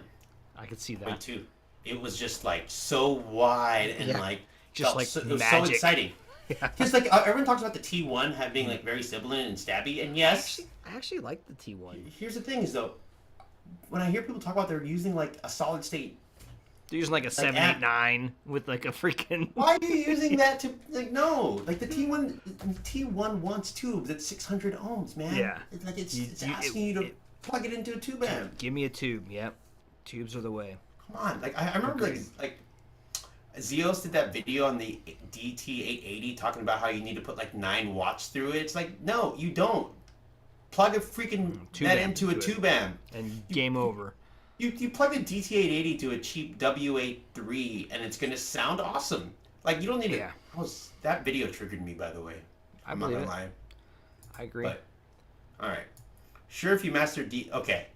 I could see that. Too. It was just like so wide and like just like it was magic. so exciting. Because like everyone talks about the T1 being like very sibilant and stabby, and yes, I actually like the T1. Here's the thing: is though, when I hear people talk about they're using like a solid state, they're using like a 789 with like a freaking. Why are you using that to like no? Like the T1 wants tubes at 600 ohms, man. Yeah, it's like it's asking you to plug it into a tube amp. Give me a tube. Yep, tubes are the way. Come on, like I remember like Zeos did that video on the DT880 talking about how you need to put like 9 watts through it. It's like, no, you don't. Plug a freaking that into a tube amp. And game over. You plug a DT880 to a cheap W83 and it's going to sound awesome. Like, you don't need to... That video triggered me, by the way. I'm not going to lie. I agree. But, alright. Sure, if you master Okay.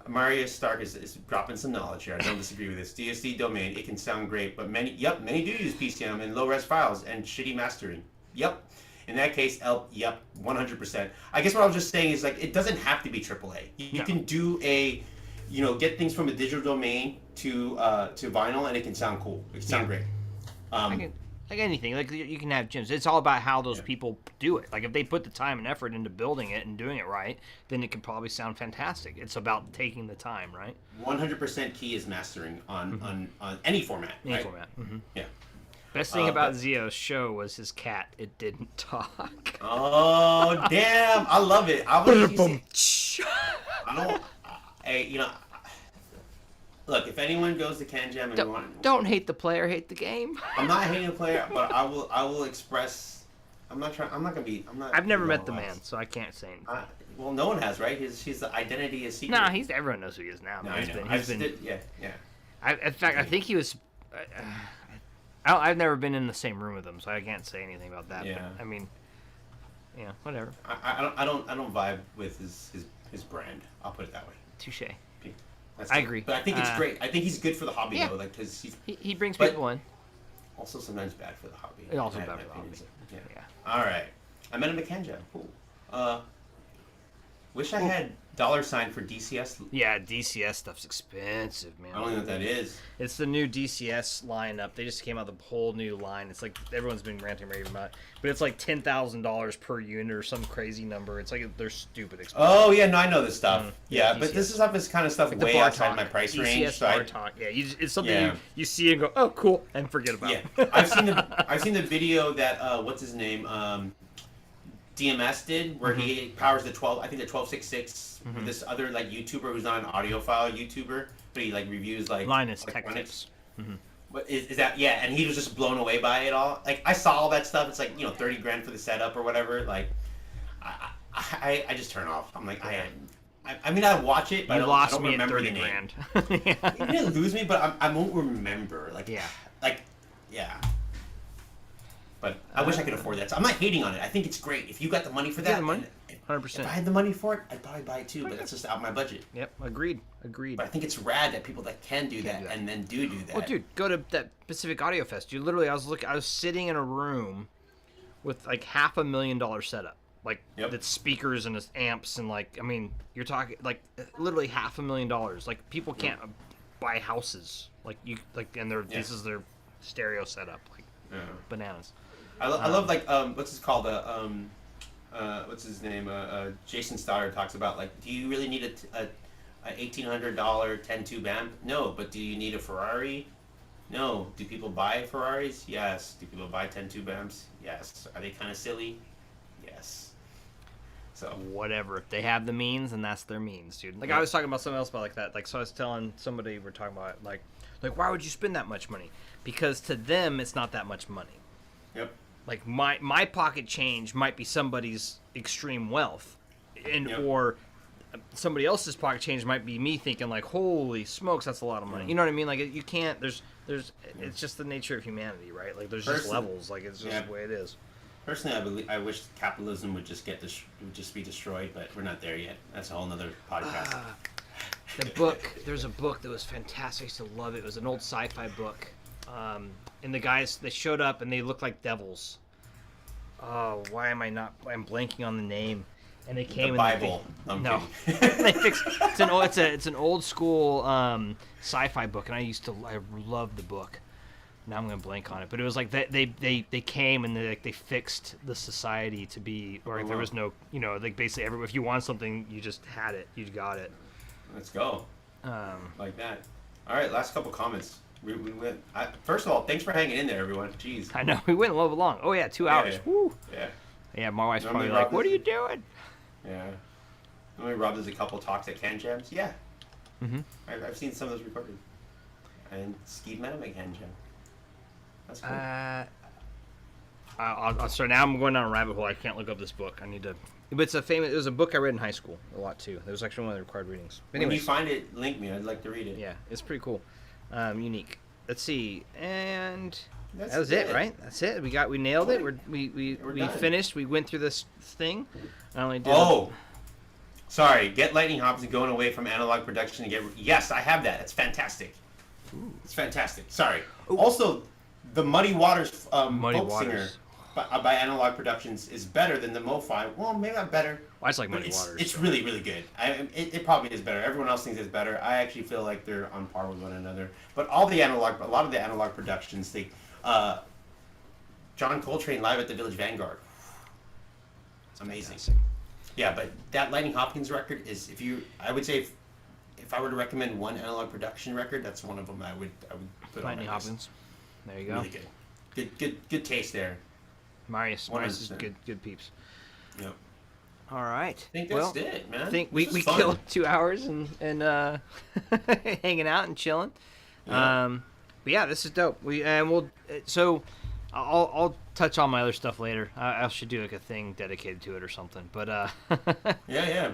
Mario Stark is dropping some knowledge here. I don't disagree with this. DSD domain, it can sound great, but many do use PCM and low-res files and shitty mastering. Yep. In that case, 100%. I guess what I was just saying is, like, it doesn't have to be AAA. You can do get things from a digital domain to vinyl, and it can sound cool. It can sound great. Like anything, like you can have gyms. It's all about how those people do it. Like if they put the time and effort into building it and doing it right, then it can probably sound fantastic. It's about taking the time, right? 100% key is mastering on any format. Any format. Mm-hmm. Yeah. Best thing about Zeo's show was his cat. It didn't talk. Oh damn! I love it. I don't. Hey, look, if anyone goes to CanJam and don't hate the player, hate the game. I'm not hating the player, but I will express. I've never met the man, so I can't say anything. Well, no one has, right? His identity is secret. Nah, everyone knows who he is now. No, he's been. Yeah. In fact, I think he was. I've never been in the same room with him, so I can't say anything about that. Yeah. But, I mean, whatever. I don't vibe with his brand. I'll put it that way. Touche. I agree. But I think it's great. I think he's good for the hobby, though. Like, cause he brings people in. Also, sometimes bad for the hobby. It's also bad for the hobby. Yeah. All right. I met him at CanJam. Cool. Wish I had $ for DCS. Yeah, DCS stuff's expensive, man. I don't know what that is. It's the new DCS lineup. They just came out with a whole new line. It's like everyone's been ranting raving about it. But it's like $10,000 per unit or some crazy number. It's like they're stupid expensive. Oh, yeah, no, I know this stuff. Yeah, DCS. but this is kind of stuff like way outside my price range. DCS bar talk. Yeah, it's something you see and go, oh, cool, and forget about. Yeah, I've seen the video that what's his name DMS did where he powers the 1266 with this other like YouTuber who's not an audiophile YouTuber, but he like reviews like Linus Tech Tips. But is that and he was just blown away by it all. Like I saw all that stuff. It's like $30,000 for the setup or whatever. Like I just turn off. I'm like I mean I watch it, but I don't remember the name. You didn't lose me, but I won't remember. But I wish I could afford that. So I'm not hating on it. I think it's great. If you got the money for that, 100%. If I had the money for it, I'd probably buy it too. But that's just out of my budget. Yep, agreed. But I think it's rad that people that can do that and then do that. Well, dude, go to that Pacific Audio Fest. Dude, literally, I was sitting in a room with like $500,000 setup, like that's speakers and amps and like you're talking like literally $500,000. Like people can't buy houses and this is their stereo setup bananas. I love like what's it called what's his name Jason Stoddard talks about like do you really need a $1,800 10 tube amp? No, but do you need a Ferrari? No. Do people buy Ferraris? Yes. Do people buy 10 tube amps? Yes. Are they kind of silly? Yes. So whatever, if they have the means, and that's their means, dude. Like I was talking about something else about like that. Like so, I was telling somebody we're talking about like why would you spend that much money? Because to them, it's not that much money. Yep. Like my pocket change might be somebody's extreme wealth, or somebody else's pocket change might be me thinking like, holy smokes, that's a lot of money. You know what I mean? Like you can't. There's. It's just the nature of humanity, right? Like there's just levels. Like it's just the way it is. Personally, I wish capitalism would just be destroyed, but we're not there yet. That's a whole nother podcast. The book, there's a book that was fantastic. I used to love it. It was an old sci-fi book. And the guys, they showed up and they looked like devils. Oh, why am I not? I'm blanking on the name. And they came. The Bible. No, they fixed. It's an old school sci-fi book, and I loved the book. Now I'm gonna blank on it, but it was like they came and they fixed the society to be, or there was no, like basically if you want something, you just had it, you got it. Let's go. Like that. All right, last couple comments. We went. First of all, thanks for hanging in there, everyone. Jeez. I know we went a little bit long. Oh yeah, 2 hours. Yeah. Woo. Yeah. Yeah, my wife's probably like, "What are you doing?" Yeah. Normally Rob does a couple talks at Can Jams. Yeah. Mhm. I've seen some of those recorded. And Steve met him at Can Jam. That's cool. I'll start now. I'm going down a rabbit hole. I can't look up this book. I need to. But it's it was a book I read in high school a lot too. It was actually one of the required readings. When you find it, link me. I'd like to read it. Yeah, it's pretty cool. Unique. Let's see, and That's that was it, right? That's it. We nailed it. We done. finished. We went through this thing. I only did. Sorry. Get Lightning Hopkins going away from analog production and get. Yes, I have that. It's fantastic. Ooh. It's fantastic. Sorry. Ooh. Also, the Muddy Waters Muddy folk Waters. singer by Analog Productions is better than the Mo-Fi. Well, maybe not better. Well, I just like Muddy Waters. It's really, really good. It probably is better. Everyone else thinks it's better. I actually feel like they're on par with one another. But a lot of the Analog Productions, John Coltrane live at the Village Vanguard. It's amazing. Fantastic. Yeah, but that Lightning Hopkins record is, I would say if I were to recommend one Analog Production record, that's one of them I would put Lightning on my list. Hopkins. There you go. Really good. Good taste there. Marius is good peeps. Yep. All right. I think that's it, man. I think we killed 2 hours and hanging out and chilling. Yeah. But yeah, this is dope. I'll touch on my other stuff later. I should do like a thing dedicated to it or something. But yeah.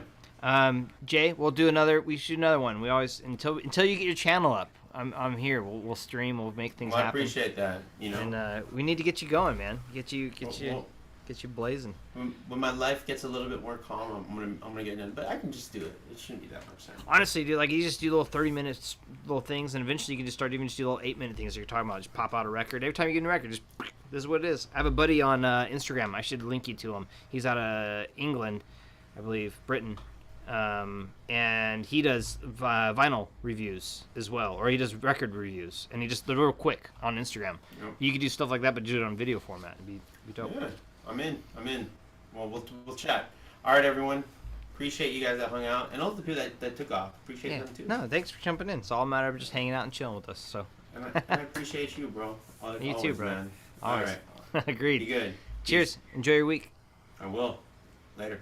Jay, we should do another one. We always until you get your channel up. I'm here. We'll stream. We'll make things happen. I appreciate that. And we need to get you going, man. Get you blazing. When my life gets a little bit more calm, I'm gonna get done. But I can just do it. It shouldn't be that much time. Honestly, dude, you just do little 30 minutes, little things, and eventually you can just start even just do little 8-minute things that you're talking about. Just pop out a record. Every time you get a record, this is what it is. I have a buddy on Instagram. I should link you to him. He's out of England, I believe, Britain. And he does vinyl reviews as well, or he does record reviews, and they're real quick on Instagram. Yep. You could do stuff like that, but do it on video format. It'd be dope. Yeah, I'm in. Well, we'll chat. All right, everyone. Appreciate you guys that hung out, and all the people that took off. Appreciate them too. No, thanks for jumping in. It's all a matter of just hanging out and chilling with us. So. And I appreciate you, bro. You too, bro. Man. All right. Agreed. Be good. Cheers. Enjoy your week. I will. Later.